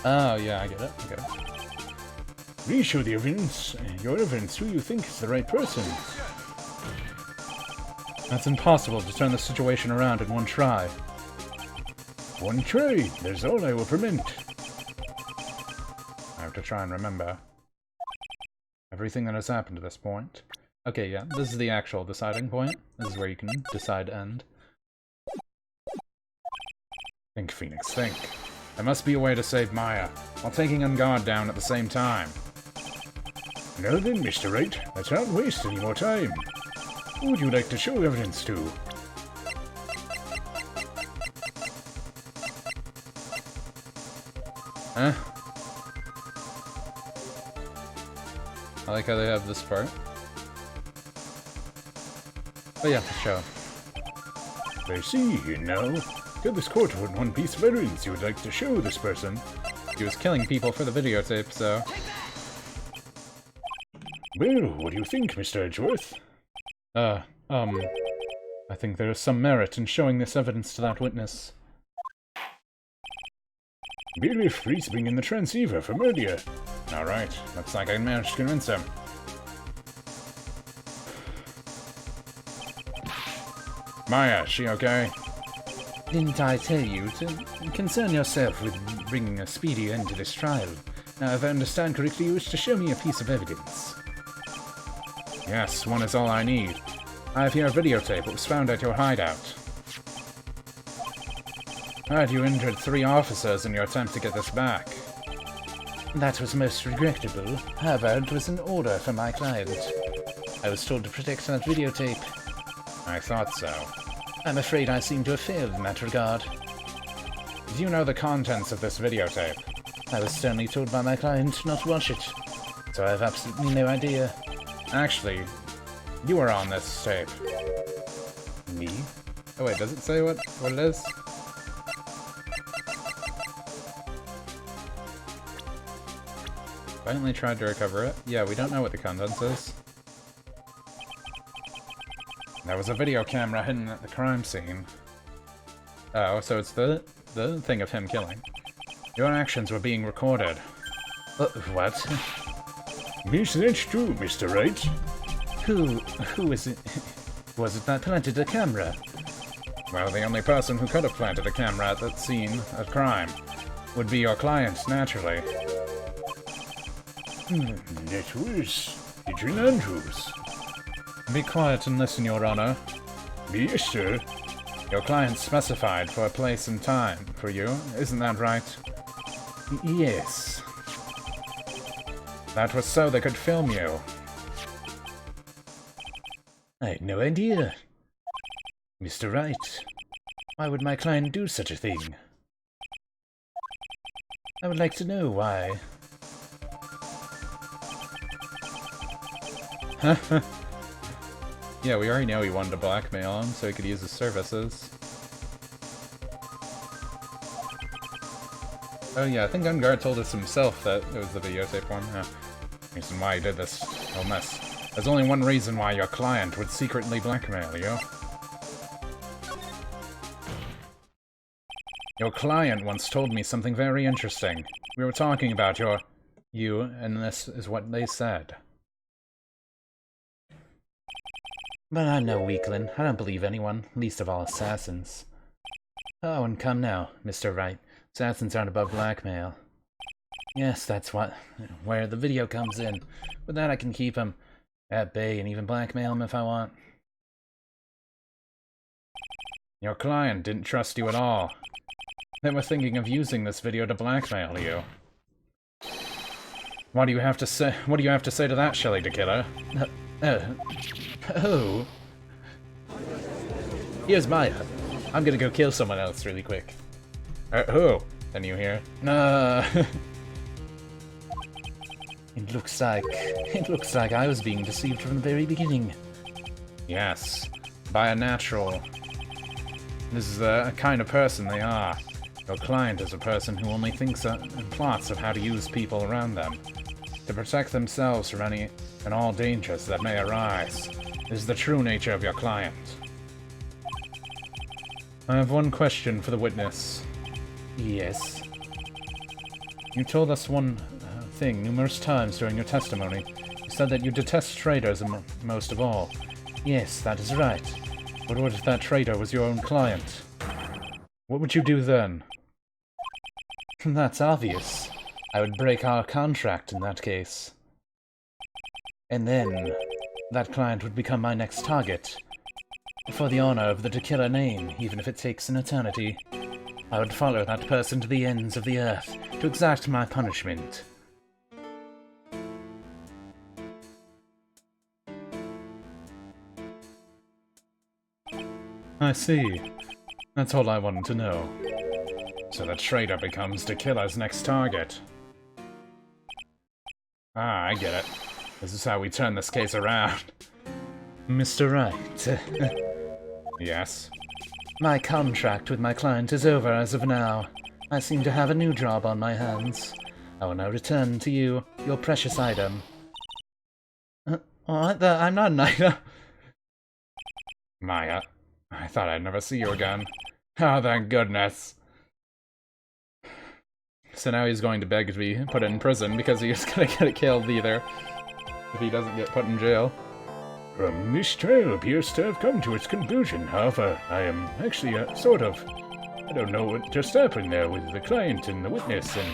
Oh, yeah, I get it. Okay. Please show the evidence, your evidence, who you think is the right person. That's impossible to turn the situation around in one try. One try, that's all I will permit. I have to try and remember everything that has happened to this point. Okay, yeah, this is the actual deciding point. This is where you can decide end. Think, Phoenix, think. There must be a way to save Maya, while taking Ungard down at the same time. Now then, Mr. Wright, let's not waste any more time. Who would you like to show evidence to? Huh? I like how they have this part. But yeah, show. I see, now. Tell this court what one piece of evidence you would like to show this person. He was killing people for the videotape, so... Well, what do you think, Mr. Edgeworth? I think there is some merit in showing this evidence to that witness. Bailiff, please bring in the transceiver from earlier. Alright, looks like I managed to convince him. Maya, is she okay? Didn't I tell you to concern yourself with bringing a speedy end to this trial? Now, if I understand correctly, you wish to show me a piece of evidence. Yes, one is all I need. I have here a videotape that was found at your hideout. I heard you injured 3 officers in your attempt to get this back. That was most regrettable. However, it was an order from my client. I was told to protect that videotape. I thought so. I'm afraid I seem to have failed in that regard. Do you know the contents of this videotape? I was sternly told by my client not to watch it, so I have absolutely no idea. Actually, you were on this tape. Me? Oh wait, does it say what it is? Finally tried to recover it. Yeah, we don't know what the contents is. There was a video camera hidden at the crime scene. Oh, so it's the thing of him killing. Your actions were being recorded. What? Yes, that's true, Mr. Wright. Who is it? Was it that planted a camera? Well, the only person who could have planted a camera at that scene of crime would be your client, naturally. That was Adrian Andrews. Be quiet and listen, Your Honor. Yes, sir. Your client specified for a place and time for you, isn't that right? Yes. That was so they could film you. I had no idea. Mr. Wright, why would my client do such a thing? I would like to know why. Yeah, we already know he wanted to blackmail him so he could use his services. Oh yeah, I think Ungard told us himself that it was the videotape form. Yeah. Reason why he did this whole mess. There's only one reason why your client would secretly blackmail you. Your client once told me something very interesting. We were talking about you, and this is what they said. But I'm no weakling. I don't believe anyone, least of all assassins. Oh, and come now, Mr. Wright. Assassins aren't above blackmail. Yes, that's where the video comes in. With that I can keep him. at bay and even blackmail him if I want. Your client didn't trust you at all. They were thinking of using this video to blackmail you. What do you have to say? What do you have to say to that, Shelly the Killer? Oh. Here's Maya. I'm gonna go kill someone else really quick. Who? Can you hear? It looks like I was being deceived from the very beginning. Yes, by a natural. This is the kind of person they are. Your client is a person who only thinks and plots of how to use people around them to protect themselves from any and all dangers that may arise. This is the true nature of your client. I have one question for the witness. Yes. You told us one thing numerous times during your testimony. You said that you detest traitors most of all. Yes, that is right. But what if that traitor was your own client? What would you do then? That's obvious. I would break our contract in that case. And then, that client would become my next target. For the honor of the Tequila name, even if it takes an eternity, I would follow that person to the ends of the earth to exact my punishment. I see. That's all I wanted to know. So the traitor becomes Tequila's next target. Ah, I get it. This is how we turn this case around. Mr. Wright. Yes? My contract with my client is over as of now. I seem to have a new job on my hands. I will now return to you your precious item. What the? I'm not an item. Maya, I thought I'd never see you again. Oh, thank goodness. So now he's going to beg to be put in prison because he's gonna get killed either. If he doesn't get put in jail. This trial appears to have come to its conclusion. However, I am actually I don't know what just happened there with the client and the witness and...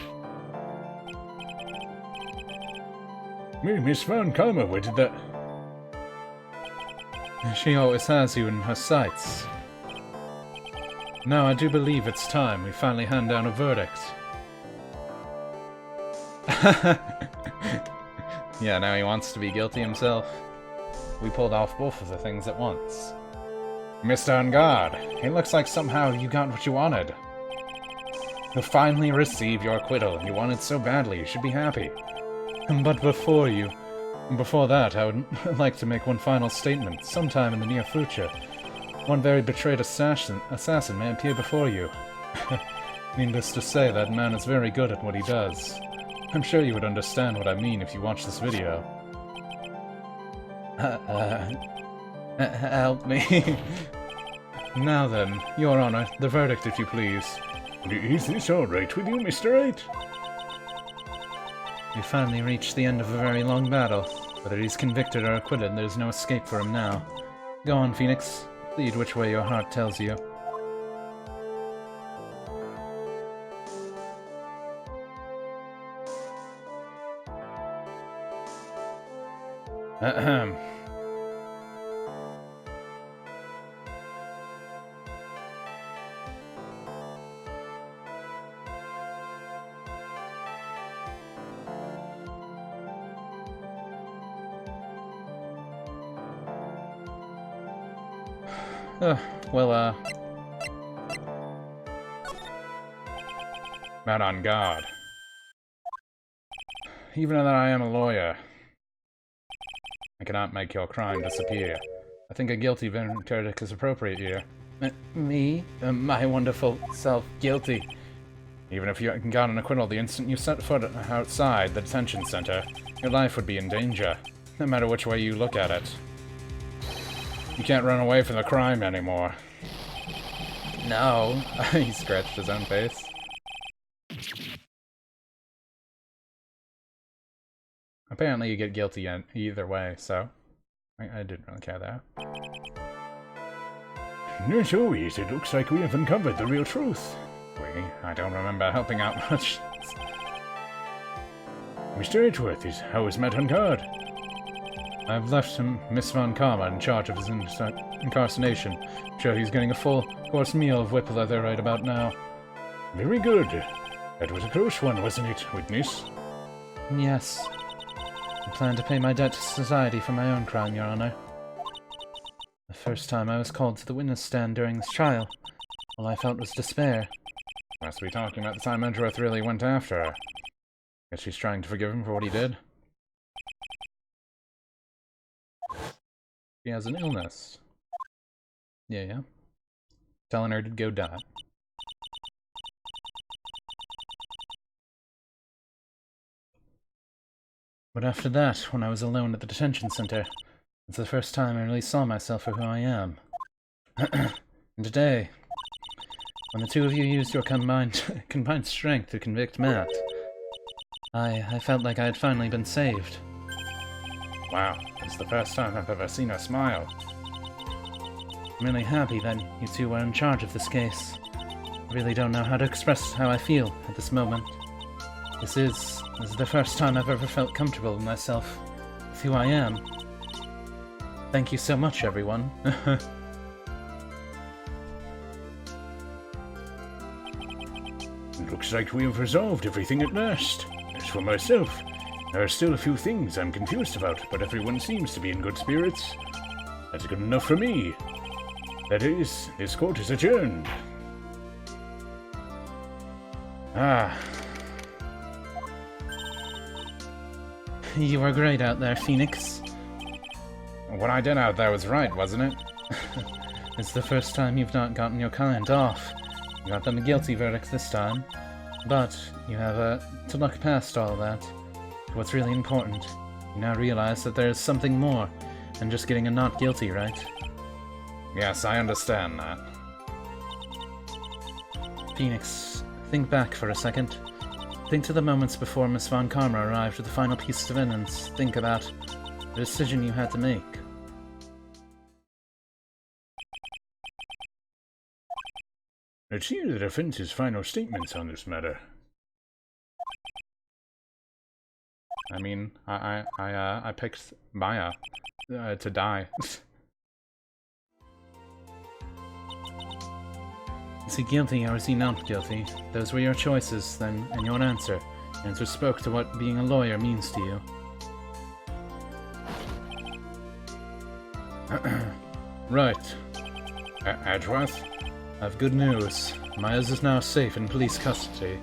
Miss Von Karma, where did that... She always has you in her sights. Now I do believe it's time we finally hand down a verdict. Yeah, now he wants to be guilty himself. We pulled off both of the things at once. Mr. Ungard, it looks like somehow you got what you wanted. You finally received your acquittal. You wanted so badly, you should be happy. But before that, I would like to make one final statement. Sometime in the near future, one very betrayed assassin may appear before you. Needless to say, that man is very good at what he does. I'm sure you would understand what I mean if you watch this video. Help me. Now then, Your Honor, the verdict if you please. Is this all right with you, Mr. Wright? We finally reached the end of a very long battle. Whether he's convicted or acquitted, there's no escape for him now. Go on, Phoenix. Lead which way your heart tells you. Ahem. Not on guard. Even though I am a lawyer, I cannot make your crime disappear. I think a guilty verdict is appropriate here. Me? My wonderful self guilty. Even if you got an acquittal the instant you set foot outside the detention center, your life would be in danger, no matter which way you look at it. You can't run away from the crime anymore. No. He scratched his own face. Apparently you get guilty either way, so I didn't really care there. As always, it looks like we have uncovered the real truth. I don't remember helping out much. Mr. Edgeworth, how is Matt on guard? I've left him Miss Von Karma in charge of his incarceration. I'm sure he's getting a full course meal of whip leather right about now. Very good. That was a close one, wasn't it, witness? Yes. I plan to pay my debt to society for my own crime, Your Honor. The first time I was called to the witness stand during this trial, all I felt was despair. Must be talking about the time Edgeworth really went after her. Guess she's trying to forgive him for what he did. She has an illness. Yeah. Telling her to go die. But after that, when I was alone at the detention center, it's the first time I really saw myself for who I am. And today, when the two of you used your combined strength to convict Matt, I felt like I had finally been saved. Wow, it's the first time I've ever seen her smile. I'm really happy that you two were in charge of this case. I really don't know how to express how I feel at this moment. This is the first time I've ever felt comfortable in myself, with who I am. Thank you so much, everyone. Looks like we have resolved everything at last. As for myself, there are still a few things I'm confused about, but everyone seems to be in good spirits. That's good enough for me. That is, this court is adjourned. Ah, You were great out there, Phoenix. what I did out there was right, wasn't it? It's the first time you've not gotten your client off. You got them a guilty verdict this time. But you have to look past all that. What's really important. You now realize that there is something more than just getting a not guilty, right? Yes, I understand that. Phoenix, think back for a second. Think to the moments before Miss Von Karma arrived with the final pieces of evidence. Think about the decision you had to make. Let's hear the defense's final statements on this matter. I mean, I picked Maya to die. Is he guilty or is he not guilty? Those were your choices, then, and your answer. Your answer spoke to what being a lawyer means to you. Right. Edgeworth? I have good news. Miles is now safe in police custody.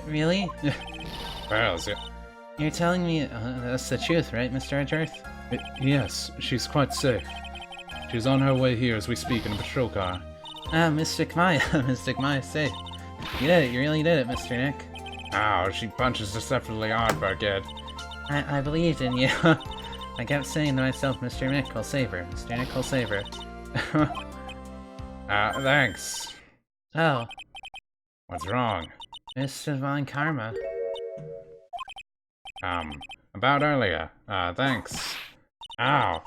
Really? Well, You're telling me that's the truth, right, Mr. Edgeworth? yes, she's quite safe. She's on her way here as we speak in a patrol car. Ah, Mystic Maya. Mystic Maya safe. You did it. You really did it, Mr. Nick. Ow, she punches deceptively hard for a kid. I believed in you. I kept saying to myself, Mr. Nick will save her. Mr. Nick will save her. Thanks. Oh, What's wrong? Mr. Von Karma. About earlier. Thanks. Ow.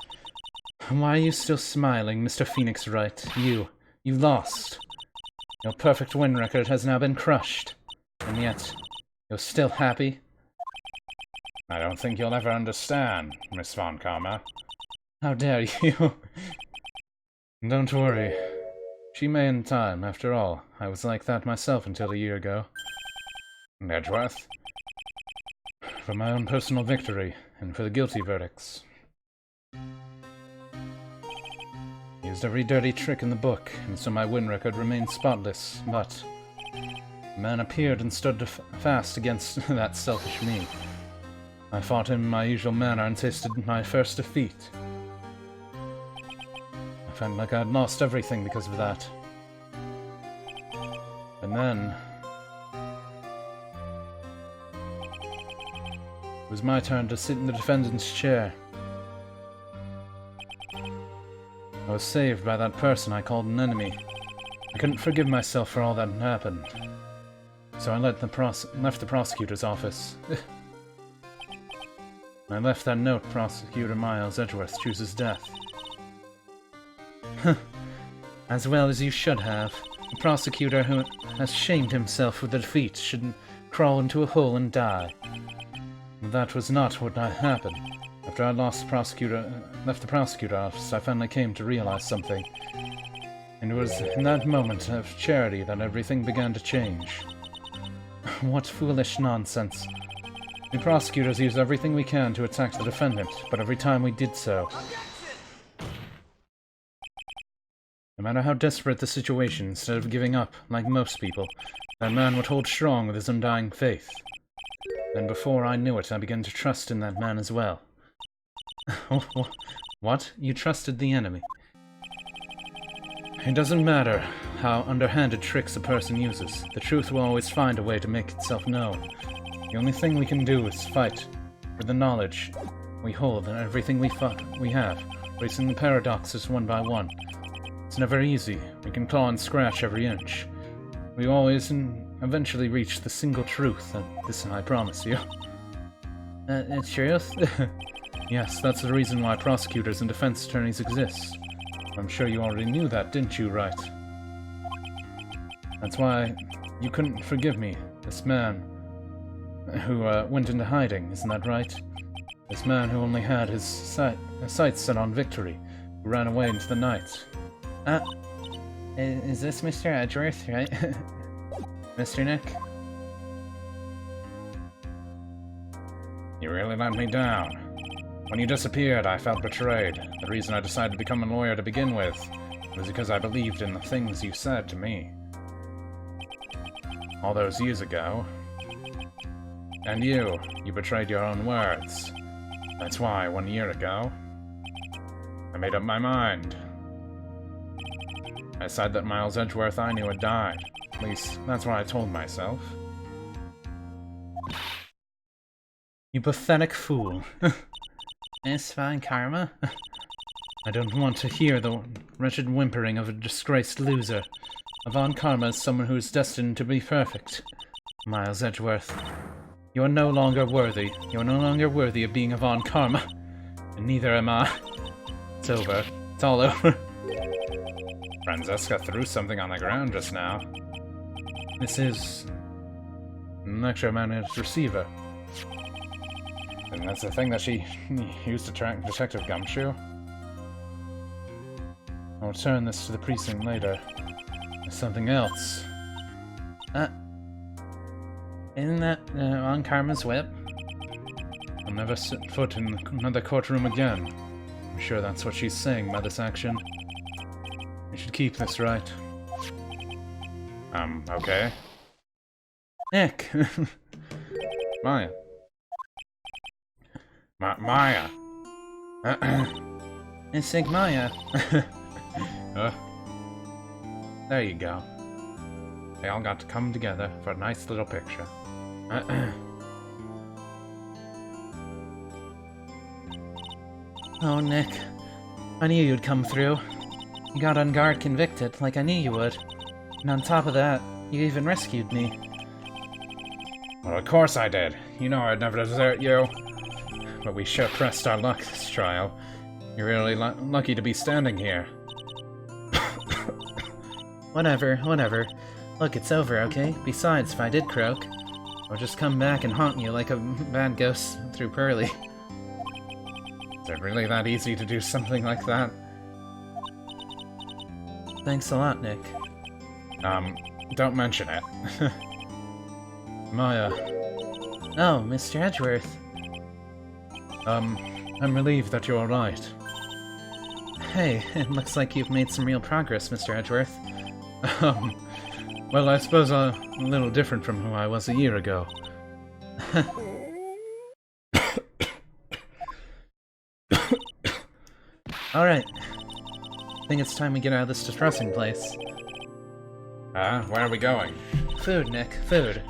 Why are you still smiling, Mr. Phoenix Wright? You lost. Your perfect win record has now been crushed. And yet, you're still happy? I don't think you'll ever understand, Miss Von Karma. How dare you? Don't worry. She may in time, after all. I was like that myself until a year ago. Edgeworth? For my own personal victory, and for the guilty verdicts. Used every dirty trick in the book, and so my win record remained spotless, but a man appeared and stood fast against that selfish me. I fought him in my usual manner and tasted my first defeat. I felt like I'd lost everything because of that. And then it was my turn to sit in the defendant's chair. I was saved by that person I called an enemy. I couldn't forgive myself for all that had happened. So I left the prosecutor's office. I left that note Prosecutor Miles Edgeworth chooses death. As well as you should have. A prosecutor who has shamed himself with the defeat should crawl into a hole and die. That was not what happened. A After I left the prosecutor office, I finally came to realize something. And it was in that moment of charity that everything began to change. What foolish nonsense. We prosecutors use everything we can to attack the defendant, but every time we did so, no matter how desperate the situation, instead of giving up, like most people, that man would hold strong with his undying faith. Then before I knew it, I began to trust in that man as well. What? You trusted the enemy? It doesn't matter how underhanded tricks a person uses. The truth will always find a way to make itself known. The only thing we can do is fight for the knowledge we hold and everything we have, facing the paradoxes one by one. It's never easy. We can claw and scratch every inch. We always eventually reach the single truth, and this I promise you. Truth? Yes, that's the reason why prosecutors and defense attorneys exist. I'm sure you already knew that, didn't you, Wright? That's why you couldn't forgive me. This man who went into hiding, isn't that right? This man who only had his sights set on victory, who ran away into the night. Is this Mr. Edgeworth, right? Mr. Nick? You really let me down. When you disappeared, I felt betrayed. The reason I decided to become a lawyer to begin with was because I believed in the things you said to me. All those years ago. And you betrayed your own words. That's why, 1 year ago, I made up my mind. I said that Miles Edgeworth I knew had died. At least, that's what I told myself. You pathetic fool. It's fine, Karma. I don't want to hear the wretched whimpering of a disgraced loser. Yvonne Karma is someone who is destined to be perfect. Miles Edgeworth, you are no longer worthy. You are no longer worthy of being Yvonne Karma. And neither am I. It's over. It's all over. Francesca threw something on the ground just now. This is an electromagnetic receiver. And that's the thing that she used to track Detective Gumshoe? I'll return this to the precinct later. There's something else. Isn't that on Karma's whip? I'll never set foot in another courtroom again. I'm sure that's what she's saying by this action. You should keep this, right? Okay. Nick! Maya. Maya. It's Sigmaya. There you go. They all got to come together for a nice little picture. Oh, Nick. I knew you'd come through. You got on guard convicted, like I knew you would. And on top of that, you even rescued me. Well, of course I did. You know I'd never desert you. But we sure pressed our luck this trial. You're really lucky to be standing here. Whatever. Look, it's over, okay? Besides, if I did croak, I'll just come back and haunt you like a bad ghost through Pearly. Is it really that easy to do something like that? Thanks a lot, Nick. Don't mention it. Maya. Oh, Mr. Edgeworth. I'm relieved that you're alright. Hey, it looks like you've made some real progress, Mr. Edgeworth. Well, I suppose I'm a little different from who I was a year ago. Alright. I think it's time we get out of this distressing place. Where are we going? Food, Nick. Food.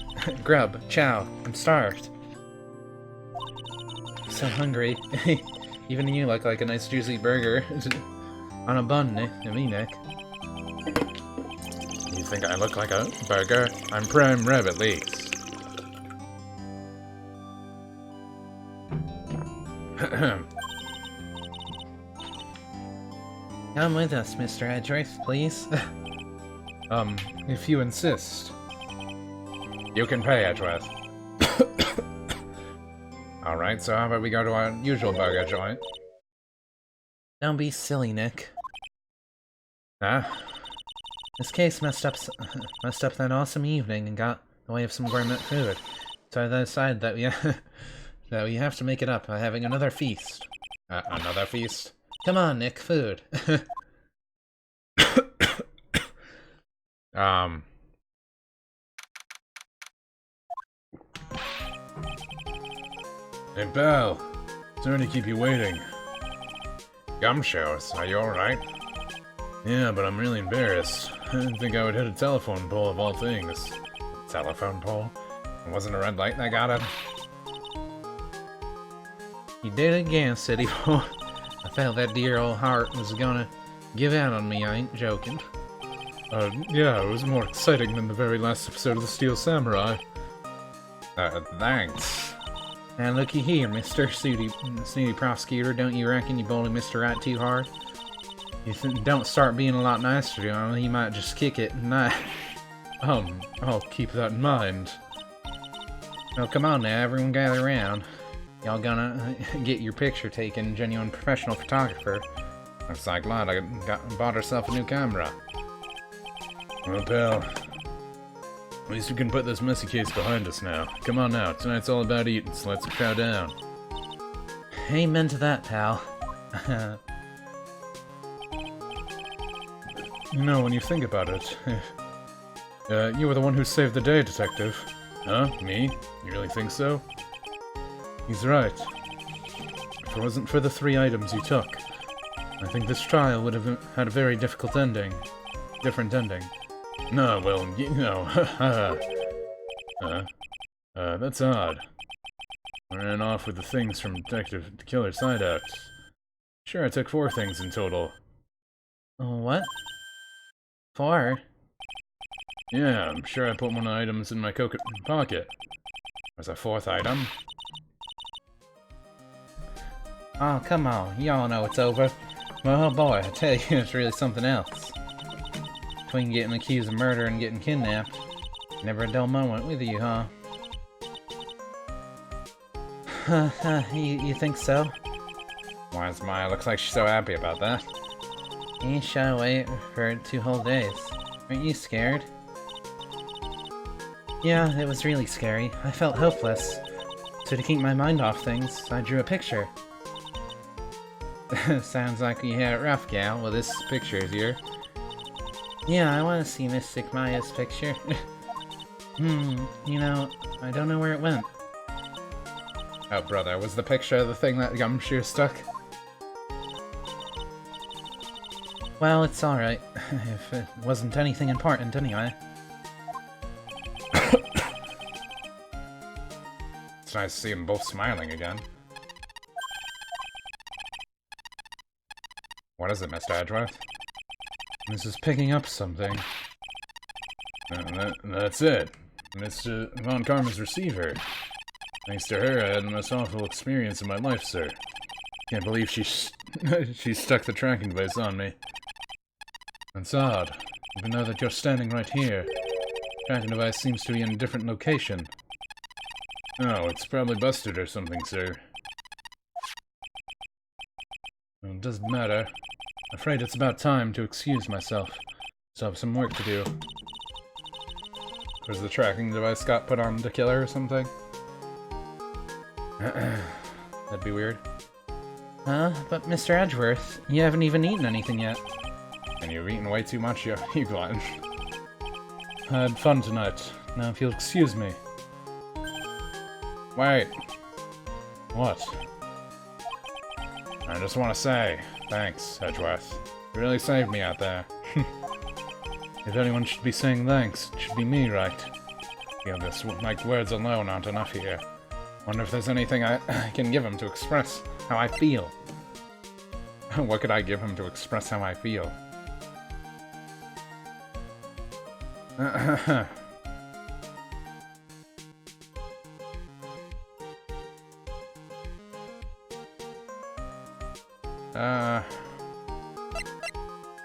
Grub. Chow. I'm starved. So hungry. Even you look like a nice juicy burger. On a bun, Nick. To me, Nick. You think I look like a burger? I'm prime rib at least. Come with us, Mr. Edgeworth, please. If you insist. You can pay, Edgeworth. Alright, so how about we go to our usual burger joint? Don't be silly, Nick. Huh? This case messed up that awesome evening and got in the way of some gourmet food. So I decided that we have to make it up by having another feast. Another feast? Come on, Nick, food. Hey, pal. Sorry to keep you waiting. Gumshoes, are you alright? Yeah, but I'm really embarrassed. I didn't think I would hit a telephone pole of all things. Telephone pole? It wasn't a red light that got him? You did it again, City Boy. I felt that dear old heart was gonna give out on me, I ain't joking. Yeah, it was more exciting than the very last episode of the Steel Samurai. Thanks. Now looky here, Mr. Snooty Prosecutor, don't you reckon you bullied Mr. Wright too hard? You don't start being a lot nicer to him, he might just kick it and I'll keep that in mind. Oh, come on now, everyone gather around. Y'all gonna get your picture taken, genuine professional photographer. I'm so glad I bought herself a new camera. Well, pal, at least we can put this messy case behind us now. Come on now, tonight's all about eating, so let's chow down. Amen to that, pal. You know, when you think about it, you were the one who saved the day, Detective. Huh? Me? You really think so? He's right. If it wasn't for the 3 items you took, I think this trial would have had a very difficult ending. Different ending. No, well, you know, that's odd. I ran off with the things from Detective Killer's hideout. Sure, I took 4 things in total. Oh, what? 4? Yeah, I'm sure I put one of the items in my coat pocket. There's a 4th item. Oh, come on, y'all know it's over. Well, oh boy, I tell you, it's really something else. Between getting accused of murder and getting kidnapped, never a dull moment with you, huh? You think so? Why is Maya looks like she's so happy about that? You shy away for 2 whole days. Aren't you scared? Yeah, it was really scary. I felt hopeless. So to keep my mind off things, I drew a picture. Sounds like you had it rough, gal, with this picture here. Yeah, I want to see Mystic Maya's picture. You know, I don't know where it went. Oh, brother, was the picture the thing that Gumshoe stuck? Well, it's alright. If it wasn't anything important, anyway. It's nice to see them both smiling again. What is it, Mr. Edgeworth? This is picking up something. That's it. Mr. Von Karma's receiver. Thanks to her, I had the most awful experience of my life, sir. Can't believe she stuck the tracking device on me. That's odd. Even though that you're standing right here, tracking device seems to be in a different location. Oh, it's probably busted or something, sir. Well, it doesn't matter. I'm afraid it's about time to excuse myself. So I have some work to do. Was the tracking device got put on the killer or something? That'd be weird. But Mr. Edgeworth, you haven't even eaten anything yet. And you've eaten way too much, you glutton. I had fun tonight. Now if you'll excuse me. Wait, What? I just want to say, thanks, Edgeworth. You really saved me out there. If anyone should be saying thanks, it should be me, right? Feel this, like words alone aren't enough here. Wonder if there's anything I can give him to express how I feel. What could I give him to express how I feel?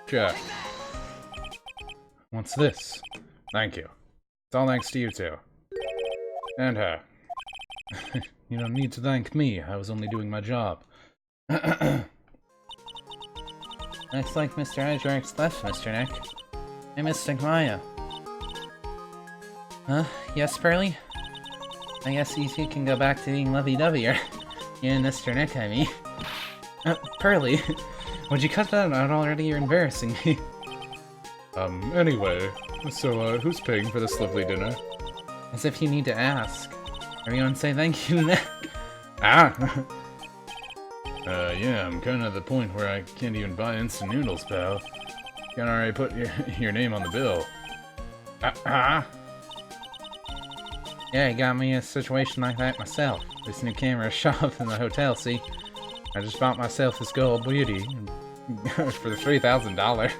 Sure. What's this? Thank you. It's all thanks to you two. And her. You don't need to thank me. I was only doing my job. Looks like Mr. Edgeworth's left, Mr. Nick. Hey, Mr. Maya. Huh? Yes, Pearly? I guess you two can go back to being lovey-dovey, or... you and Mr. Nick, I mean. Pearly, would you cut that out already? You're embarrassing me. Anyway, so, who's paying for this lovely dinner? As if you need to ask. Everyone say thank you, Nick. Ah! Yeah, I'm kinda at the point where I can't even buy instant noodles, pal. Can't already put your name on the bill. Yeah, you got me in a situation like that myself. This new camera shop in the hotel, see? I just bought myself this gold beauty For the $3,000.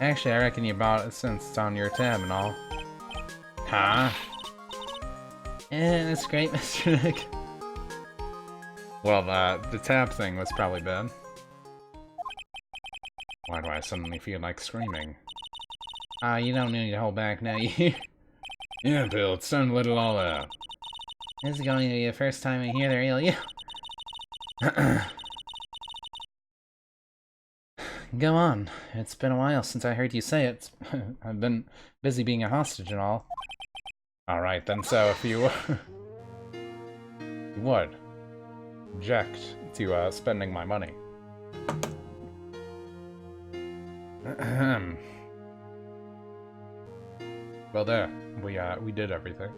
Actually, I reckon you bought it since it's on your tab and all. Huh? Yeah, that's great, Mr. Nick. Well, the tab thing was probably bad. Why do I suddenly feel like screaming? You don't need to hold back now, you. Yeah, Bill, it's time to let it all out. This is going to be the first time I hear the real you. Go on. It's been a while since I heard you say it. I've been busy being a hostage and all. Alright then, so if you would object to spending my money. Well there, we did everything.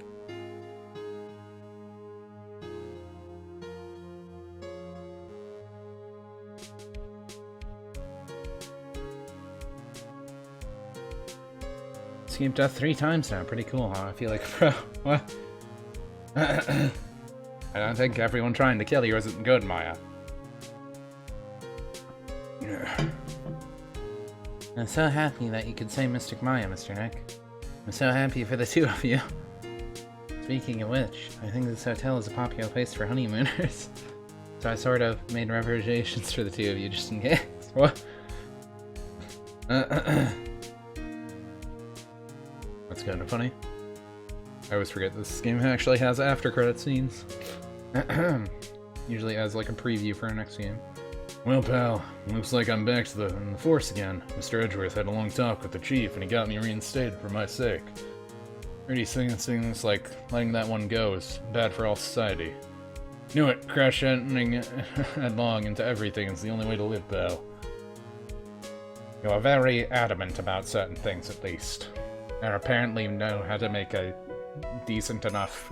Escaped death 3 times now. Pretty cool, huh? I feel like a pro. What? I don't think everyone trying to kill you isn't good, Maya. I'm so happy that you could say Mystic Maya, Mr. Nick. I'm so happy for the two of you. Speaking of which, I think this hotel is a popular place for honeymooners. So I sort of made reservations for the two of you just in case. What? That's kind of funny. I always forget this game actually has after credit scenes. Usually as like a preview for our next game. Well, pal, looks like I'm back to in the force again. Mr. Edgeworth had a long talk with the chief, and he got me reinstated for my sake. Pretty things like letting that one go is bad for all society. Knew it, crash ending headlong into everything is the only way to live, pal. You are very adamant about certain things, at least. And apparently know how to make a decent enough,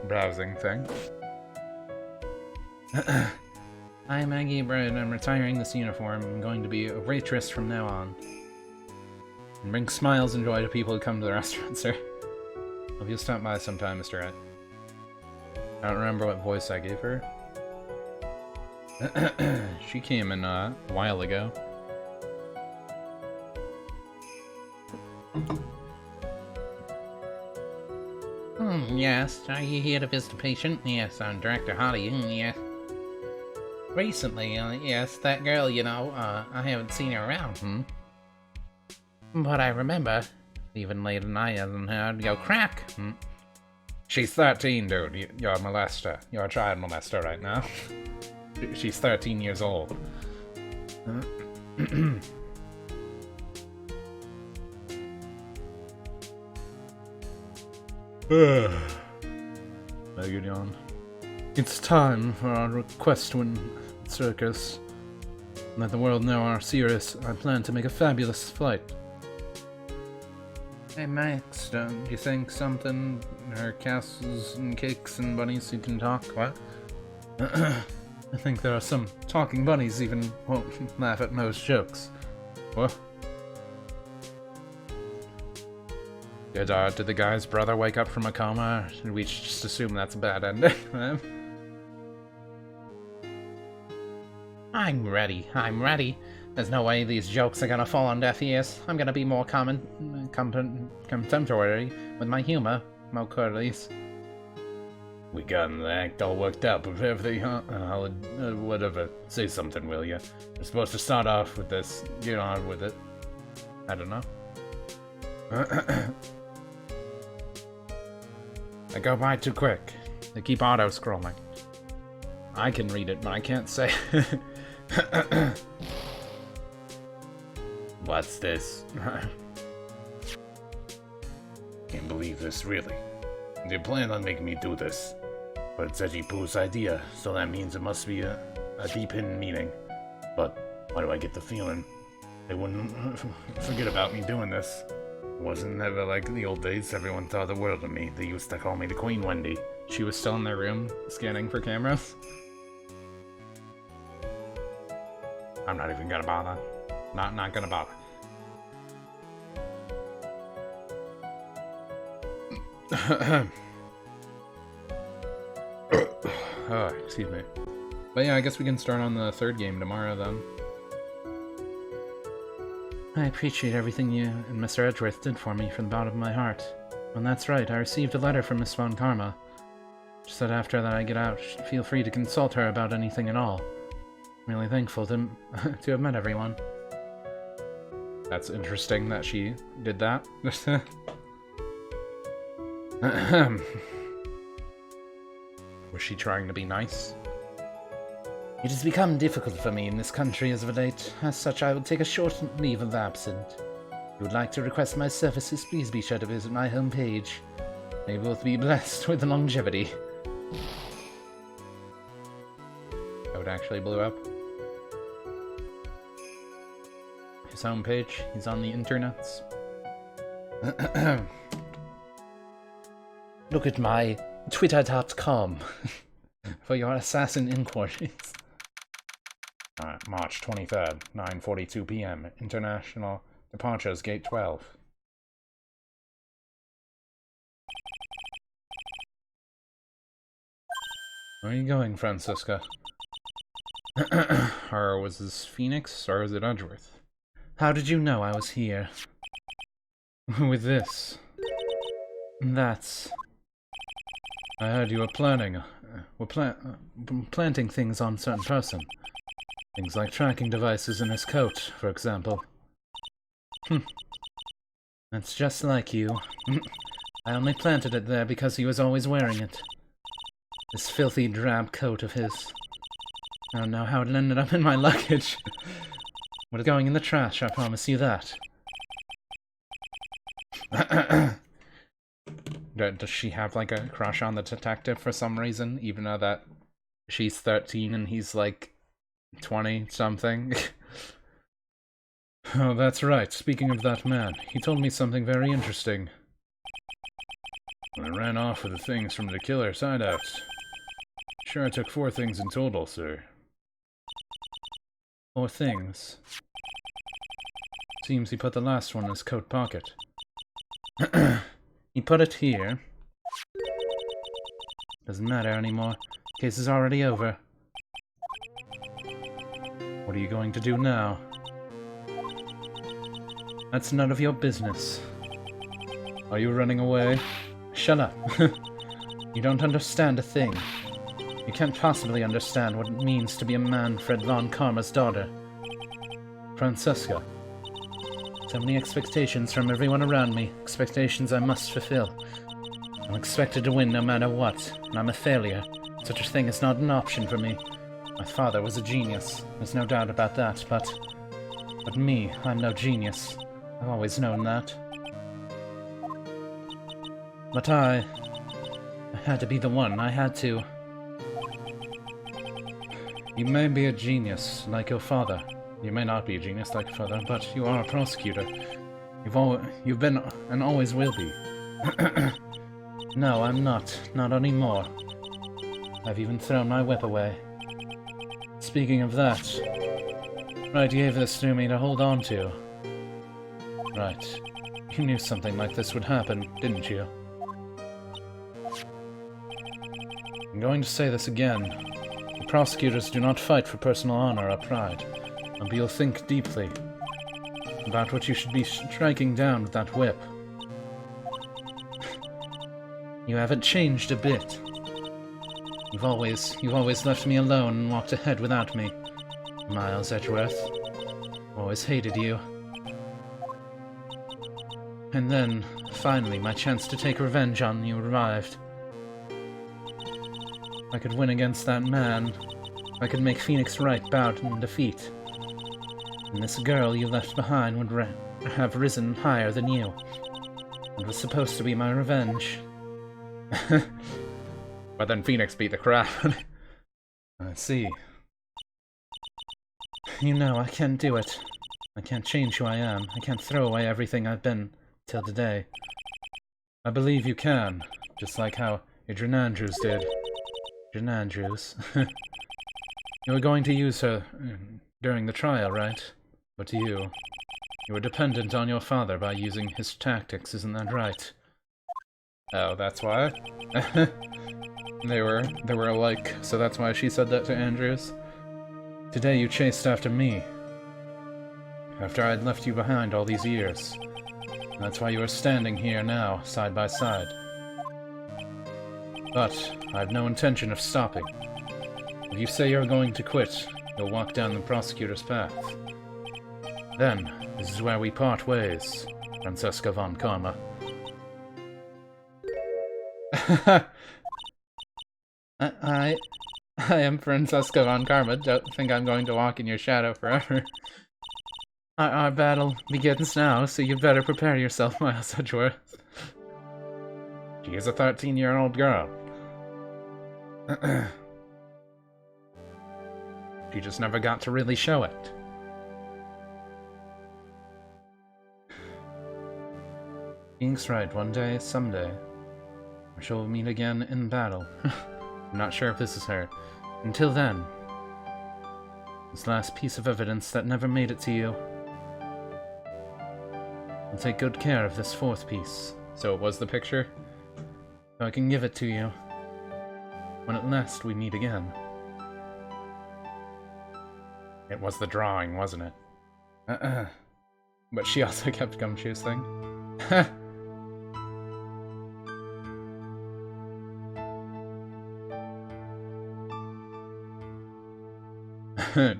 browsing thing. I'm Maggie Bread. I'm retiring this uniform. I'm going to be a waitress from now on. And bring smiles and joy to people who come to the restaurant, sir. Hope you'll stop by sometime, Mr. Wright. I don't remember what voice I gave her. She came in a while ago. Yes. Are you here to visit a patient? Yes, I'm Director Hottie. Yes. Recently, yes, that girl, you know, I haven't seen her around, But I remember, even late at night, hasn't heard go crack, She's 13, dude. You're a molester. You're a child molester right now. She's 13 years old. Megan yawned. It's time for our request to win circus. Let the world know how serious I plan to make a fabulous flight. Hey Max, do you think something, her castles and cakes and bunnies who can talk? What? I think there are some talking bunnies even won't laugh at most jokes. What? Did the guy's brother wake up from a coma? Should we just assume that's a bad ending? I'm ready. There's no way these jokes are gonna fall on deaf ears. I'm gonna be more contemporary with my humor, Mo Curly's. We got the act all worked out, but everything, whatever. Say something, will ya? We're supposed to start off with this. Get on with it. I don't know. They go by too quick. They keep auto-scrolling. I can read it, but I can't say. What's this? Can't believe this, really. They plan on making me do this. But it's Edgy Pooh's idea, so that means it must be a deep hidden meaning. But why do I get the feeling they wouldn't forget about me doing this? It wasn't never like in the old days. Everyone thought the world of me. They used to call me the Queen Wendy. She was still in their room, scanning for cameras. I'm not even gonna bother. Not gonna bother. Oh, excuse me. But yeah, I guess we can start on the third game tomorrow then. I appreciate everything you and Mr. Edgeworth did for me from the bottom of my heart. And that's right, I received a letter from Miss Von Karma. She said after that I get out, feel free to consult her about anything at all. I'm really thankful to have met everyone. That's interesting that she did that. Was she trying to be nice? It has become difficult for me in this country as of late. As such, I will take a short leave of absence. If you would like to request my services, please be sure to visit my homepage. May both be blessed with longevity. Code actually blew up. His homepage, he's on the internets. Look at my twitter.com for your assassin inquiries. March 23rd, 9:42 p.m. International Departures Gate 12. Where are you going, Francisca? Or was this Phoenix, or is it Edgeworth? How did you know I was here? With this. That's... I heard you were planning... planting things on a certain person. Things like tracking devices in his coat, for example. That's just like you. I only planted it there because he was always wearing it. This filthy drab coat of his. I don't know how it ended up in my luggage. But it's going in the trash, I promise you that. Does she have like a crush on the detective for some reason, even though that she's 13 and he's like 20 something? Oh, that's right. Speaking of that man, he told me something very interesting. When I ran off with the things from the killer's hideouts. Sure, I took 4 things in total, sir. 4 things. Seems he put the last one in his coat pocket. He put it here. Doesn't matter anymore. Case is already over. What are you going to do now? That's none of your business. Are you running away? Shut up. You don't understand a thing. You can't possibly understand what it means to be a Manfred von Karma's daughter. Francesca. So many expectations from everyone around me. Expectations I must fulfill. I'm expected to win no matter what, and I'm a failure. Such a thing is not an option for me. My father was a genius. There's no doubt about that, but me, I'm no genius. I've always known that. But I had to be the one. I had to. You may be a genius, like your father. You may not be a genius like your father, but you are a prosecutor. You've been and always will be. No, I'm not. Not anymore. I've even thrown my whip away. Speaking of that, Wright gave this to me to hold on to. Right. You knew something like this would happen, didn't you? I'm going to say this again. The prosecutors do not fight for personal honor or pride. But you'll think deeply about what you should be striking down with that whip. You haven't changed a bit. You've always left me alone and walked ahead without me. Miles Edgeworth. Always hated you. And then, finally, my chance to take revenge on you arrived. I could win against that man. I could make Phoenix Wright bow in defeat. And this girl you left behind would have risen higher than you. It was supposed to be my revenge. But then Phoenix beat the crap. I see. You know, I can't do it. I can't change who I am. I can't throw away everything I've been till today. I believe you can, just like how Adrian Andrews did. Adrian Andrews. You were going to use her during the trial, right? But you were dependent on your father by using his tactics, isn't that right? Oh, that's why? They were alike, so that's why she said that to Andrews? Today you chased after me. After I'd left you behind all these years. That's why you are standing here now, side by side. But I have no intention of stopping. If you say you're going to quit, you'll walk down the prosecutor's path. Then, this is where we part ways, Francesca von Karma. I am Francesca von Karma. Don't think I'm going to walk in your shadow forever. Our battle begins now, so you better prepare yourself, Miles Edgeworth. She is a 13-year-old girl. She just never got to really show it. Ink's right, one day, someday. We shall meet again in battle. I'm not sure if this is her. Until then, this last piece of evidence that never made it to you. I'll take good care of this fourth piece. So it was the picture? So I can give it to you when at last we meet again. It was the drawing, wasn't it? But she also kept Gumshoe's thing.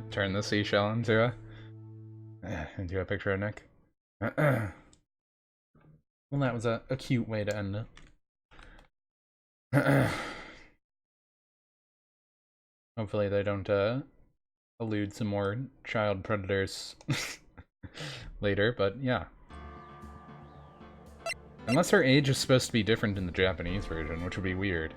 Turn the seashell into a picture of Nick. Well, that was a cute way to end it. Hopefully they don't allude to more child predators later, but yeah. Unless her age is supposed to be different in the Japanese version, which would be weird.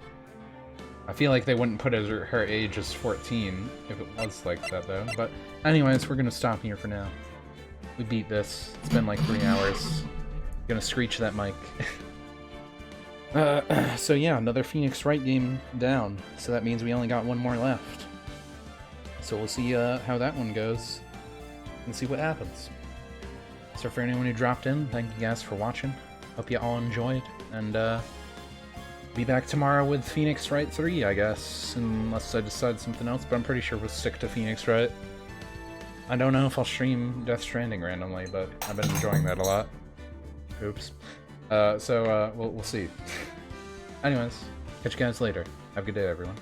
I feel like they wouldn't put her age as 14 if it was like that, though. But anyways, we're gonna stop here for now. We beat this. It's been like 3 hours. Gonna screech that mic. So yeah, another Phoenix Wright game down. So that means we only got one more left. So we'll see how that one goes and see what happens. So for anyone who dropped in, thank you guys for watching. Hope you all enjoyed, and be back tomorrow with Phoenix Wright 3, I guess, unless I decide something else, but I'm pretty sure we'll stick to Phoenix Wright. I don't know if I'll stream Death Stranding randomly, but I've been enjoying that a lot. Oops. We'll see. Anyways, catch you guys later. Have a good day, everyone.